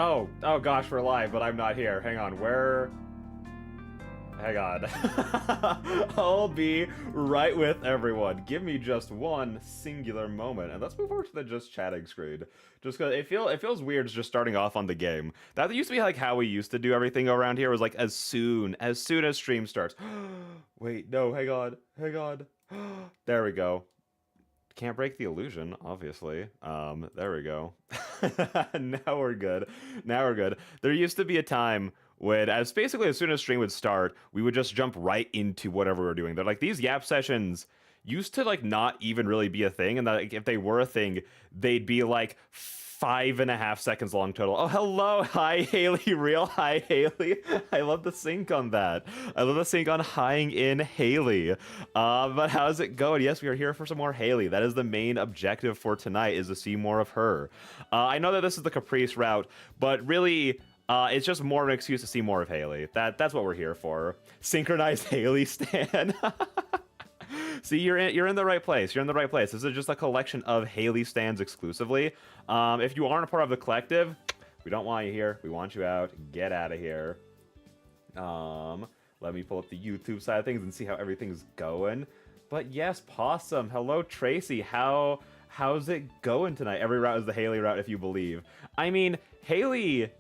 Oh gosh, we're live, but I'm not here. Hang on, where? Hang on. I'll be right with everyone. Give me just one singular moment, and let's move over to the just chatting screen. Just because it feels weird just starting off on the game. That used to be like how we used to do everything around here. Was like as soon as stream starts. Wait, no, hang on. There we go. Can't break the illusion, obviously. There we go. Now we're good. Now we're good. There used to be a time when, as soon as stream would start, we would just jump right into whatever we were doing. They're like these Yap sessions used to like not even really be a thing, and that like, if they were a thing, they'd be like 5.5 seconds long total. Oh, hello, hi Haley, real hi Haley. I love the sync on that. I love the sync on highing in Haley. But how's it going? Yes, we are here for some more Haley. That is the main objective for tonight, is to see more of her. I know that this is the Caprice route, but really, it's just more of an excuse to see more of Haley. That's what we're here for. Synchronized Haley stan. See, you're in the right place. You're in the right place. This is just a collection of Haley stands exclusively. If you aren't a part of the collective, we don't want you here. We want you out. Get out of here. Let me pull up the YouTube side of things and see how everything's going. But yes, Possum. Hello, Tracy. How's it going tonight? Every route is the Haley route, if you believe. I mean, Haley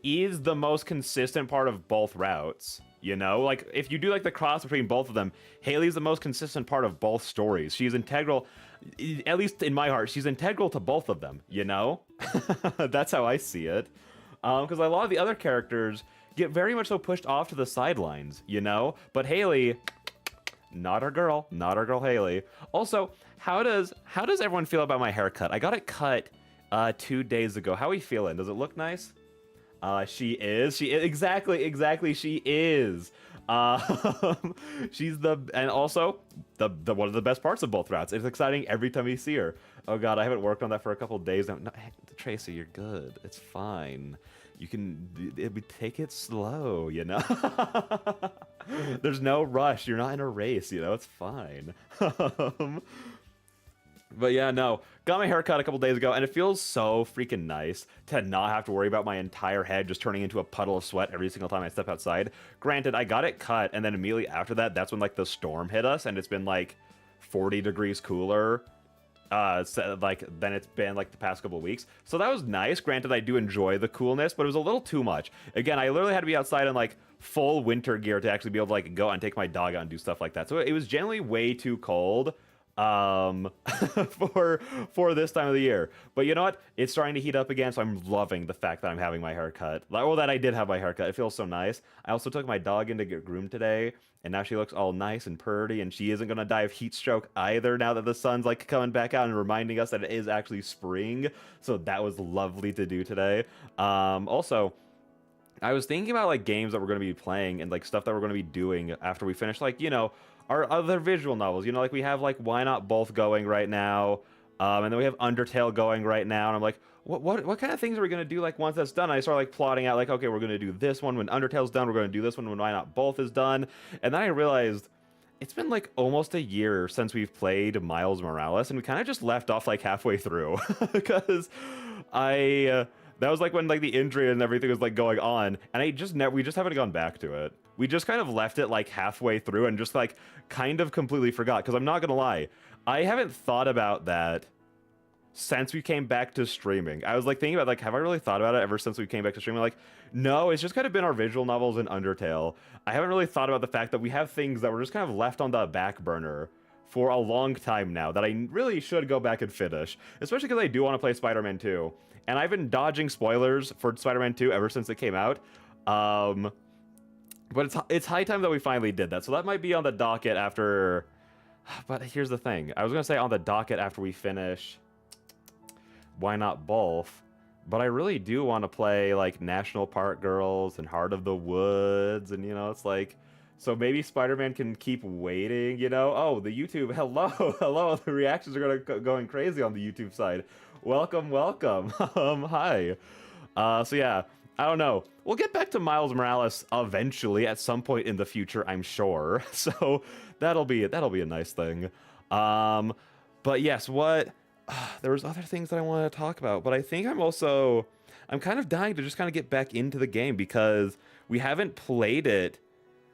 is the most consistent part of both routes. You know, like if you do like the cross between both of them, Haley's the most consistent part of both stories. She's integral, at least in my heart, she's integral to both of them, you know? That's how I see it. Because a lot of the other characters get very much so pushed off to the sidelines, you know? But Haley, not our girl Haley. Also, how does everyone feel about my haircut? I got it cut 2 days ago. How are we feeling? Does it look nice? She is. Exactly. She is. She's and also the one of the best parts of both routes. It's exciting every time we see her. Oh God, I haven't worked on that for a couple of days now. No, hey, Tracy, you're good. It's fine. You can take it slow. You know. There's no rush. You're not in a race. You know, it's fine. But yeah, no, got my hair cut a couple days ago, and it feels so freaking nice to not have to worry about my entire head just turning into a puddle of sweat every single time I step outside. Granted, I got it cut, and then immediately after that, that's when like the storm hit us, and it's been like 40 degrees cooler. Then it's been like the past couple of weeks. So that was nice. Granted, I do enjoy the coolness, but it was a little too much. Again, I literally had to be outside in like full winter gear to actually be able to like go out and take my dog out and do stuff like that. So it was generally way too cold for this time of the year. But you know what? It's starting to heat up again, so I'm loving the fact that I'm having my hair cut. Well, that I did have my hair cut. It feels so nice. I also took my dog in to get groomed today, and now she looks all nice and purty, and she isn't gonna die of heat stroke either now that the sun's like coming back out and reminding us that it is actually spring. So that was lovely to do today. Also, I was thinking about like games that we're going to be playing and like stuff that we're going to be doing after we finish, like, you know, our other visual novels. You know, like we have like Why Not Both going right now, and then we have Undertale going right now, and I'm like, what kind of things are we going to do like once that's done? I started like plotting out like, okay, we're going to do this one when Undertale's done, we're going to do this one when Why Not Both is done, and then I realized it's been like almost a year since we've played Miles Morales, and we kind of just left off like halfway through because that was like when like the injury and everything was like going on, and we just haven't gone back to it. We just kind of left it like halfway through and just like kind of completely forgot. Because I'm not gonna lie, I haven't thought about that since we came back to streaming. I was like thinking about like, have I really thought about it ever since we came back to streaming? Like, no, it's just kind of been our visual novels and Undertale. I haven't really thought about the fact that we have things that were just kind of left on the back burner for a long time now that I really should go back and finish, especially because I do want to play Spider-Man 2, and I've been dodging spoilers for Spider-Man 2 ever since it came out. But it's high time that we finally did that, so that might be on the docket after. But here's the thing: I was gonna say on the docket after we finish Why Not Both, but I really do want to play like National Park Girls and Heart of the Woods, and you know, it's like. So maybe Spider-Man can keep waiting, you know? Oh, the YouTube, hello, hello, the reactions are going crazy on the YouTube side. Welcome. Hi. So yeah, I don't know. We'll get back to Miles Morales eventually at some point in the future, I'm sure. So that'll be a nice thing. But yes, there was other things that I wanted to talk about, but I think I'm also I'm kind of dying to just kind of get back into the game because we haven't played it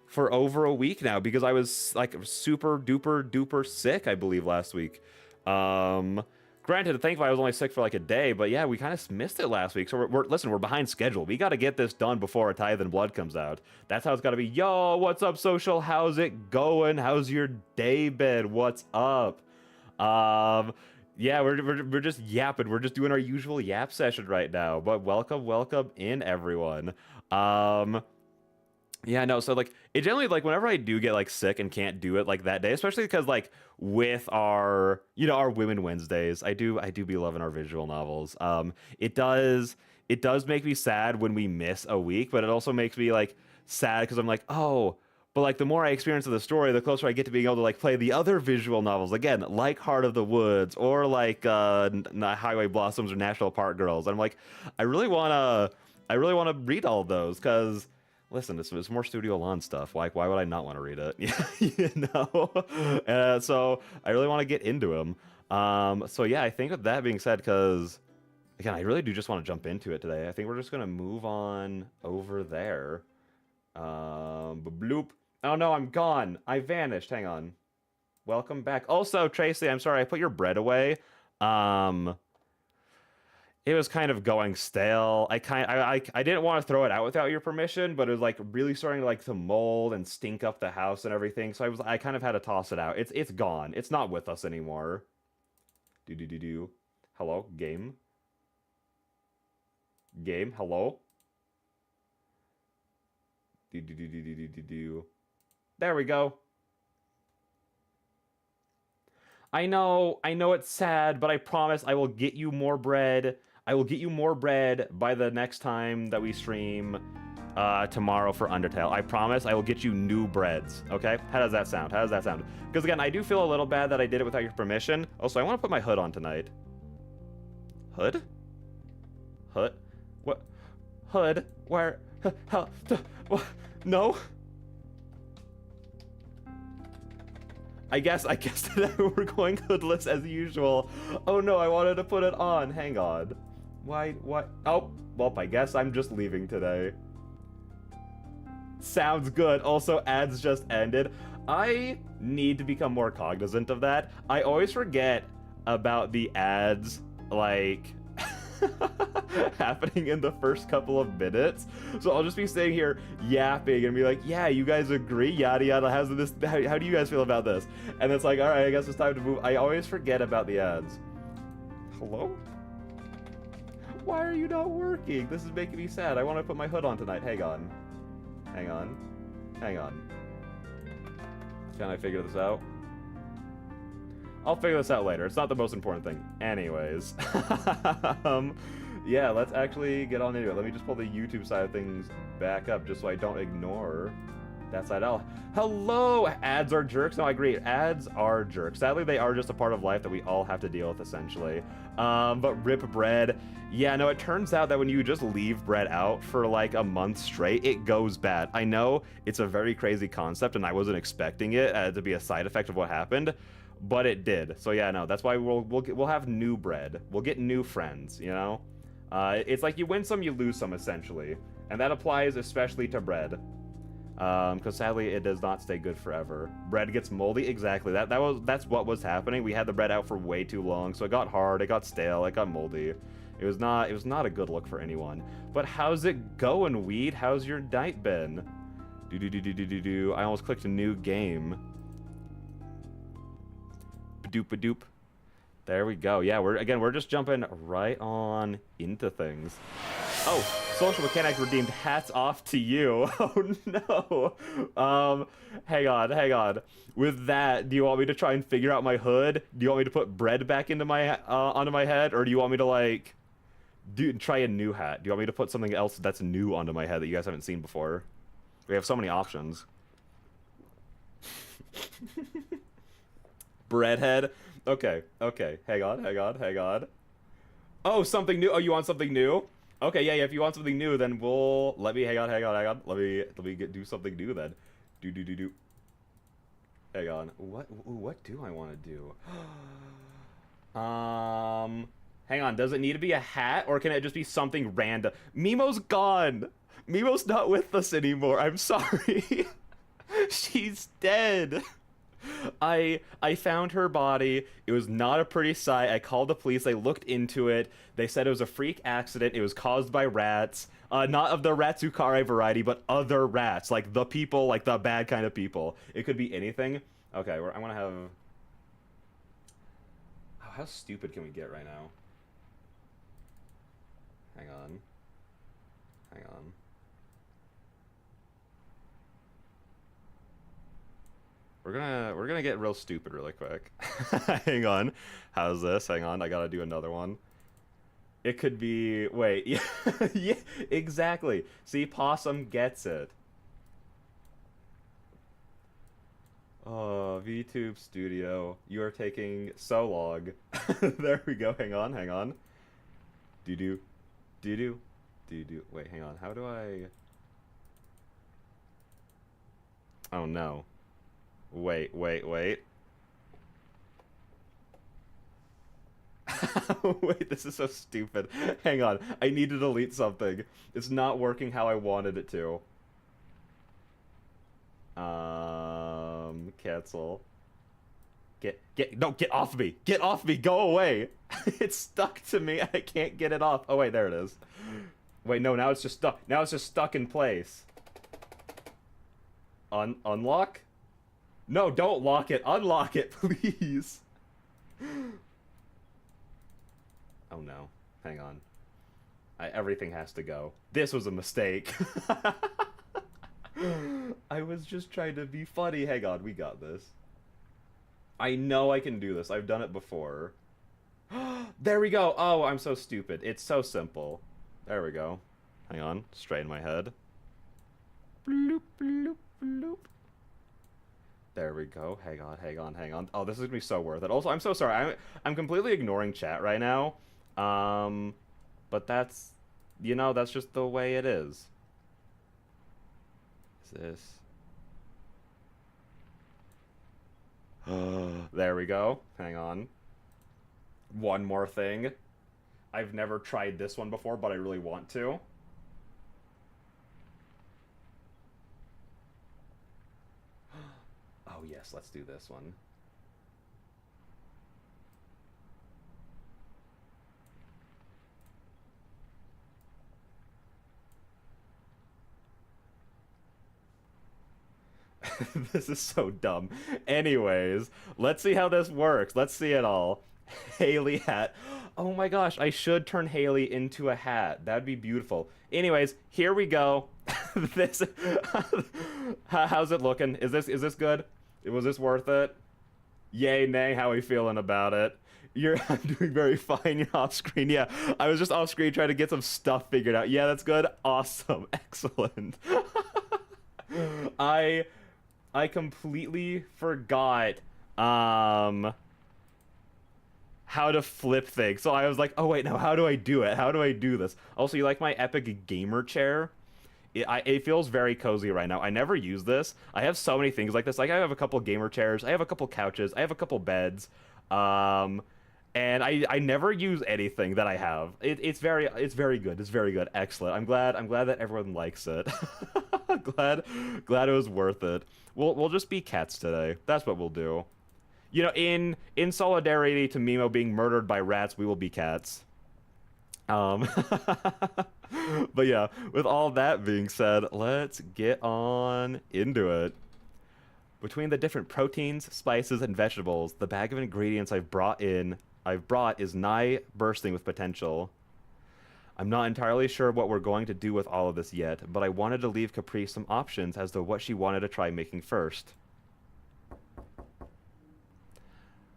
for over a week now because I was like super duper duper sick, I believe, last week. Granted, thankfully I was only sick for like a day, but yeah, we kind of missed it last week. So listen, we're behind schedule. We got to get this done before A Tithe and Blood comes out. That's how it's got to be. Yo, what's up, social? How's it going? How's your day been? What's up? Yeah, we're just yapping. We're just doing our usual yap session right now. But welcome in everyone. Yeah, no, so like it generally like whenever I do get like sick and can't do it like that day, especially because like with our our Women Wednesdays, I do be loving our visual novels. It does make me sad when we miss a week, but it also makes me like sad because I'm like, oh, but like the more I experience of the story, the closer I get to being able to like play the other visual novels again, like Heart of the Woods or like Highway Blossoms or National Park Girls. And I'm like, I really wanna read all of those because listen, it's more Studio Lawn stuff. Why would I not want to read it? So I really want to get into them. So yeah, I think with that being said, because again, I really do just want to jump into it today. I think we're just gonna move on over there. Bloop. Oh no, I'm gone. I vanished. Hang on. Welcome back. Also, Tracy, I'm sorry I put your bread away. Um, it was kind of going stale. I didn't want to throw it out without your permission, but it was like really starting to like to mold and stink up the house and everything. So I kind of had to toss it out. It's gone. It's not with us anymore. Do. Hello, game. Game. Hello. Do. There we go. I know it's sad, but I promise I will get you more bread. I will get you more bread by the next time that we stream tomorrow for Undertale. I promise I will get you new breads, okay? How does that sound? How does that sound? Because again, I do feel a little bad that I did it without your permission. Also, I want to put my hood on tonight. Hood? Hood? What? Hood? Where? How? No? I guess that we're going hoodless as usual. Oh no, I wanted to put it on. Hang on. Why? Oh, well, I guess I'm just leaving today. Sounds good. Also, ads just ended. I need to become more cognizant of that. I always forget about the ads, like, happening in the first couple of minutes. So I'll just be sitting here yapping and be like, yeah, you guys agree, yada yada, how do you guys feel about this? And it's like, all right, I guess it's time to move. I always forget about the ads. Hello? Why are you not working? This is making me sad. I want to put my hood on tonight. Hang on. Can I figure this out? I'll figure this out later. It's not the most important thing. Anyways. Yeah, let's actually get on into it. Let me just pull the YouTube side of things back up just so I don't ignore that side out. Hello! Ads are jerks? No, I agree. Ads are jerks. Sadly, they are just a part of life that we all have to deal with, essentially. But rip bread. Yeah, no, it turns out that when you just leave bread out for like a month straight, it goes bad. I know it's a very crazy concept, and I wasn't expecting it to be a side effect of what happened, but it did. So yeah, no, that's why we'll have new bread. We'll get new friends, you know? It's like you win some, you lose some, essentially. And that applies especially to bread. Because sadly, it does not stay good forever. Bread gets moldy, exactly. That's what was happening. We had the bread out for way too long, so it got hard, it got stale, it got moldy. It was not a good look for anyone. But how's it going, Weed? How's your night been? Do. I almost clicked a new game. Ba-doop. There we go. Yeah, we're just jumping right on into things. Oh, social mechanic redeemed. Hats off to you. Oh no. Hang on. With that, do you want me to try and figure out my hood? Do you want me to put bread back into my onto my head, or do you want me to like try a new hat? Do you want me to put something else that's new onto my head that you guys haven't seen before? We have so many options. Breadhead. Okay. Hang on. Oh, something new. Oh, you want something new? Okay, yeah. If you want something new, then hang on. Let me do something new then. Do. Hang on. What do I want to do? Hang on, does it need to be a hat or can it just be something random? Mimo's gone. Mimo's not with us anymore. I'm sorry. She's dead. I found her body. It was not a pretty sight. I called the police. They looked into it. They said it was a freak accident. It was caused by rats. Not of the Ratsukare variety, but other rats. Like the people, like the bad kind of people. It could be anything. Okay, I want to have... Oh, how stupid can we get right now? Hang on. Hang on. We're gonna get real stupid really quick. Hang on. How's this? Hang on. I gotta do another one. It could be... Wait. Yeah, yeah, exactly. See, Possum gets it. Oh, VTube Studio. You are taking so long. There we go. Hang on. Hang on. Do-do. Do-do. Do-do. Wait, hang on. How do I... Oh, no. Wait. Wait, this is so stupid. Hang on. I need to delete something. It's not working how I wanted it to. Cancel. No, get off me! Get off me! Go away! It's stuck to me. I can't get it off. Oh, wait, there it is. Wait, no, now it's just stuck. Now it's just stuck in place. Unlock? No, don't lock it. Unlock it, please. Oh no. Hang on. Everything has to go. This was a mistake. I was just trying to be funny. Hang on, we got this. I know I can do this. I've done it before. There we go. Oh, I'm so stupid. It's so simple. There we go. Hang on. Straighten my head. Bloop, bloop, bloop. There we go. Hang on, hang on, hang on. Oh, this is gonna be so worth it. Also, I'm so sorry. I'm completely ignoring chat right now. But that's, you know, that's just the way it is. Is this? There we go. Hang on. One more thing. I've never tried this one before, but I really want to. Oh yes, let's do this one. This is so dumb. Anyways, let's see how this works. Let's see it all. Haley hat. Oh my gosh, I should turn Haley into a hat. That'd be beautiful. Anyways, here we go. This how's it looking? Is this good? Was this worth it? Yay, nay, how are we feeling about it? I'm doing very fine. You're off screen. Yeah, I was just off screen trying to get some stuff figured out. Yeah, that's good. Awesome. Excellent. I completely forgot how to flip things. So I was like, oh wait, now how do I do it? How do I do this? Also, you like my epic gamer chair? It feels very cozy right now. I never use this. I have so many things like this. Like I have a couple gamer chairs. I have a couple couches. I have a couple beds. And I never use anything that I have. It's very good. It's very good. Excellent. I'm glad that everyone likes it. glad it was worth it. We'll just be cats today. That's what we'll do. You know, in solidarity to Mimo being murdered by rats, we will be cats. But yeah, with all that being said, let's get on into it. Between the different proteins, spices, and vegetables, the bag of ingredients I've brought is nigh bursting with potential. I'm not entirely sure what we're going to do with all of this yet, but I wanted to leave Caprice some options as to what she wanted to try making first.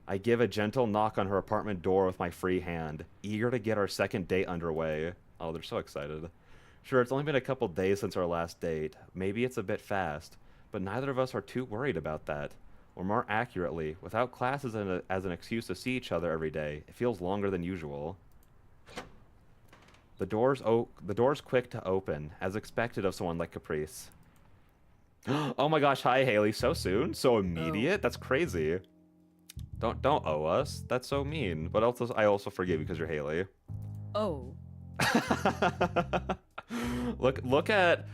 I give a gentle knock on her apartment door with my free hand, eager to get our second date underway. Oh, they're so excited. Sure, it's only been a couple days since our last date. Maybe it's a bit fast, but neither of us are too worried about that. Or more accurately, without class as an excuse to see each other every day, it feels longer than usual. The door's quick to open, as expected of someone like Caprice. Oh my gosh, hi Haley, so soon? So immediate? That's crazy. Don't owe us. That's so mean. But also, I also forgive you because you're Haley. Oh. Look at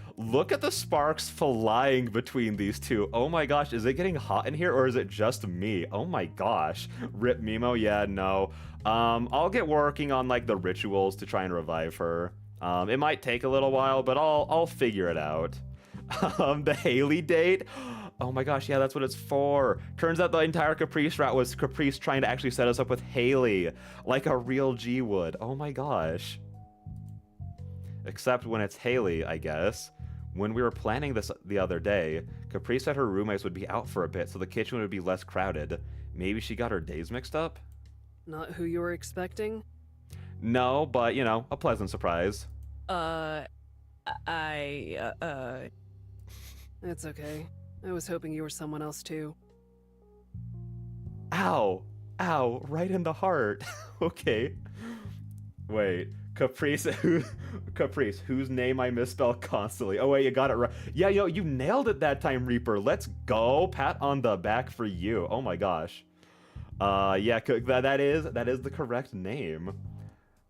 the sparks flying between these two. Oh my gosh, is it getting hot in here or is it just me? Oh my gosh. Rip Mimo, yeah, no. I'll get working on like the rituals to try and revive her. It might take a little while, but I'll figure it out. The Haley date. Oh my gosh, yeah, that's what it's for. Turns out the entire Caprice route was Caprice trying to actually set us up with Haley, like a real G would. Oh my gosh. Except when it's Haley, I guess. When we were planning this the other day, Caprice said her roommates would be out for a bit, so the kitchen would be less crowded. Maybe she got her days mixed up? Not who you were expecting? No, but, you know, a pleasant surprise. It's okay. I was hoping you were someone else too. Ow! Ow! Right in the heart. Okay. Wait. Caprice, Caprice, whose name I misspell constantly. Oh wait, you got it right. Yeah, yo, you nailed it that time, Reaper. Let's go. Pat on the back for you. Oh my gosh. Yeah, that is the correct name.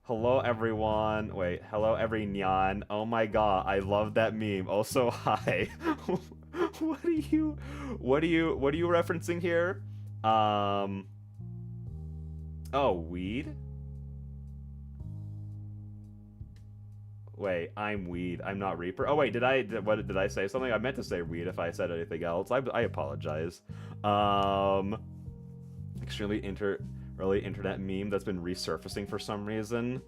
Hello everyone. Wait, hello every nyan. Oh my god, I love that meme. Also, hi. What are you referencing here? Oh, weed? Wait, I'm weed. I'm not Reaper. Oh wait, did I say something? I meant to say weed if I said anything else. I apologize. Extremely early internet meme that's been resurfacing for some reason.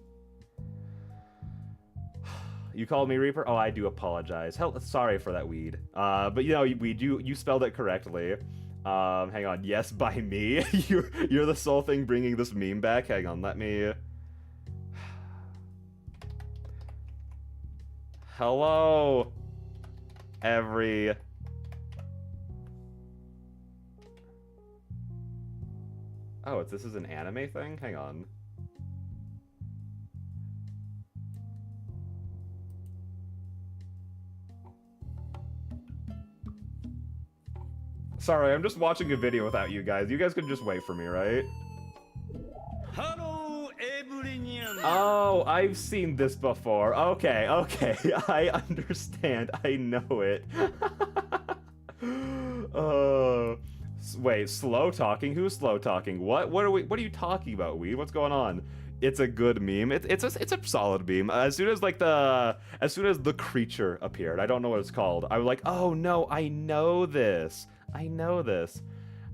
You called me Reaper? Oh, I do apologize. Sorry for that, weed. But you know, weed, you spelled it correctly. Hang on. Yes, by me. You're the sole thing bringing this meme back. Hang on, let me. Hello, every. Oh, this is an anime thing? Hang on. Sorry, I'm just watching a video without you guys. You guys could just wait for me, right? Hello, everyone. Oh, I've seen this before. Okay, I understand. I know it. Wait, slow talking? Who's slow talking? What are you talking about, Weed? What's going on? It's a good meme. It's a solid meme. As soon as the creature appeared, I don't know what it's called. I was like, oh no, I know this.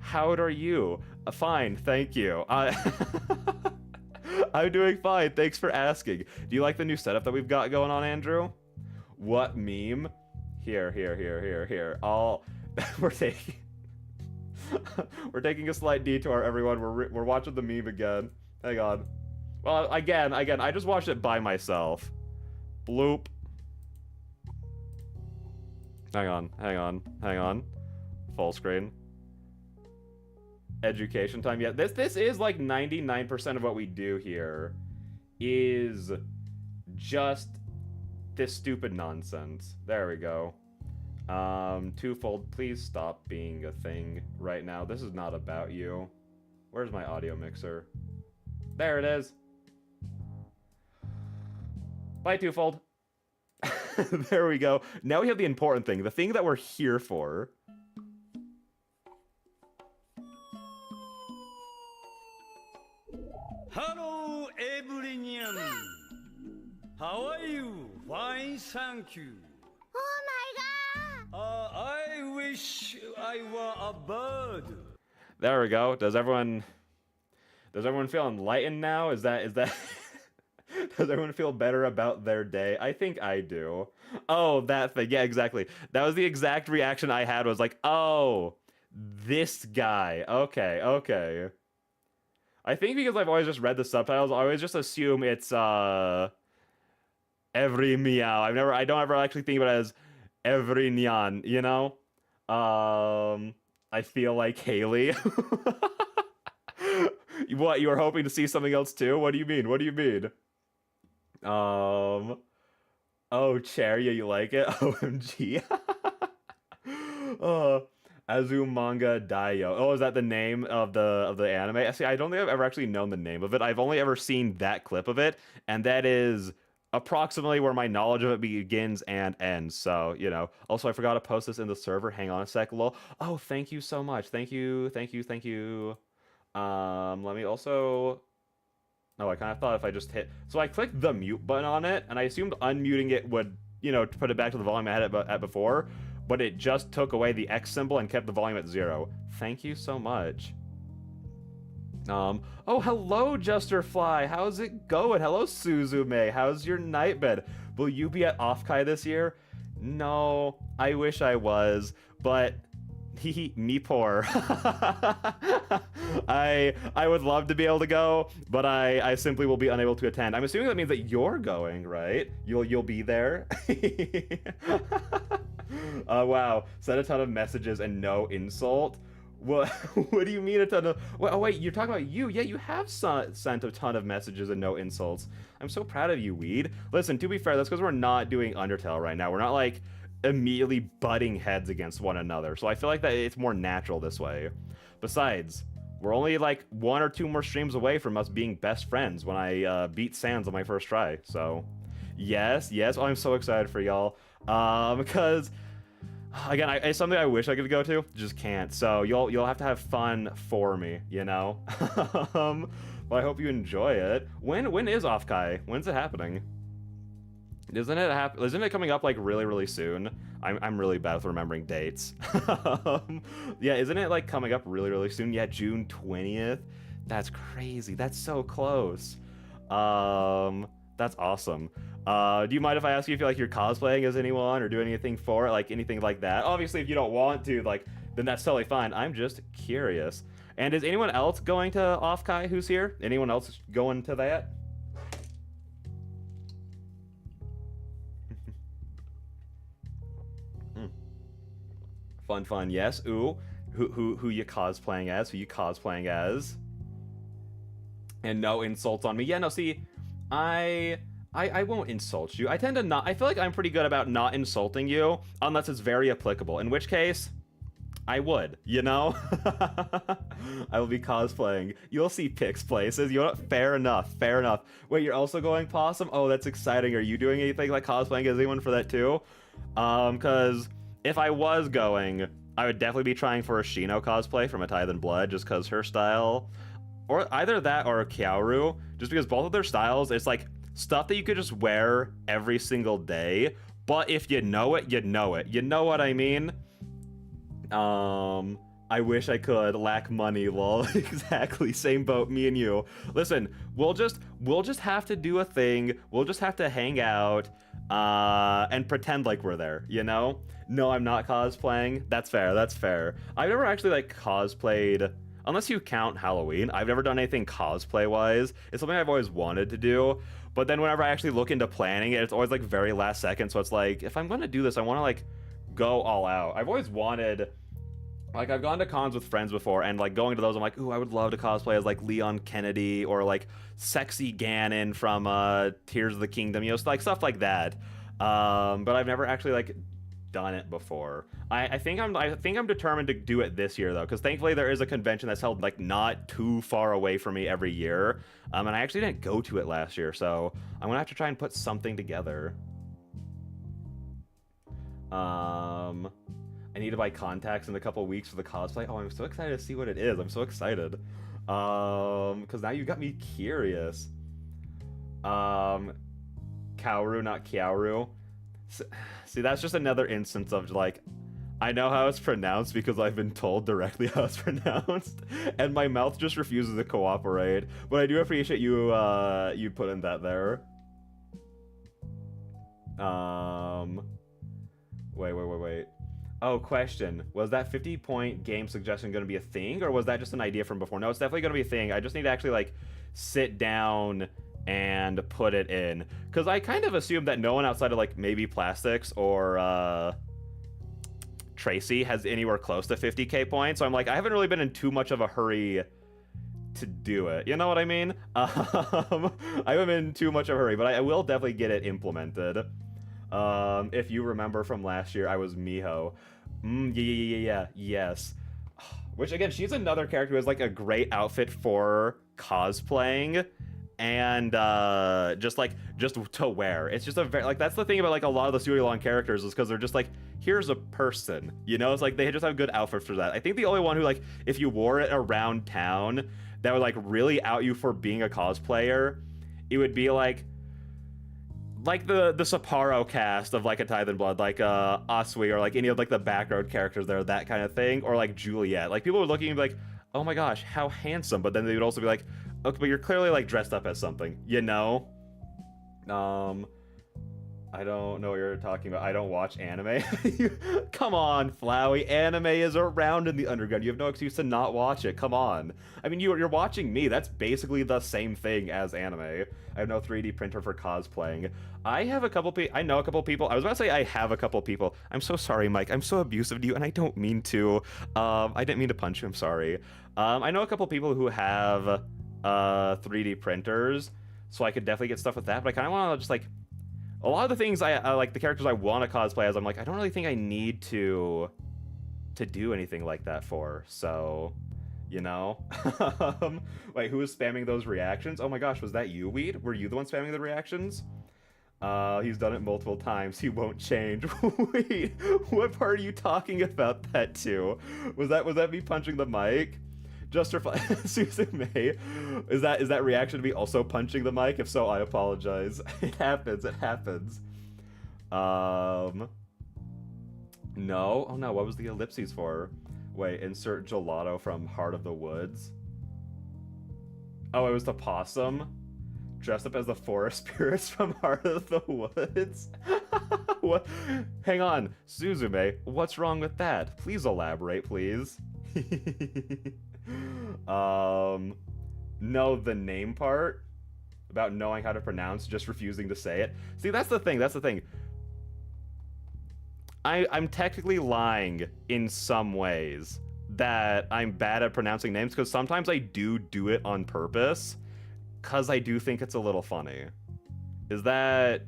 How are you? Fine, thank you. I'm doing fine. Thanks for asking. Do you like the new setup that we've got going on, Andrew? What meme? Here. We're taking we're taking a slight detour, everyone. We're watching the meme again. Hang on. Well, again, I just watched it by myself. Bloop. Hang on. Full screen. Education time. Yeah, this is like 99% of what we do here is just this stupid nonsense. There we go. Twofold, please stop being a thing right now. This is not about you. Where's my audio mixer? There it is. Bye, Twofold. There we go. Now we have the important thing, the thing that we're here for. Hello, everyone. How are you? Fine, thank you. Oh my god! I wish I were a bird. There we go. Does everyone feel enlightened now? Is that does everyone feel better about their day? I think I do. Oh, that thing. Yeah, exactly. That was the exact reaction I had, was like, oh, this guy. Okay. I think because I've always just read the subtitles, I always just assume it's every meow. I don't ever actually think of it as every nyan, you know? I feel like Haley. What, you were hoping to see something else too? What do you mean? Oh, Cherry, you like it? OMG. Azumanga Daioh. Oh, is that the name of the anime? See, I don't think I've ever actually known the name of it. I've only ever seen that clip of it, and that is approximately where my knowledge of it begins and ends. So, you know. Also, I forgot to post this in the server. Hang on a sec, lol. Oh, thank you so much. Thank you, thank you, thank you. Let me also. Oh, I kind of thought if I just hit. So I clicked the mute button on it, and I assumed unmuting it would, you know, put it back to the volume I had it at before. But it just took away the X symbol and kept the volume at 0. Thank you so much. Oh, hello, Justerfly. How's it going? Hello, Suzume. How's your night bed? Will you be at Offkai this year? No, I wish I was, but me poor. I would love to be able to go, but I simply will be unable to attend. I'm assuming that means that you're going, right? You'll be there. Wow, sent a ton of messages and no insult. What what do you mean a ton of? Oh wait, you're talking about you? Yeah, you have sent a ton of messages and no insults. I'm so proud of you, Weed. Listen, to be fair, that's because we're not doing Undertale right now. We're not like immediately butting heads against one another, so I feel like that it's more natural this way. Besides, we're only like 1 or 2 more streams away from us being best friends when I beat Sans on my first try. So yes, oh, I'm so excited for y'all, because again, it's something I wish I could go to, just can't. So you'll have to have fun for me, you know. But I hope you enjoy it. When is Offkai? When's it happening? Isn't it coming up like really soon? I'm really bad with remembering dates. Yeah, isn't it like coming up really soon? Yeah, June 20th. That's crazy. That's so close. That's awesome. Do you mind if I ask you if you're cosplaying as anyone or doing anything for it, like anything like that? Obviously, if you don't want to, like, then that's totally fine. I'm just curious. And is anyone else going to Offkai who's here? Anyone else going to that? Fun, yes. Ooh, who you cosplaying as? Who you cosplaying as? And no insults on me. Yeah, no, see, I won't insult you. I tend to not. I feel like I'm pretty good about not insulting you unless it's very applicable. In which case, I would, you know? I will be cosplaying. You'll see pics places. You know what? Fair enough. Wait, you're also going Possum? Oh, that's exciting. Are you doing anything like cosplaying as anyone for that too? Because if I was going, I would definitely be trying for a Shino cosplay from A Tithe in Blood, just because her style, or either that or a Kyauru, just because both of their styles, it's like stuff that you could just wear every single day, but if you know it, you know it. You know what I mean? I wish I could. Lack money, lol. Exactly. Same boat, me and you. Listen, we'll just have to do a thing. We'll just have to hang out, and pretend like we're there, you know? No, I'm not cosplaying. That's fair. I've never actually, like, cosplayed, unless you count Halloween. I've never done anything cosplay-wise. It's something I've always wanted to do, but then whenever I actually look into planning it, it's always, like, very last second, so it's like, if I'm gonna do this, I want to, like, go all out. I've always wanted, like, I've gone to cons with friends before, and, like, going to those, I'm like, ooh, I would love to cosplay as, like, Leon Kennedy, or, like, sexy Ganon from, Tears of the Kingdom, you know, like, stuff like that. But I've never actually, like, done it before. I think I'm determined to do it this year, though, because thankfully there is a convention that's held, like, not too far away from me every year, and I actually didn't go to it last year, so I'm gonna have to try and put something together. I need to buy contacts in a couple weeks for the cosplay. Oh, I'm so excited to see what it is. I'm so excited. Because now you got me curious. Kaoru, not Kyauru. See, that's just another instance of, like, I know how it's pronounced because I've been told directly how it's pronounced, and my mouth just refuses to cooperate. But I do appreciate you, you putting that there. Wait. Oh, question. Was that 50-point game suggestion going to be a thing, or was that just an idea from before? No, it's definitely going to be a thing. I just need to actually, like, sit down and put it in. Because I kind of assumed that no one outside of, like, maybe Plastics or, Tracy has anywhere close to 50k points. So I'm like, I haven't really been in too much of a hurry to do it. You know what I mean? I haven't been in too much of a hurry, but I will definitely get it implemented. If you remember from last year, I was Miho. Yeah. Yes. Which again, she's another character who has like a great outfit for cosplaying, and just to wear. It's just a very like that's the thing about like a lot of the Studio Long characters is because they're just like here's a person, you know. It's like they just have good outfits for that. I think the only one who like if you wore it around town that would like really out you for being a cosplayer, it would be like the Sapporo cast of like a Tithe and Blood, like Asui or like any of like the background characters there, that kind of thing, or like Juliet. Like people were looking and be like, oh my gosh, how handsome, but then they would also be like, okay, but you're clearly like dressed up as something, you know? I don't know what you're talking about. I don't watch anime. Come on, Flowey. Anime is around in the underground. You have no excuse to not watch it. Come on. I mean, you're watching me. That's basically the same thing as anime. I have no 3D printer for cosplaying. I have a couple people. I know a couple people. I was about to say I have a couple people. I'm so sorry, Mike. I'm so abusive to you, and I don't mean to. I didn't mean to punch you. I'm sorry. I know a couple people who have 3D printers, so I could definitely get stuff with that. But I kind of want to just like. A lot of the things I like, the characters I want to cosplay as, I'm like, I don't really think I need to do anything like that for. So, you know. Wait, who was spamming those reactions? Oh my gosh, was that you, Weed? Were you the one spamming the reactions? He's done it multiple times. He won't change. Wait, what part are you talking about that to? Was that me punching the mic? Just for fun. Susan May, is that reaction to me also punching the mic? If so, I apologize. It happens. No. Oh no, what was the ellipses for? Wait, insert gelato from Heart of the Woods. Oh, it was the possum dressed up as the forest spirits from Heart of the Woods. What? Hang on, Suzume, what's wrong with that? Please elaborate, please. No, the name part about knowing how to pronounce, just refusing to say it. See, that's the thing. I'm technically lying in some ways that I'm bad at pronouncing names, because sometimes I do it on purpose because I do think it's a little funny. Is that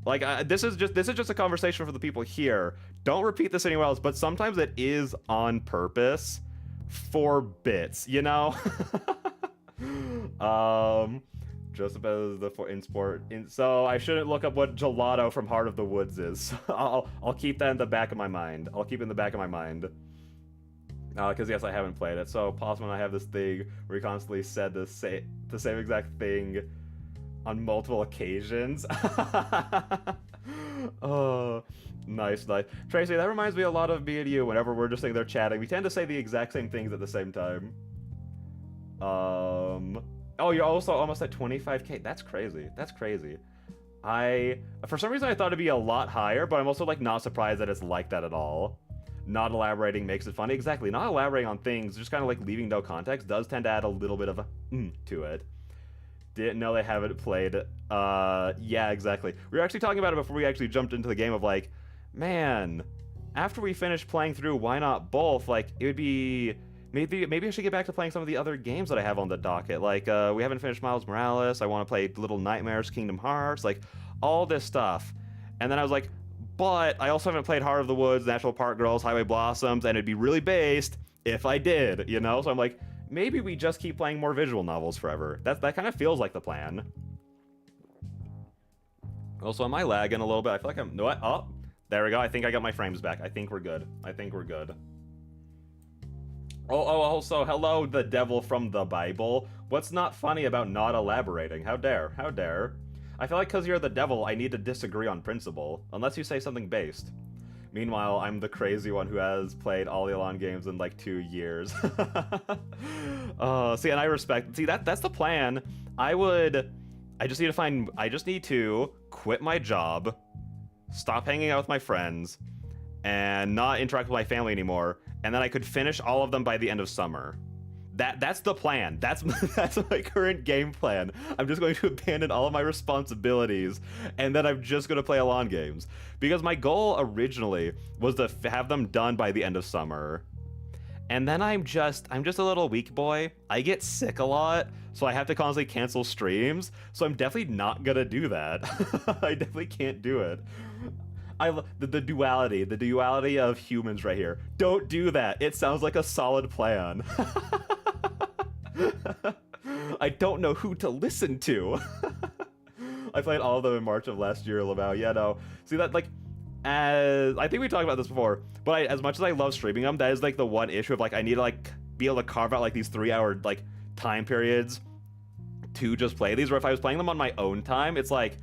like this is just a conversation for the people here. Don't repeat this anywhere else, but sometimes it is on purpose for bits, you know? Just about the so I shouldn't look up what gelato from Heart of the Woods is. I'll keep that in the back of my mind. Because yes, I haven't played it. So Possum and I have this thing where we constantly said the same exact thing on multiple occasions. Oh, nice. Tracy, that reminds me a lot of me and you. Whenever we're just sitting there chatting, we tend to say the exact same things at the same time. Oh, you're also almost at 25k. That's crazy. For some reason I thought it'd be a lot higher, but I'm also like not surprised that it's like that at all. Not elaborating makes it funny. Exactly. Not elaborating on things, just kind of like leaving no context, does tend to add a little bit of a to it. Didn't know they haven't played. Yeah, exactly. We were actually talking about it before we actually jumped into the game of like, man, after we finish playing through Why Not Both, like it would be maybe I should get back to playing some of the other games that I have on the docket. Like we haven't finished Miles Morales. I want to play Little Nightmares, Kingdom Hearts, like all this stuff. And then I was like, but I also haven't played Heart of the Woods, National Park Girls, Highway Blossoms, and it'd be really based if I did, you know? So I'm like, maybe we just keep playing more visual novels forever. That kind of feels like the plan. Also, am I lagging a little bit? I feel like I'm... No, oh, there we go. I think I got my frames back. I think we're good. Oh, also, hello, the devil from the Bible. What's not funny about not elaborating? How dare? I feel like because you're the devil, I need to disagree on principle, unless you say something based. Meanwhile, I'm the crazy one who has played all the Elan games in like 2 years. See, and I respect... See, that's the plan. I just need to quit my job, stop hanging out with my friends, and not interact with my family anymore, and then I could finish all of them by the end of summer. That's the plan. That's my current game plan. I'm just going to abandon all of my responsibilities, and then I'm just going to play Elan games. Because my goal originally was to have them done by the end of summer. And then I'm just a little weak boy. I get sick a lot, so I have to constantly cancel streams. So I'm definitely not going to do that. I definitely can't do it. the duality of humans right here. Don't do that. It sounds like a solid plan. I don't know who to listen to. I played all of them in March of last year, Lamau. Yeah, no. See that, like, as I think we talked about this before, but as much as I love streaming them, that is like the one issue of like I need to like be able to carve out like these 3-hour like time periods to just play these. Or if I was playing them on my own time, it's like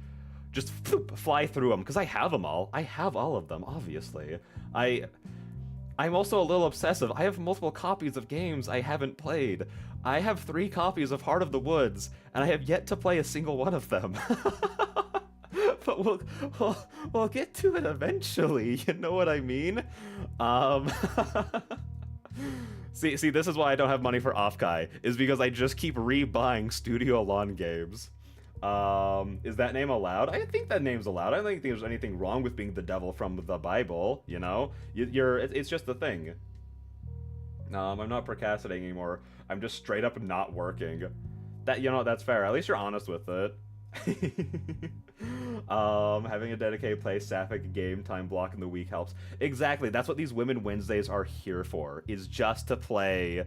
just fly through them because I have them all. I have all of them, obviously. I'm also a little obsessive. I have multiple copies of games I haven't played. I have 3 copies of Heart of the Woods, and I have yet to play a single one of them. But we'll get to it eventually. You know what I mean? See, this is why I don't have money for Offkai, is because I just keep rebuying Studio Lawn games. Is that name allowed? I think that name's allowed. I don't think there's anything wrong with being the devil from the Bible, you know? It's just the thing. I'm not procrastinating anymore. I'm just straight up not working. That, you know, that's fair. At least you're honest with it. Having a dedicated play sapphic game time block in the week helps. Exactly, that's what these Women Wednesdays are here for, is just to play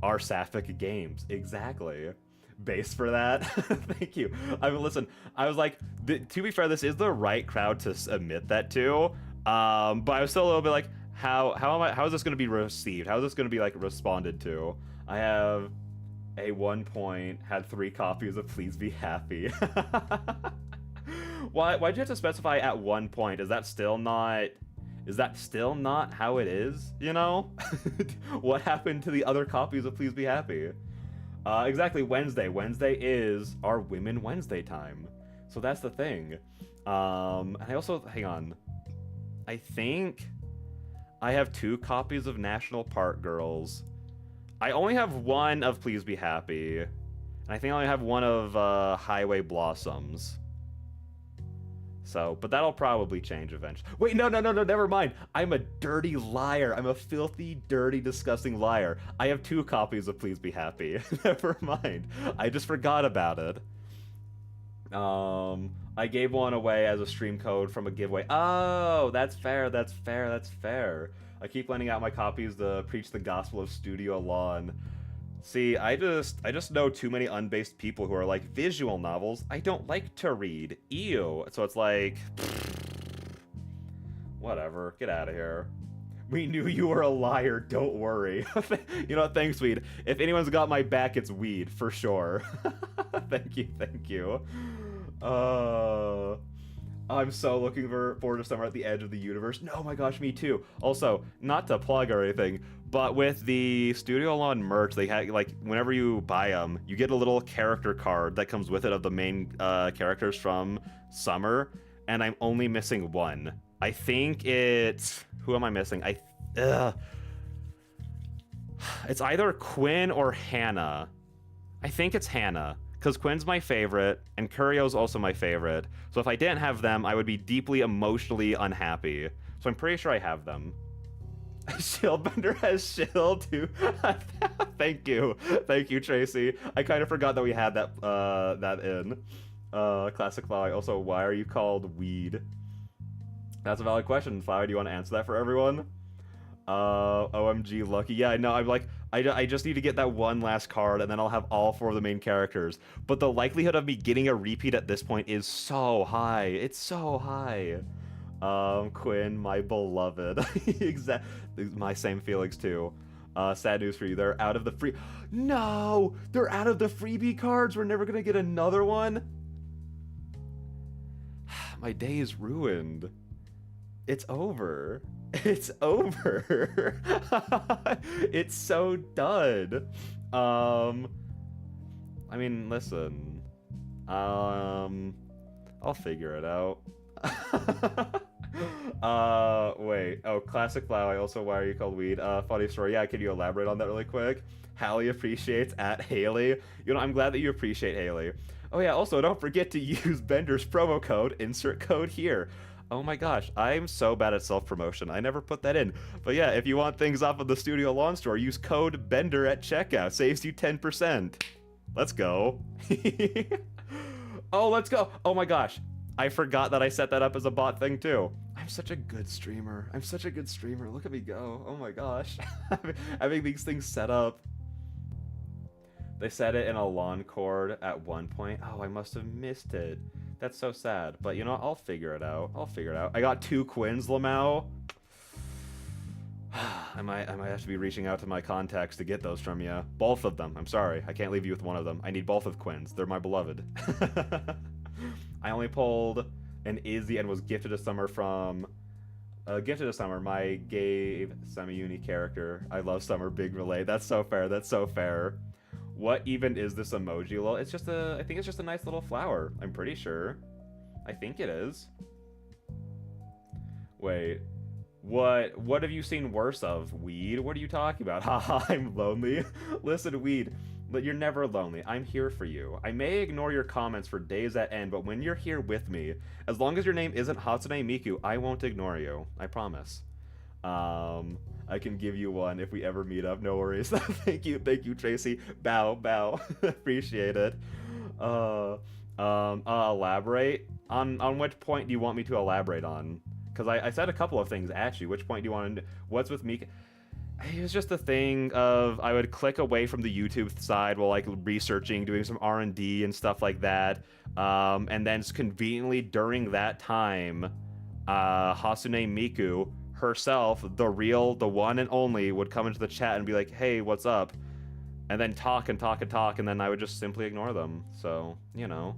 our sapphic games. Exactly. Base for that. Thank you. I mean, listen, I was like, to be fair, this is the right crowd to admit that to, but I was still a little bit like, how is this going to be received? How is this going to be like responded to? I have a 1 point, had 3 copies of Please Be Happy. Why'd you have to specify at 1 point? Is that still not how it is, you know? What happened to the other copies of Please Be Happy? Exactly, Wednesday. Wednesday is our Women Wednesday time. So that's the thing. And I also, hang on. I think I have 2 copies of National Park Girls. I only have 1 of Please Be Happy. And I think I only have 1 of Highway Blossoms. So, but that'll probably change eventually. Wait, no, never mind. I'm a dirty liar. I'm a filthy, dirty, disgusting liar. I have 2 copies of Please Be Happy. Never mind. I just forgot about it. I gave 1 away as a stream code from a giveaway. Oh, that's fair, that's fair, that's fair. I keep lending out my copies to preach the gospel of Studio Lawn. See, I just know too many unbased people who are like, visual novels, I don't like to read. Ew. So it's like, whatever, get out of here. We knew you were a liar, don't worry. You know what, thanks, Weed. If anyone's got my back, it's Weed, for sure. Thank you. I'm so looking forward to Summer at the Edge of the Universe. No, my gosh, me too. Also, not to plug or anything, but with the Studio Lawn merch, they had, like, whenever you buy them, you get a little character card that comes with it of the main characters from Summer, and I'm only missing 1. I think it's... Who am I missing? It's either Quinn or Hannah. I think it's Hannah, because Quinn's my favorite, and Curio's also my favorite. So if I didn't have them, I would be deeply emotionally unhappy. So I'm pretty sure I have them. Shieldbender has shield too. Thank you, Tracy. I kind of forgot that we had that in Classic Flower. Also, why are you called Weed? That's a valid question. Flower, do you want to answer that for everyone? OMG, lucky. Yeah, I know. I'm like, I just need to get that 1 last card, and then I'll have all 4 of the main characters. But the likelihood of me getting a repeat at this point is so high. It's so high. Quinn, my beloved. Exactly. My same feelings too. Sad news for you. They're out of the free. No, they're out of the freebie cards. We're never gonna get another one. My day is ruined. It's over. It's over. It's so done. I mean, listen. I'll figure it out. Wait. Oh, Classic Flower. Also, why are you called Weed? Funny story. Yeah, can you elaborate on that really quick? Hallie appreciates at Haley. You know, I'm glad that you appreciate Haley. Oh yeah, also, don't forget to use Bender's promo code. Insert code here. Oh my gosh, I'm so bad at self-promotion. I never put that in. But yeah, if you want things off of the Studio Lawn store, use code BENDER at checkout. Saves you 10%. Let's go. Oh, let's go. Oh my gosh. I forgot that I set that up as a bot thing too. I'm such a good streamer. I'm such a good streamer. Look at me go. Oh my gosh. Having these things set up. They set it in a lawn cord at one point. Oh, I must have missed it. That's so sad. But you know, I'll figure it out. I'll figure it out. I got 2 Quins, Lamau. I might have to be reaching out to my contacts to get those from you. Both of them. I'm sorry. I can't leave you with one of them. I need both of Quins. They're my beloved. I only pulled an Izzy and was gifted a summer from... gifted a summer, my gave semi-uni character. I love Summer, big relay. That's so fair. That's so fair. What even is this emoji? Well, it's just a... I think it's just a nice little flower. I'm pretty sure. I think it is. Wait. What have you seen worse of? Weed? What are you talking about? Haha, I'm lonely. Listen, Weed, but you're never lonely. I'm here for you. I may ignore your comments for days at end, but when you're here with me, as long as your name isn't Hatsune Miku, I won't ignore you. I promise. I can give you one if we ever meet up. No worries. Thank you, Tracy. Bow, bow. Appreciate it. Elaborate? On which point do you want me to elaborate on? Because I said a couple of things at you. Which point do you want to... What's with me? It was just a thing of... I would click away from the YouTube side while, like, researching, doing some R&D and stuff like that. And then conveniently during that time, Hatsune Miku herself, the one and only, would come into the chat and be like, hey, what's up? And then talk and talk and talk, and then I would just simply ignore them. So, you know...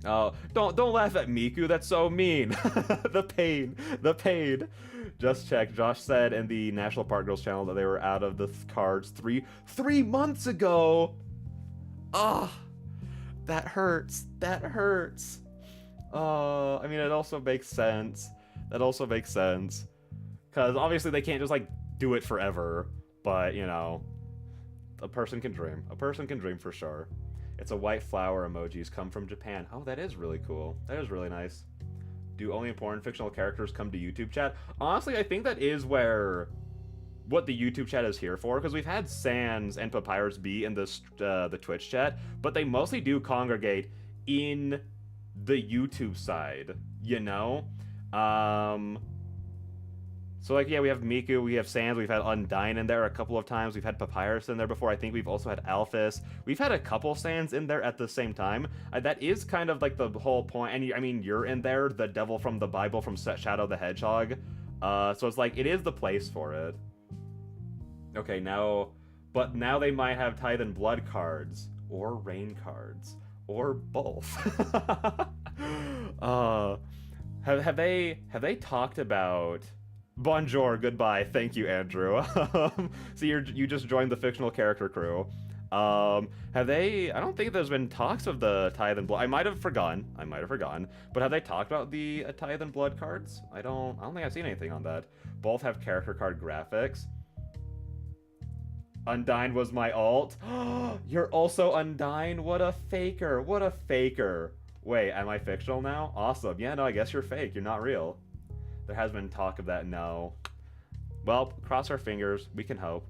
Oh, don't laugh at Miku. That's so mean. The pain. Just check. Josh said in the National Park Girls channel that they were out of the cards three months ago. Ah, that hurts. I mean, it also makes sense. Because obviously they can't just like do it forever. But you know, a person can dream. For sure. It's a white flower emojis come from Japan. Oh, that is really cool. That is really nice. Do only important fictional characters come to YouTube chat? Honestly, I think that is what the YouTube chat is here for, because we've had Sans and Papyrus be in the Twitch chat, but they mostly do congregate in the YouTube side, you know? So, like, yeah, we have Miku, we have Sans, we've had Undyne in there a couple of times, we've had Papyrus in there before, I think we've also had Alphys. We've had a couple Sans in there at the same time. That is kind of, like, the whole point, and I mean, you're in there, the devil from the Bible from Shadow the Hedgehog. So it's like, it is the place for it. Okay, now they might have Tithe and Blood cards, or Rain cards, or both. Have they talked about... Bonjour, goodbye, thank you, Andrew. So you just joined the fictional character crew. Have they... I don't think there's been talks of the Tithe and Blood. I might have forgotten. But have they talked about the Tithe and Blood cards? I don't think I've seen anything on that. Both have character card graphics. Undyne was my alt. You're also Undyne? What a faker. Wait, am I fictional now? Awesome. Yeah, no, I guess you're fake. You're not real. There has been talk of that, no. Well, cross our fingers. We can hope.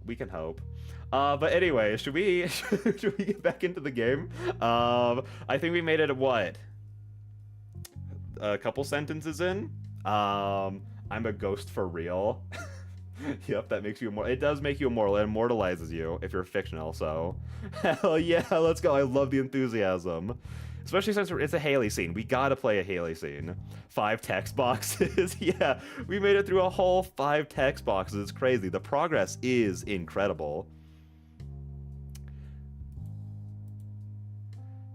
But anyway, should we get back into the game? I think we made it, what? A couple sentences in? I'm a ghost for real. Yep, that makes you immortal. It does make you immortal. It immortalizes you if you're fictional, so... Hell yeah, let's go. I love the enthusiasm. Especially since it's a Haley scene. We gotta play a Haley scene. 5 text boxes. Yeah, we made it through a whole 5 text boxes. It's crazy. The progress is incredible.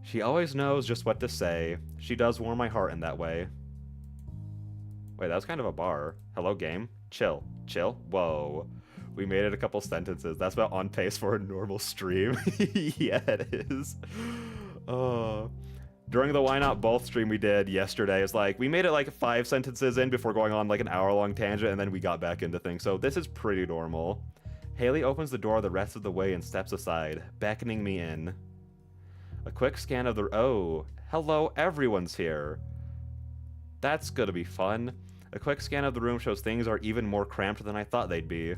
She always knows just what to say. She does warm my heart in that way. Wait, that was kind of a bar. Hello, game. Chill. Whoa. We made it a couple sentences. That's about on pace for a normal stream. Yeah, it is. During the Why Not Both stream we did yesterday, it's like, we made it like 5 sentences in before going on like an hour-long tangent, and then we got back into things, so this is pretty normal. Haley opens the door the rest of the way and steps aside, beckoning me in. A quick scan of the... Oh, hello, everyone's here. That's gonna be fun. A quick scan of the room shows things are even more cramped than I thought they'd be.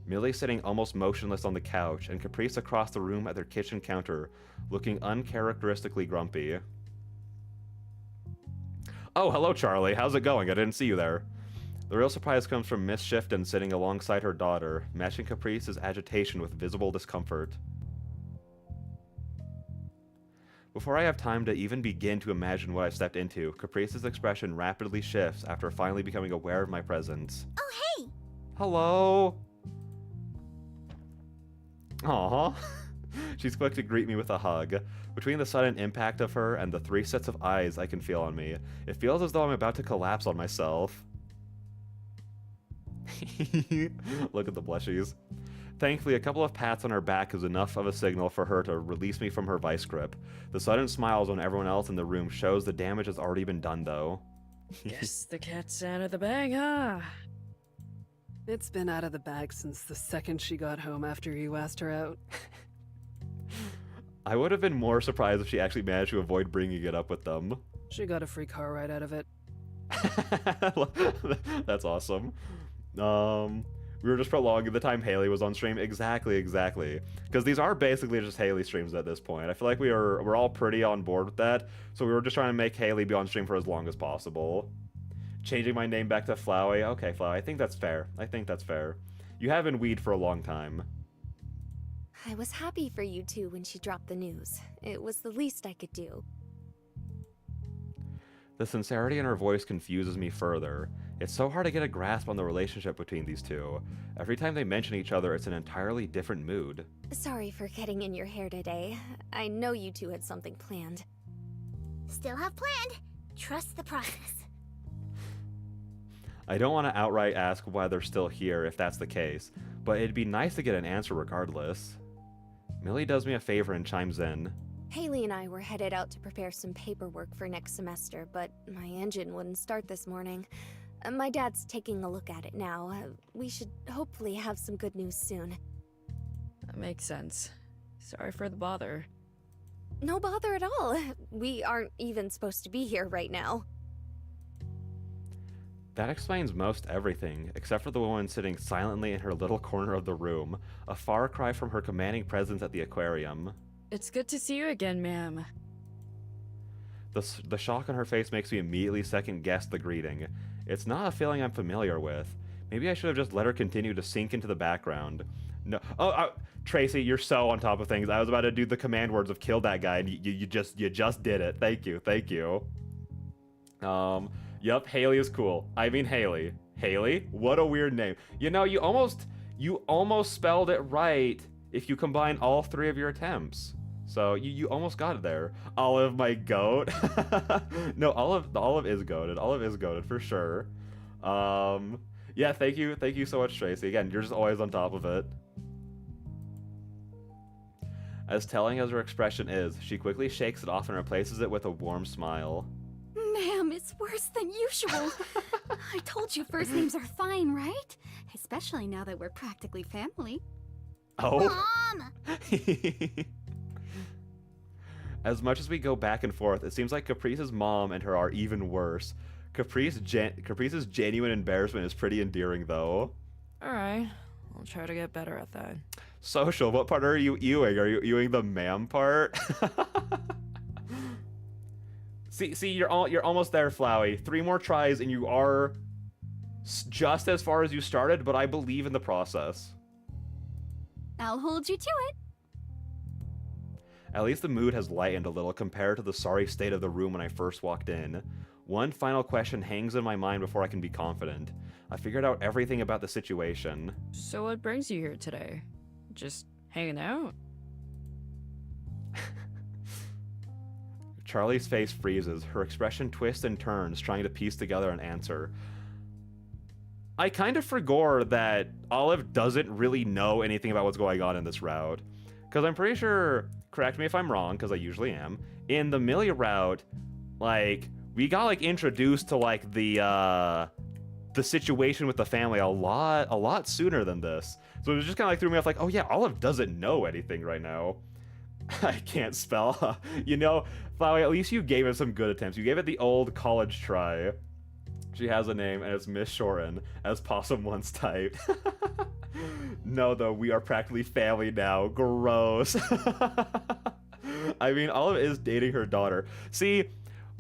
Millie sitting almost motionless on the couch, and Caprice across the room at their kitchen counter, looking uncharacteristically grumpy. Oh, hello, Charlie. How's it going? I didn't see you there. The real surprise comes from Miss Shifton sitting alongside her daughter, matching Caprice's agitation with visible discomfort. Before I have time to even begin to imagine what I've stepped into, Caprice's expression rapidly shifts after finally becoming aware of my presence. Oh, hey! Hello! Aww. She's quick to greet me with a hug. Between the sudden impact of her and the 3 sets of eyes I can feel on me, it feels as though I'm about to collapse on myself. Look at the blushies. Thankfully, a couple of pats on her back is enough of a signal for her to release me from her vice grip. The sudden smiles on everyone else in the room shows the damage has already been done, though. Guess the cat's out of the bag, huh? It's been out of the bag since the second she got home after you asked her out. I would have been more surprised if she actually managed to avoid bringing it up with them. She got a free car ride out of it. That's awesome. We were just prolonging the time Haley was on stream. Exactly. Because these are basically just Haley streams at this point. I feel like we're all pretty on board with that. So we were just trying to make Haley be on stream for as long as possible. Changing my name back to Flowey. Okay, Flowey, I think that's fair. You have been weed for a long time. I was happy for you two when she dropped the news. It was the least I could do. The sincerity in her voice confuses me further. It's so hard to get a grasp on the relationship between these two. Every time they mention each other, it's an entirely different mood. Sorry for getting in your hair today. I know you two had something planned. Still have planned. Trust the process. I don't want to outright ask why they're still here if that's the case, but it'd be nice to get an answer regardless. Millie does me a favor and chimes in. Haley and I were headed out to prepare some paperwork for next semester, but my engine wouldn't start this morning. My dad's taking a look at it now. We should hopefully have some good news soon. That makes sense. Sorry for the bother. No bother at all. We aren't even supposed to be here right now. That explains most everything, except for the woman sitting silently in her little corner of the room, a far cry from her commanding presence at the aquarium. It's good to see you again, ma'am. The shock on her face makes me immediately second-guess the greeting. It's not a feeling I'm familiar with. Maybe I should have just let her continue to sink into the background. No. Tracy, you're so on top of things. I was about to do the command words of kill that guy, and you just did it. Thank you. Yup, Haley is cool. I mean Haley. Haley? What a weird name. You know, you almost spelled it right if you combine all 3 of your attempts. So you almost got it there. Olive, my goat. No, Olive is goated. Olive is goated for sure. Yeah, thank you so much, Tracy. Again, you're just always on top of it. As telling as her expression is, she quickly shakes it off and replaces it with a warm smile. Ma'am, it's worse than usual. I told you first names are fine, right? Especially now that we're practically family. Oh. Mom! As much as we go back and forth, it seems like Caprice's mom and her are even worse. Caprice's genuine embarrassment is pretty endearing, though. Alright, I'll try to get better at that. Social, what part are you ewing? Are you ewing the ma'am part? See, you're almost there, Flowey. 3 more tries and you are just as far as you started, but I believe in the process. I'll hold you to it. At least the mood has lightened a little compared to the sorry state of the room when I first walked in. One final question hangs in my mind before I can be confident. I figured out everything about the situation. So what brings you here today? Just hanging out? Charlie's face freezes, her expression twists and turns, trying to piece together an answer. I kind of forgot that Olive doesn't really know anything about what's going on in this route. Because I'm pretty sure, correct me if I'm wrong, because I usually am, in the Millie route, like, we got, like, introduced to, like, the situation with the family a lot sooner than this. So it was just kind of, like, threw me off, like, oh yeah, Olive doesn't know anything right now. I can't spell. You know, Flowey, at least you gave it some good attempts. You gave it the old college try. She has a name, and it's Miss Shorin, as Possum once typed. No, though, we are practically family now. Gross. I mean, Olive is dating her daughter. See,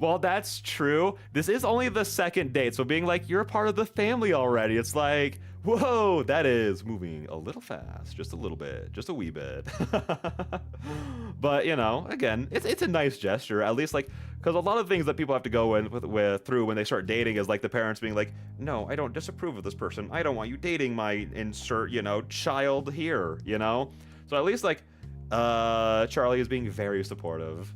Well, that's true. This is only the second date, so being like, you're a part of the family already, it's like, whoa, that is moving a little fast. Just a little bit. Just a wee bit. But, you know, again, it's a nice gesture. At least, like, because a lot of things that people have to go through when they start dating is, like, the parents being like, no, I don't disapprove of this person. I don't want you dating my insert, you know, child here, you know? So at least, like, Charlie is being very supportive.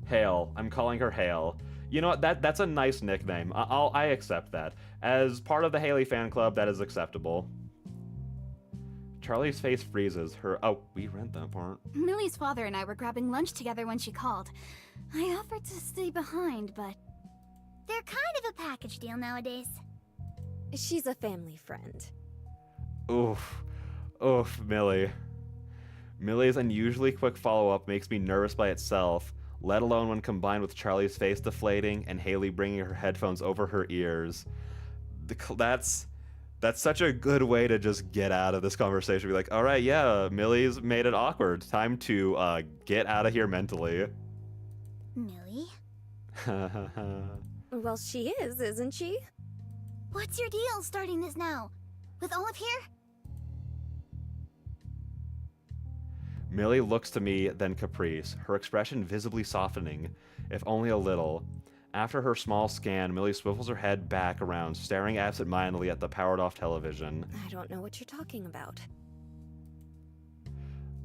Hale. I'm calling her Hale. You know what? That's a nice nickname. I accept that. As part of the Haley fan club, that is acceptable. Charlie's face freezes. Oh, we read that part. Millie's father and I were grabbing lunch together when she called. I offered to stay behind, but... They're kind of a package deal nowadays. She's a family friend. Oof. Oof, Millie. Millie's unusually quick follow-up makes me nervous by itself, let alone when combined with Charlie's face deflating and Haley bringing her headphones over her ears. That's such a good way to just get out of this conversation. Be like, all right, yeah, Millie's made it awkward. Time to get out of here mentally. Millie? Well, she is, isn't she? What's your deal starting this now? With Olive here? Millie looks to me, then Caprice, her expression visibly softening, if only a little. After her small scan, Millie swivels her head back around, staring absent-mindedly at the powered-off television. I don't know what you're talking about.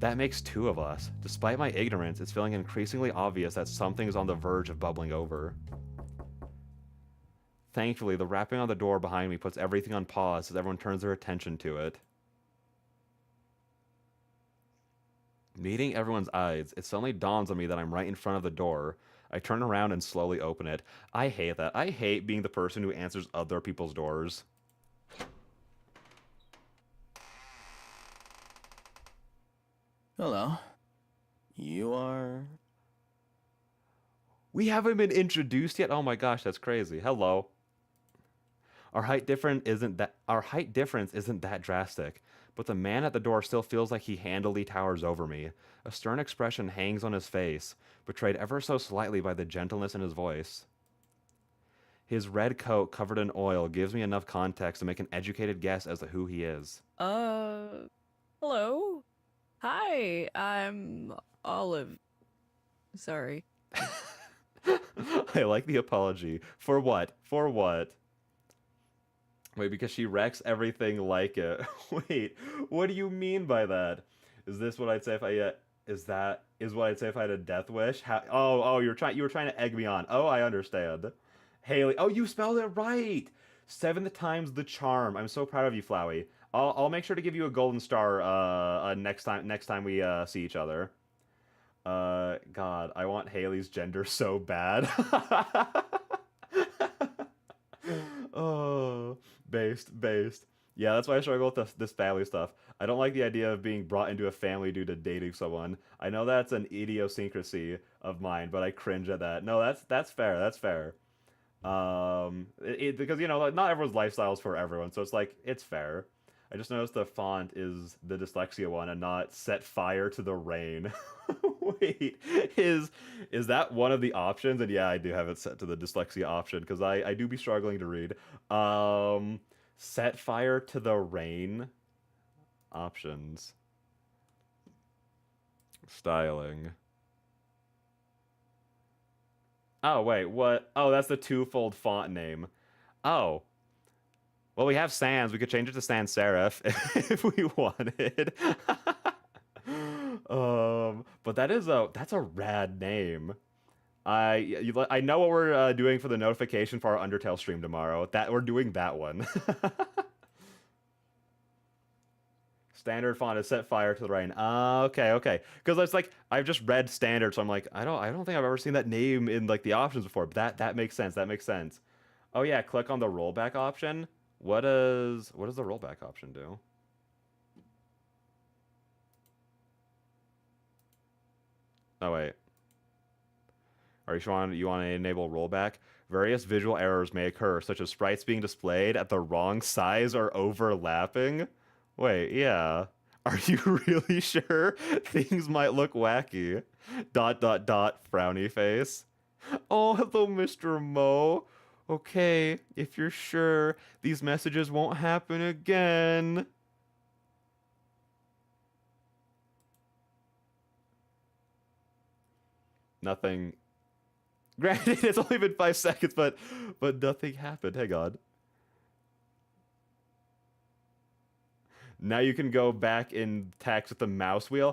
That makes two of us. Despite my ignorance, it's feeling increasingly obvious that something is on the verge of bubbling over. Thankfully, the rapping on the door behind me puts everything on pause as everyone turns their attention to it. Meeting everyone's eyes, it suddenly dawns on me that I'm right in front of the door. I turn around and slowly open it. I hate that. I hate being the person who answers other people's doors. Hello. You are... We haven't been introduced yet? Oh my gosh, that's crazy. Hello. Our height difference isn't that drastic, but the man at the door still feels like he handily towers over me. A stern expression hangs on his face, betrayed ever so slightly by the gentleness in his voice. His red coat covered in oil gives me enough context to make an educated guess as to who he is. Hello? Hi, I'm Olive. Sorry. I like the apology. For what? For what? Wait, because she wrecks everything like it. Wait, what do you mean by that? Is this what I'd say if I is what I'd say if I had a death wish? Oh, you were trying to egg me on. Oh, I understand. Haley. Oh, you spelled it right. 7th time's the charm. I'm so proud of you, Flowey. I'll make sure to give you a golden star next time we see each other. God, I want Haley's gender so bad. Oh, based. Yeah, that's why I struggle with this family stuff. I don't like the idea of being brought into a family due to dating someone. I know that's an idiosyncrasy of mine, but I cringe at that. No, that's fair. That's fair. Because, you know, like, not everyone's lifestyle is for everyone, so it's like, it's fair. I just noticed the font is the dyslexia one and not set fire to the rain. Wait, is that one of the options? And yeah, I do have it set to the dyslexia option because I do be struggling to read. Set fire to the rain options. Styling. Oh, wait, what? Oh, that's the Twofold font name. Oh. Well, we have sans. We could change it to sans serif if we wanted. But that's a rad name. I know what we're doing for the notification for our Undertale stream tomorrow. That we're doing that one. Standard font is set fire to the rain. Okay. Because it's like I've just read standard, so I'm like, I don't think I've ever seen that name in like the options before. But that makes sense. That makes sense. Oh yeah, click on the rollback option. What does the rollback option do? Oh wait. Are you sure you want to enable rollback? Various visual errors may occur, such as sprites being displayed at the wrong size or overlapping. Wait, yeah. Are you really sure? Things might look wacky. ... frowny face. Oh, hello, Mr. Mo. Okay, if you're sure, these messages won't happen again. Nothing. Granted, it's only been 5 seconds, but nothing happened. Hang on. Now you can go back in text with the mouse wheel.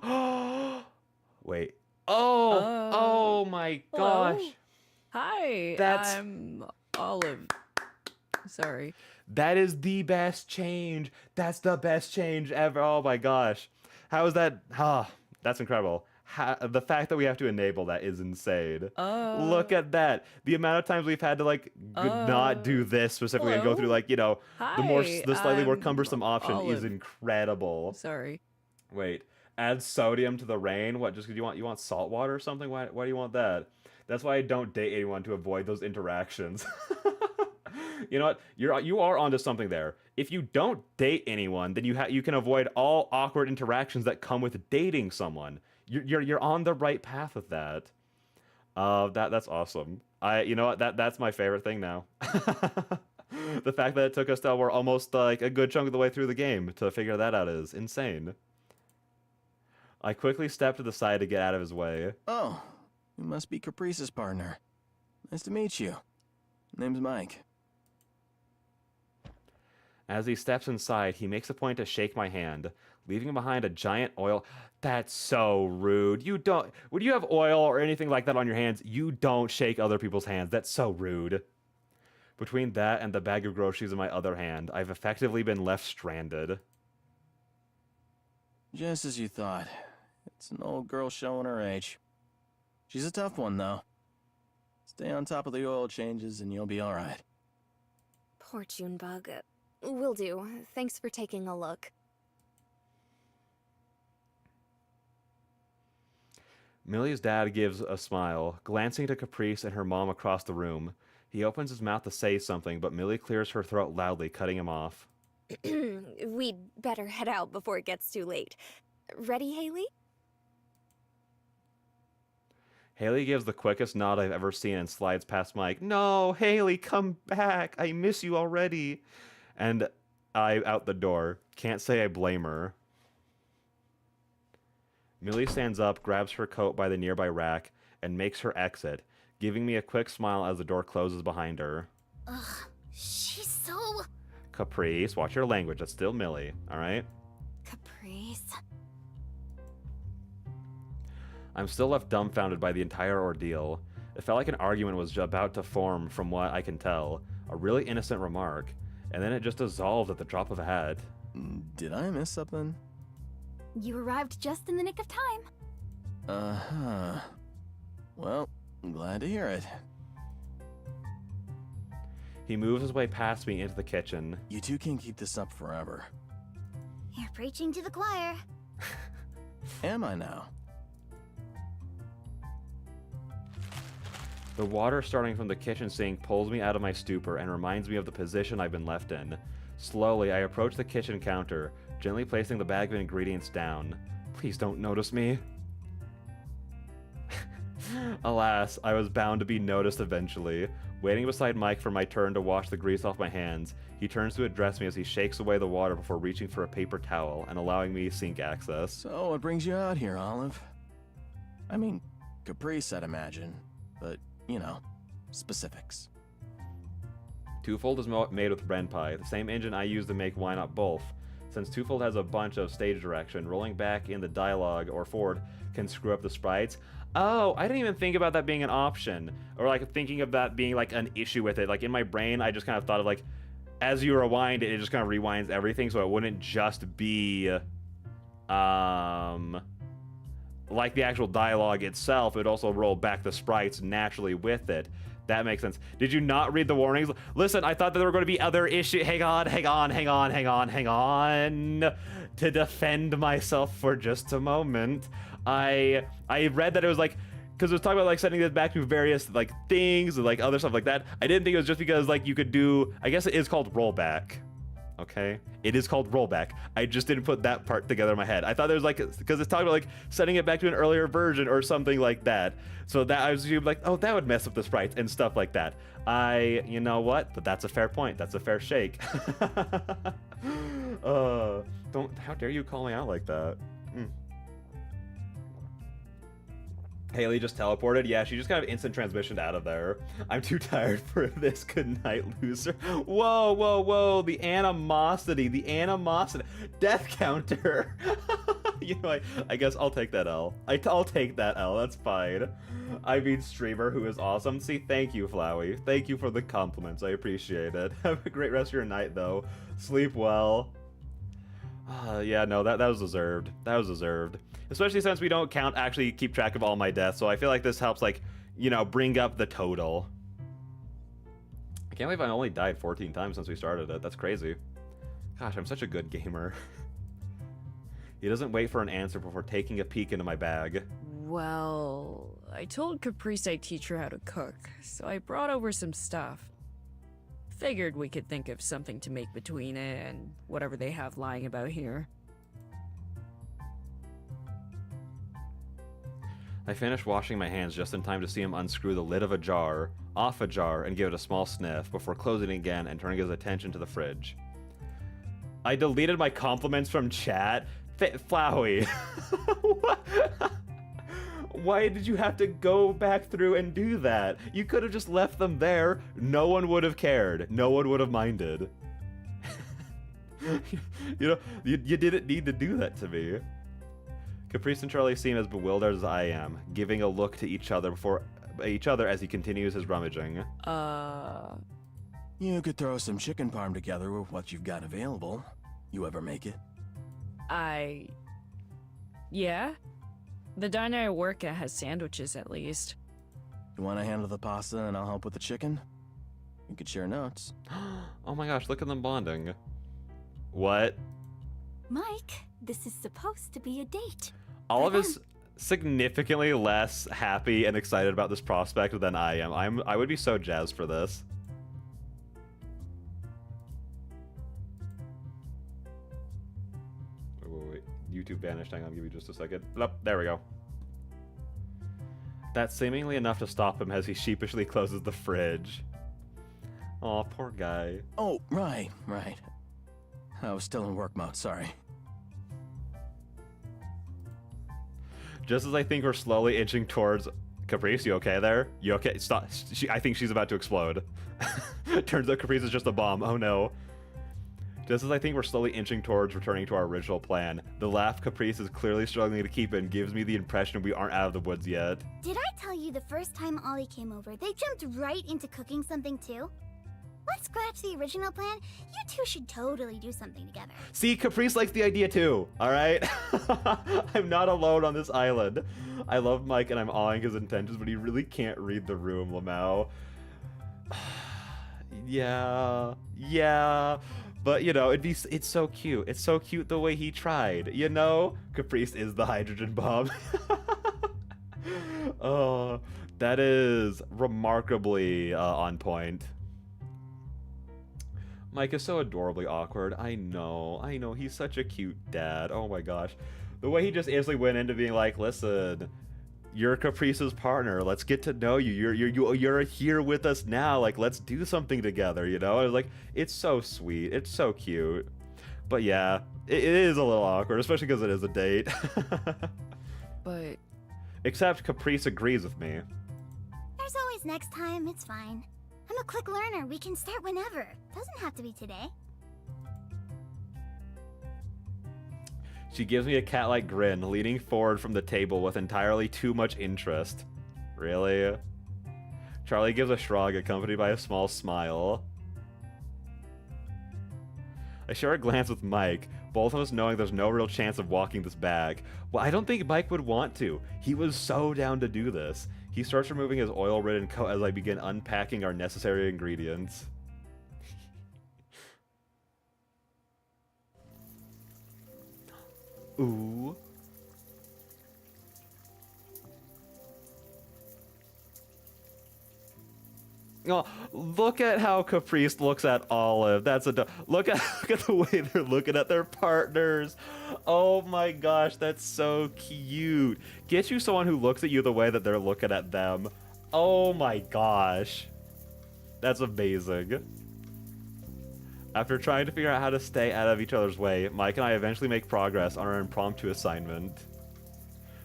Wait. Oh my hello? gosh. Hi, That's- I'm Olive. Sorry. That is the best change. That's the best change ever. Oh my gosh. How is that? That's incredible. The fact that we have to enable that is insane. Look at that. The amount of times we've had to like not do this specifically and go hello? through like, you know, Hi, the slightly more I'm cumbersome option is Olive. incredible. Sorry. Wait, add sodium to the rain? What, just because you want salt water or something? Why do you want that? That's why I don't date anyone, to avoid those interactions. You know what? You are onto something there. If you don't date anyone, then you can avoid all awkward interactions that come with dating someone. You're on the right path with that. That's awesome. You know what? That's my favorite thing now. The fact that it took us till we're almost like a good chunk of the way through the game to figure that out is insane. I quickly stepped to the side to get out of his way. Oh, you must be Caprice's partner. Nice to meet you. Name's Mike. As he steps inside, he makes a point to shake my hand, leaving behind a giant oil. That's so rude. You don't. When you have oil or anything like that on your hands, you don't shake other people's hands. That's so rude. Between that and the bag of groceries in my other hand, I've effectively been left stranded. Just as you thought. It's an old girl showing her age. She's a tough one, though. Stay on top of the oil changes and you'll be alright. Poor Junebug. Will do. Thanks for taking a look. Millie's dad gives a smile, glancing to Caprice and her mom across the room. He opens his mouth to say something, but Millie clears her throat loudly, cutting him off. We'd better head out before it gets too late. Ready, Haley? Haley gives the quickest nod I've ever seen and slides past Mike. No, Haley, come back. I miss you already. And I out the door. Can't say I blame her. Millie stands up, grabs her coat by the nearby rack, and makes her exit, giving me a quick smile as the door closes behind her. Ugh, she's so... Caprice, watch your language. That's still Millie, all right? Caprice. I'm still left dumbfounded by the entire ordeal. It felt like an argument was about to form from what I can tell. A really innocent remark. And then it just dissolved at the drop of a hat. Did I miss something? You arrived just in the nick of time. Uh-huh. Well, I'm glad to hear it. He moves his way past me into the kitchen. You two can keep this up forever. You're preaching to the choir. Am I now? The water starting from the kitchen sink pulls me out of my stupor and reminds me of the position I've been left in. Slowly, I approach the kitchen counter, gently placing the bag of ingredients down. Please don't notice me. Alas, I was bound to be noticed eventually. Waiting beside Mike for my turn to wash the grease off my hands, he turns to address me as he shakes away the water before reaching for a paper towel and allowing me sink access. So, what brings you out here, Olive? I mean, Caprice, I'd imagine. But, you know, specifics. Twofold is made with Renpai, the same engine I use to make Why Not Both. Since Twofold has a bunch of stage direction, rolling back in the dialogue or forward can screw up the sprites. Oh, I didn't even think about that being an option. Or like thinking of that being like an issue with it. Like in my brain, I just kind of thought of like, as you rewind it, it just kind of rewinds everything so it wouldn't just be like the actual dialogue itself. It would also roll back the sprites naturally with it. That makes sense. Did you not read the warnings? Listen, I thought that there were going to be other issues. Hang on. To defend myself for just a moment. I read that it was like, because it was talking about like setting this back to various like things and like other stuff like that. I didn't think it was just because like you could do, I guess it is called rollback. Okay, it is called rollback. I just didn't put that part together in my head. I thought there was like, because it's talking about like setting it back to an earlier version or something like that. So that I was like, oh, that would mess up the sprites and stuff like that. You know what? But that's a fair point. That's a fair shake. How dare you call me out like that? Haley just teleported. Yeah, she just kind of instant transmissioned out of there. I'm too tired for this. Good night, loser. Whoa, whoa, whoa. The animosity. The animosity. Death counter. You know, I guess I'll take that L. I'll take that L. That's fine. I mean, streamer who is awesome. See, thank you, Flowey. Thank you for the compliments. I appreciate it. Have a great rest of your night, though. Sleep well. Yeah, no, that was deserved. That was deserved. Especially since we don't actually keep track of all my deaths, so I feel like this helps, like, you know, bring up the total. I can't believe I only died 14 times since we started it. That's crazy. Gosh, I'm such a good gamer. He doesn't wait for an answer before taking a peek into my bag. Well, I told Caprice I'd teach her how to cook, so I brought over some stuff. Figured we could think of something to make between it and whatever they have lying about here. I finished washing my hands just in time to see him unscrew the lid of a jar, off a jar, and give it a small sniff before closing it again and turning his attention to the fridge. I deleted my compliments from chat? Flowey. Why did you have to go back through and do that? You could have just left them there. No one would have cared. No one would have minded. You know, you didn't need to do that to me. Caprice and Charlie seem as bewildered as I am, giving a look to each other as he continues his rummaging. You could throw some chicken parm together with what you've got available. You ever make it? Yeah? The diner I work at has sandwiches, at least. You want to handle the pasta and I'll help with the chicken? We could share notes. Oh my gosh, look at them bonding. What? Mike, this is supposed to be a date. Olive is significantly less happy and excited about this prospect than I am. I would be so jazzed for this. Wait. YouTube vanished. Hang on, give me just a second. Oh, there we go. That's seemingly enough to stop him as he sheepishly closes the fridge. Aw, poor guy. Oh, right. I was still in work mode, sorry. Just as I think we're slowly inching towards... Caprice, you okay there? You okay? Stop. I think she's about to explode. Turns out Caprice is just a bomb. Oh no. Just as I think we're slowly inching towards returning to our original plan, the laugh Caprice is clearly struggling to keep in gives me the impression we aren't out of the woods yet. Did I tell you the first time Ollie came over, they jumped right into cooking something too? Let's scratch the original plan. You two should totally do something together. See, Caprice likes the idea too, alright? I'm not alone on this island. I love Mike and I'm awing his intentions, but he really can't read the room, Lamau. Yeah. But, you know, it's so cute. It's so cute the way he tried, you know? Caprice is the hydrogen bomb. Oh, that is remarkably on point. Mike is so adorably awkward. I know. He's such a cute dad. Oh my gosh. The way he just instantly went into being like, listen, you're Caprice's partner. Let's get to know you. You're here with us now. Like, let's do something together, you know? I was like, it's so sweet. It's so cute. But yeah, it is a little awkward, especially because it is a date. But... Except Caprice agrees with me. There's always next time, it's fine. I'm a quick learner, we can start whenever. Doesn't have to be today. She gives me a cat-like grin, leaning forward from the table with entirely too much interest. Really? Charlie gives a shrug, accompanied by a small smile. I share a glance with Mike, both of us knowing there's no real chance of walking this back. Well, I don't think Mike would want to. He was so down to do this. He starts removing his oil-ridden coat as I begin unpacking our necessary ingredients. Ooh. Oh, look at how Caprice looks at Olive. That's look at look at the way they're looking at their partners. Oh my gosh, that's so cute. Get you someone who looks at you the way that they're looking at them. Oh my gosh. That's amazing. After trying to figure out how to stay out of each other's way, Mike and I eventually make progress on our impromptu assignment.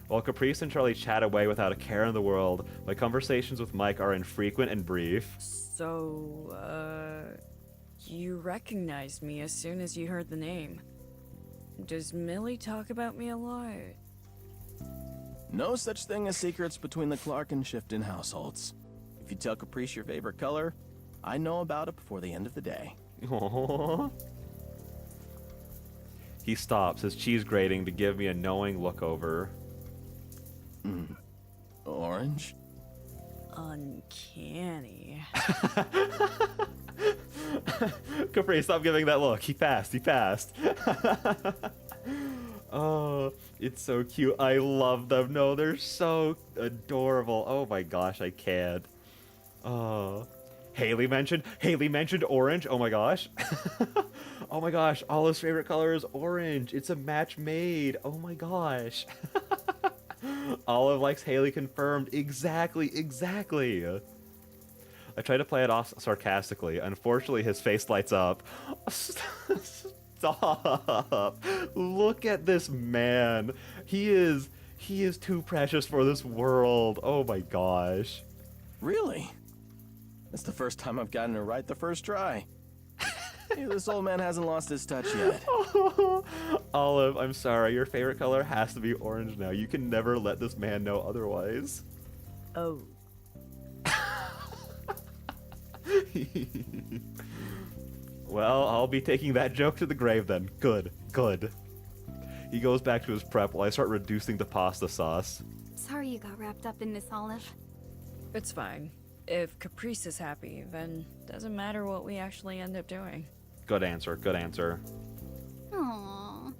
While Caprice and Charlie chat away without a care in the world, my conversations with Mike are infrequent and brief. So, you recognized me as soon as you heard the name. Does Millie talk about me a lot? No such thing as secrets between the Clark and Shifton households. If you tell Caprice your favorite color, I know about it before the end of the day. Aww. He stops, his cheese grating, to give me a knowing look over. Orange? Uncanny. Capri, stop giving that look. He passed. Oh, it's so cute. I love them. No, they're so adorable. Oh my gosh, I can't. Oh. Haley mentioned orange. Oh my gosh. Oh my gosh, Olive's favorite color is orange. It's a match made. Oh my gosh. Olive likes Haley confirmed. Exactly. I try to play it off sarcastically. Unfortunately, his face lights up. Stop. Look at this man. He is too precious for this world. Oh my gosh. Really? That's the first time I've gotten it right the first try. Hey, this old man hasn't lost his touch yet. Olive, I'm sorry. Your favorite color has to be orange now. You can never let this man know otherwise. Oh. Well, I'll be taking that joke to the grave then. Good. He goes back to his prep while I start reducing the pasta sauce. Sorry you got wrapped up in this, Olive. It's fine. If Caprice is happy, then doesn't matter what we actually end up doing. Good answer. Aww.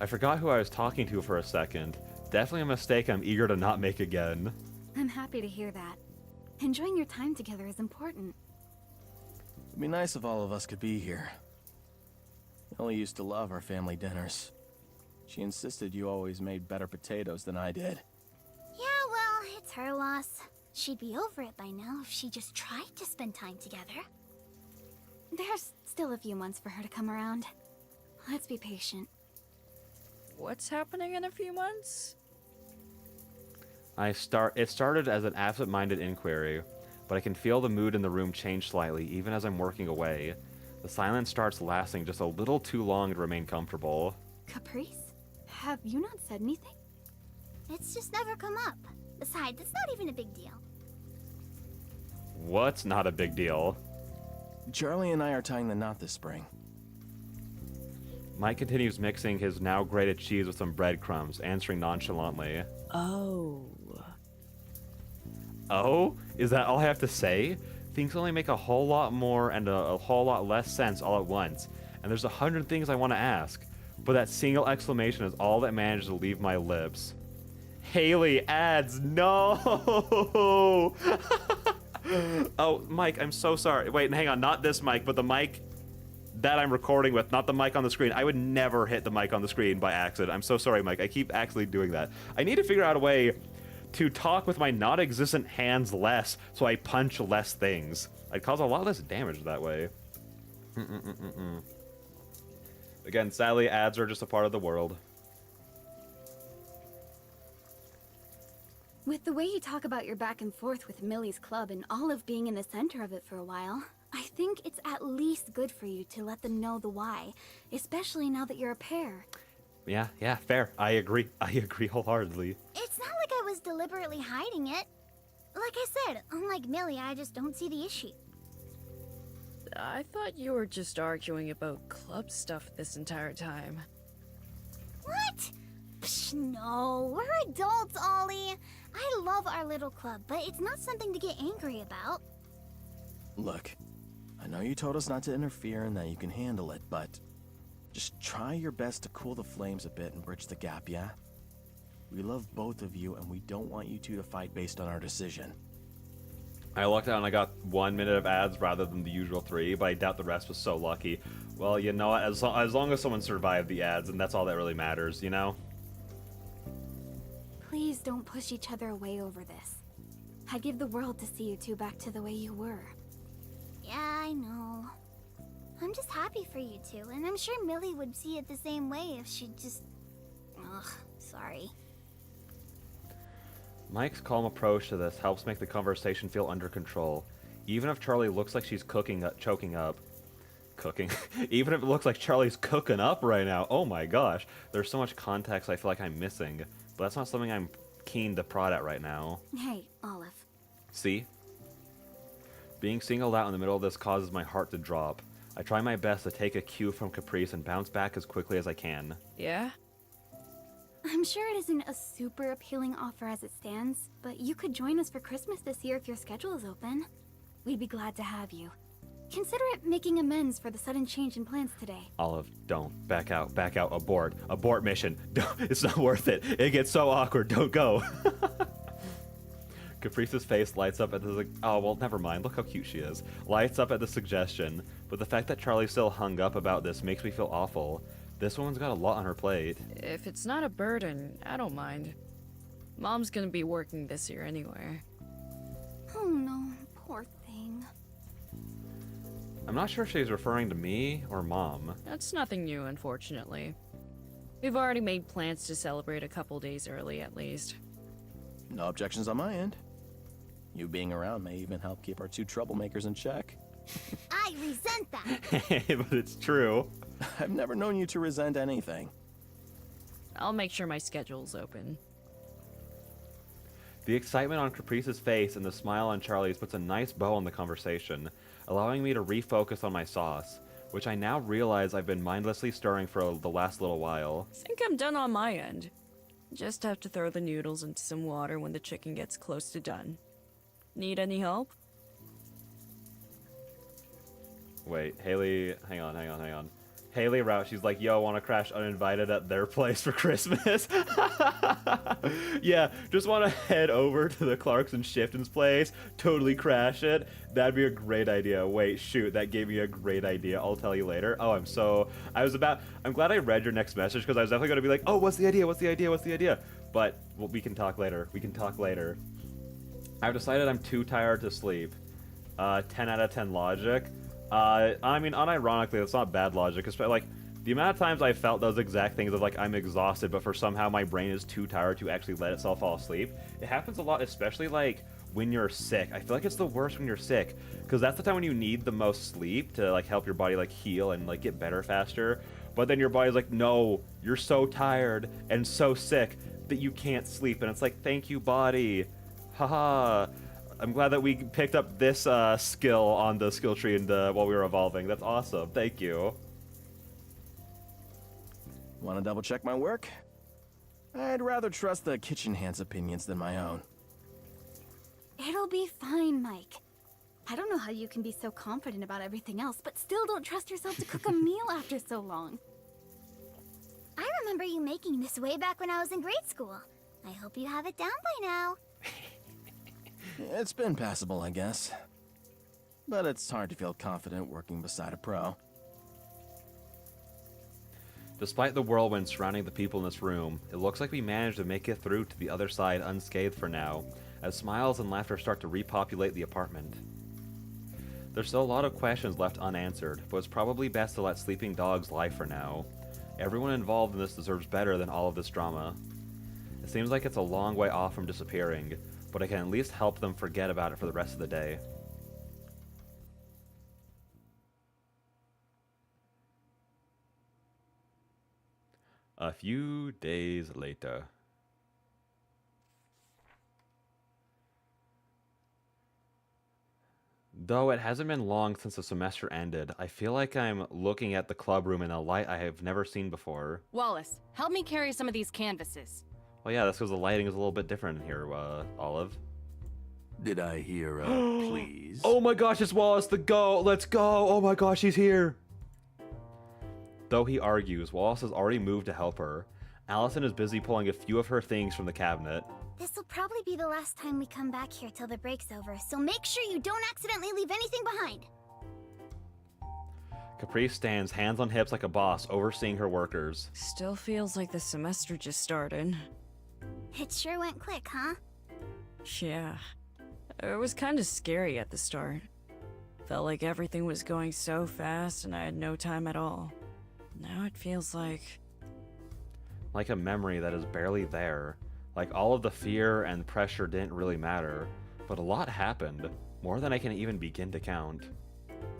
I forgot who I was talking to for a second. Definitely a mistake I'm eager to not make again. I'm happy to hear that. Enjoying your time together is important. It'd be nice if all of us could be here. Ellie used to love our family dinners. She insisted you always made better potatoes than I did. Yeah, well, it's her loss. She'd be over it by now if she just tried to spend time together. There's still a few months for her to come around. Let's be patient. What's happening in a few months? It started as an absent-minded inquiry, but I can feel the mood in the room change slightly, even as I'm working away. The silence starts lasting just a little too long to remain comfortable. Caprice? Have you not said anything? It's just never come up. Besides, it's not even a big deal. What's not a big deal? Charlie and I are tying the knot this spring. Mike continues mixing his now grated cheese with some breadcrumbs, answering nonchalantly. Oh. Oh? Is that all I have to say? Things only make a whole lot more and a whole lot less sense all at once, and there's 100 things I want to ask, but that single exclamation is all that manages to leave my lips. Haley adds, no! Oh, Mike, I'm so sorry. Wait, hang on, not this mic, but the mic that I'm recording with, not the mic on the screen. I would never hit the mic on the screen by accident. I'm so sorry, Mike. I keep actually doing that. I need to figure out a way to talk with my non-existent hands less, so I punch less things. I'd cause a lot less damage that way. Again, sadly, ads are just a part of the world. With the way you talk about your back and forth with Millie's club and Olive being in the center of it for a while, I think it's at least good for you to let them know the why, especially now that you're a pair. Yeah, fair. I agree wholeheartedly. It's not like I was deliberately hiding it. Like I said, unlike Millie, I just don't see the issue. I thought you were just arguing about club stuff this entire time. What? Psh, no, we're adults, Ollie. I love our little club, but it's not something to get angry about. Look, I know you told us not to interfere and that you can handle it, but just try your best to cool the flames a bit and bridge the gap, yeah? We love both of you, and we don't want you two to fight based on our decision. I lucked out and I got 1 minute of ads rather than the usual 3, but I doubt the rest was so lucky. Well, you know what? As long as someone survived the ads, and that's all that really matters, you know? Please don't push each other away over this. I'd give the world to see you two back to the way you were. Yeah, I know. I'm just happy for you two, and I'm sure Millie would see it the same way if she'd just... Ugh, sorry. Mike's calm approach to this helps make the conversation feel under control. Even if Charlie looks like she's choking up. Cooking. Even if it looks like Charlie's cooking up right now. Oh my gosh. There's so much context I feel like I'm missing. But that's not something I'm keen to prod at right now. Hey, Olive. See? Being singled out in the middle of this causes my heart to drop. I try my best to take a cue from Caprice and bounce back as quickly as I can. Yeah? I'm sure it isn't a super appealing offer as it stands, but you could join us for Christmas this year if your schedule is open. We'd be glad to have you. Consider it making amends for the sudden change in plans today. Olive, don't. Back out, abort. Abort mission. Don't, it's not worth it. It gets so awkward. Don't go. Caprice's face lights up at the... Oh, well, never mind. Look how cute she is. Lights up at the suggestion. But the fact that Charlie's still hung up about this makes me feel awful. This woman's got a lot on her plate. If it's not a burden, I don't mind. Mom's gonna be working this year anyway. Oh no, poor thing. I'm not sure if she's referring to me or Mom. That's nothing new, unfortunately. We've already made plans to celebrate a couple days early, at least. No objections on my end. You being around may even help keep our two troublemakers in check. I resent that. But it's true. I've never known you to resent anything. I'll make sure my schedule's open. The excitement on Caprice's face and the smile on Charlie's puts a nice bow on the conversation, allowing me to refocus on my sauce, which I now realize I've been mindlessly stirring for the last little while. Think I'm done on my end. Just have to throw the noodles into some water when the chicken gets close to done. Need any help? Wait, Haley, hang on. Haley Route, she's like, yo, wanna crash uninvited at their place for Christmas? Yeah, just wanna head over to the Clarkson Shifton's place, totally crash it. That'd be a great idea. Wait, shoot, that gave me a great idea. I'll tell you later. Oh, I'm glad I read your next message, because I was definitely gonna be like, oh, what's the idea? But well, we can talk later. I've decided I'm too tired to sleep. 10 out of 10 logic. I mean, unironically, that's not bad logic. It's like, the amount of times I felt those exact things of like, I'm exhausted, but for somehow my brain is too tired to actually let itself fall asleep. It happens a lot, especially like when you're sick. I feel like it's the worst when you're sick, because that's the time when you need the most sleep to like help your body like heal and like get better faster. But then your body's like, no, you're so tired and so sick that you can't sleep. And it's like, thank you, body. Haha. I'm glad that we picked up this skill on the skill tree and while we were evolving. That's awesome. Thank you. Want to double check my work? I'd rather trust the kitchen hand's opinions than my own. It'll be fine, Mike. I don't know how you can be so confident about everything else, but still don't trust yourself to cook a meal after so long. I remember you making this way back when I was in grade school. I hope you have it down by now. It's been passable, I guess. But it's hard to feel confident working beside a pro. Despite the whirlwind surrounding the people in this room, it looks like we managed to make it through to the other side unscathed for now, as smiles and laughter start to repopulate the apartment. There's still a lot of questions left unanswered, but it's probably best to let sleeping dogs lie for now. Everyone involved in this deserves better than all of this drama. It seems like it's a long way off from disappearing, but I can at least help them forget about it for the rest of the day. A few days later. Though it hasn't been long since the semester ended, I feel like I'm looking at the club room in a light I have never seen before. Wallace, help me carry some of these canvases. Well, yeah, that's because the lighting is a little bit different in here, Olive. Did I hear please? Oh my gosh, it's Wallace the goat! Let's go! Oh my gosh, he's here! Though he argues, Wallace has already moved to help her. Allison is busy pulling a few of her things from the cabinet. This'll probably be the last time we come back here till the break's over, so make sure you don't accidentally leave anything behind. Caprice stands, hands on hips like a boss, overseeing her workers. Still feels like the semester just started. It sure went quick, huh? Yeah. It was kind of scary at the start. Felt like everything was going so fast and I had no time at all. Now it feels like a memory that is barely there. Like all of the fear and pressure didn't really matter, but a lot happened, more than I can even begin to count.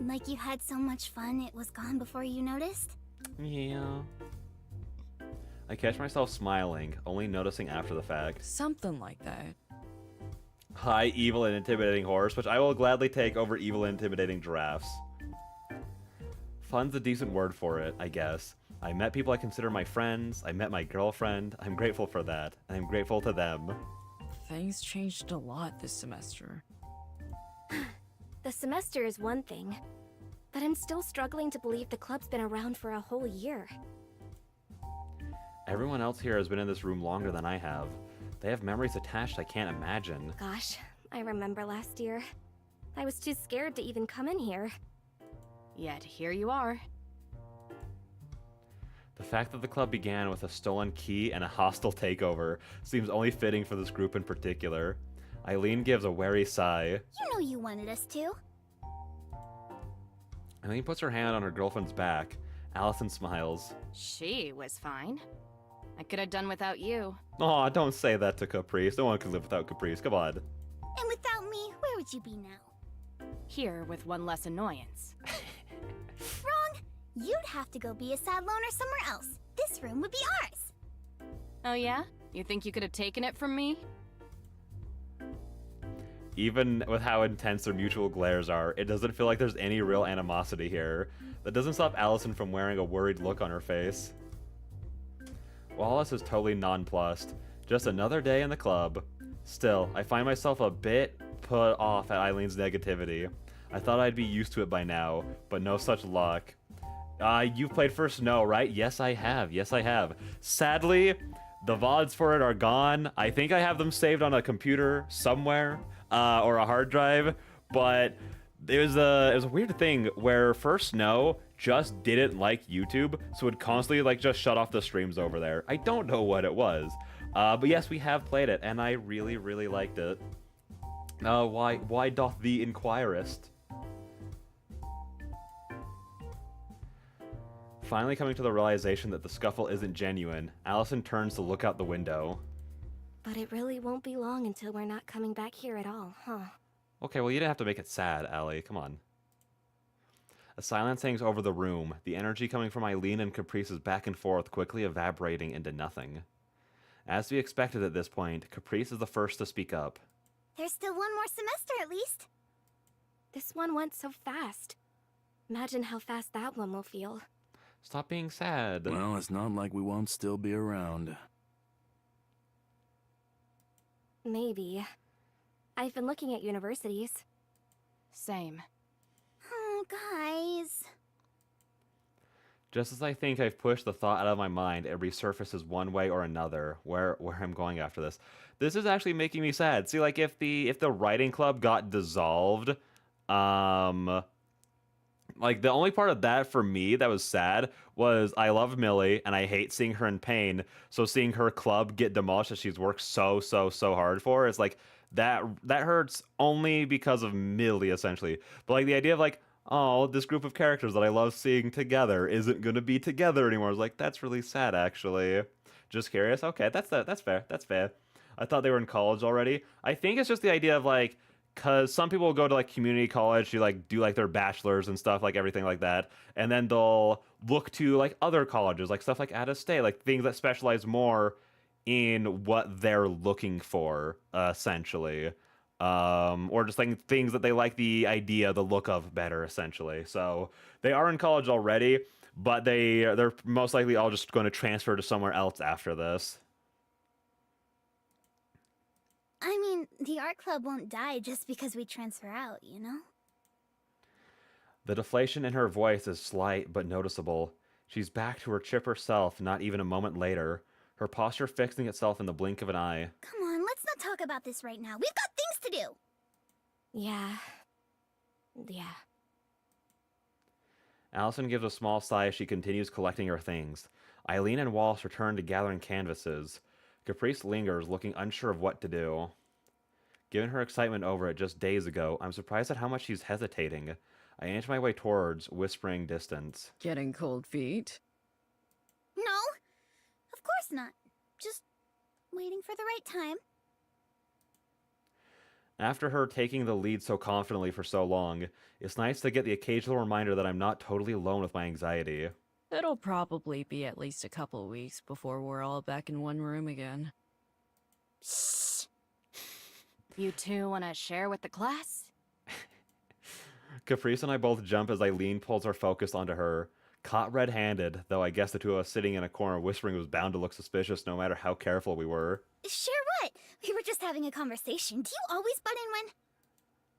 Like you had so much fun it was gone before you noticed? Yeah. I catch myself smiling, only noticing after the fact. something like that. High, evil, and intimidating horse, which I will gladly take over evil and intimidating giraffes. Fun's a decent word for it, I guess. I met people I consider my friends, I met my girlfriend, I'm grateful for that, and I'm grateful to them. Things changed a lot this semester. The semester is one thing, but I'm still struggling to believe the club's been around for a whole year. Everyone else here has been in this room longer than I have. They have memories attached I can't imagine. Gosh, I remember last year. I was too scared to even come in here. Yet here you are. The fact that the club began with a stolen key and a hostile takeover seems only fitting for this group in particular. Eileen gives a wary sigh. You know you wanted us to. Eileen puts her hand on her girlfriend's back. Allison smiles. She was fine. I could have done without you. Aw, don't say that to Caprice. No one can live without Caprice. Come on. And without me, where would you be now? Here with one less annoyance. Wrong! You'd have to go be a sad loner somewhere else. This room would be ours. Oh yeah? You think you could have taken it from me? Even with how intense their mutual glares are, it doesn't feel like there's any real animosity here. That doesn't stop Allison from wearing a worried look on her face. Wallace is totally nonplussed. Just another day in the club. Still, I find myself a bit put off at Eileen's negativity. I thought I'd be used to it by now, but no such luck. You've played First Snow, right? Yes, I have. Yes, I have. Sadly, the VODs for it are gone. I think I have them saved on a computer somewhere, or a hard drive, but it was a weird thing where First Snow just didn't like YouTube, so would constantly like just shut off the streams over there. I don't know what it was, but yes, we have played it, and I really, really liked it. Why doth thee inquirest? Finally coming to the realization that the scuffle isn't genuine, Allison turns to look out the window. But it really won't be long until we're not coming back here at all, huh? Okay, well, you didn't have to make it sad, Allie. Come on. A silence hangs over the room, the energy coming from Eileen and Caprice's back and forth quickly evaporating into nothing. As we expected at this point, Caprice is the first to speak up. There's still one more semester at least. This one went so fast. Imagine how fast that one will feel. Stop being sad. Well, it's not like we won't still be around. Maybe. I've been looking at universities. Same. Oh, guys. Just as I think I've pushed the thought out of my mind, it resurfaces one way or another. Where I'm going after this. This is actually making me sad. See, like if the writing club got dissolved, like the only part of that for me that was sad was I love Millie and I hate seeing her in pain. So seeing her club get demolished that she's worked so hard for, it's like that hurts only because of Millie essentially. But like the idea of like, oh, this group of characters that I love seeing together isn't going to be together anymore. It's like, that's really sad, actually. Just curious. Okay, that's fair. That's fair. I thought they were in college already. I think it's just the idea of, like, because some people will go to, like, community college to, like, do, like, their bachelor's and stuff, like, everything like that. And then they'll look to, like, other colleges, like, stuff like out of state, like, things that specialize more in what they're looking for, essentially. Or just like things that they like the idea, the look of better, essentially. So they are in college already, but they're most likely all just going to transfer to somewhere else after this. I mean, the art club won't die just because we transfer out, you know? The deflation in her voice is slight but noticeable. She's back to her chipper self not even a moment later, her posture fixing itself in the blink of an eye. Come on, let's not talk about this right now. We've got things to do. Yeah. Yeah. Allison gives a small sigh as she continues collecting her things. Eileen and Wallace return to gathering canvases. Caprice lingers, looking unsure of what to do. Given her excitement over it just days ago, I'm surprised at how much she's hesitating. I inch my way towards, whispering distance. Getting cold feet? No, of course not. Just waiting for the right time. After her taking the lead so confidently for so long, it's nice to get the occasional reminder that I'm not totally alone with my anxiety. It'll probably be at least a couple weeks before we're all back in one room again. Shh. You two want to share with the class? Caprice and I both jump as Eileen pulls our focus onto her. Caught red-handed, though I guess the two of us sitting in a corner whispering was bound to look suspicious no matter how careful we were. Sure what? We were just having a conversation. Do you always butt in when...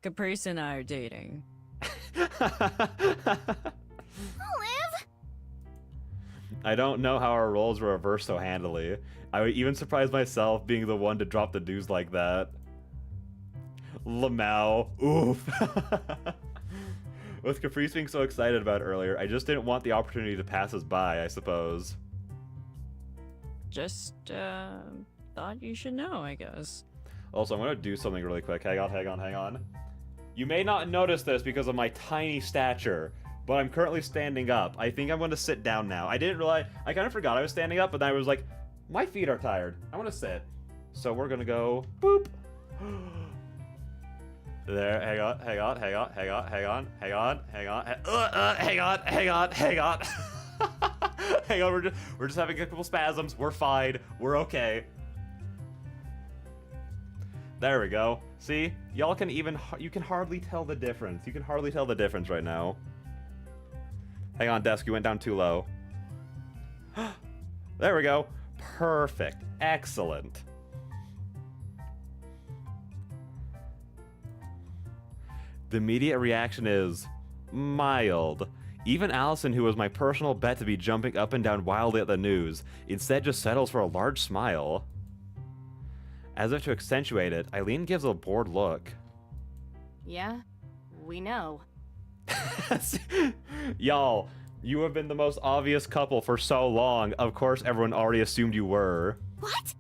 Caprice and I are dating. Olive! I don't know how our roles were reversed so handily. I would even surprise myself being the one to drop the news like that. Lamau. Oof. With Caprice being so excited about it earlier, I just didn't want the opportunity to pass us by, I suppose. Just, thought you should know, I guess. Also, I'm going to do something really quick. Hang on. You may not notice this because of my tiny stature, but I'm currently standing up. I think I'm going to sit down now. I didn't realize... I kind of forgot I was standing up, but then I was like, my feet are tired. I want to sit. So we're going to go... Boop! There, hang on. Hang on, we're just having a couple spasms. We're fine. We're okay. There we go. See? Y'all can even, you can hardly tell the difference. You can hardly tell the difference right now. Hang on, desk, you went down too low. There we go. Perfect. Excellent. The immediate reaction is mild. Even Allison, who was my personal bet to be jumping up and down wildly at the news, instead just settles for a large smile. As if to accentuate it, Eileen gives a bored look. Yeah, we know. Y'all, you have been the most obvious couple for so long. Of course, everyone already assumed you were. What?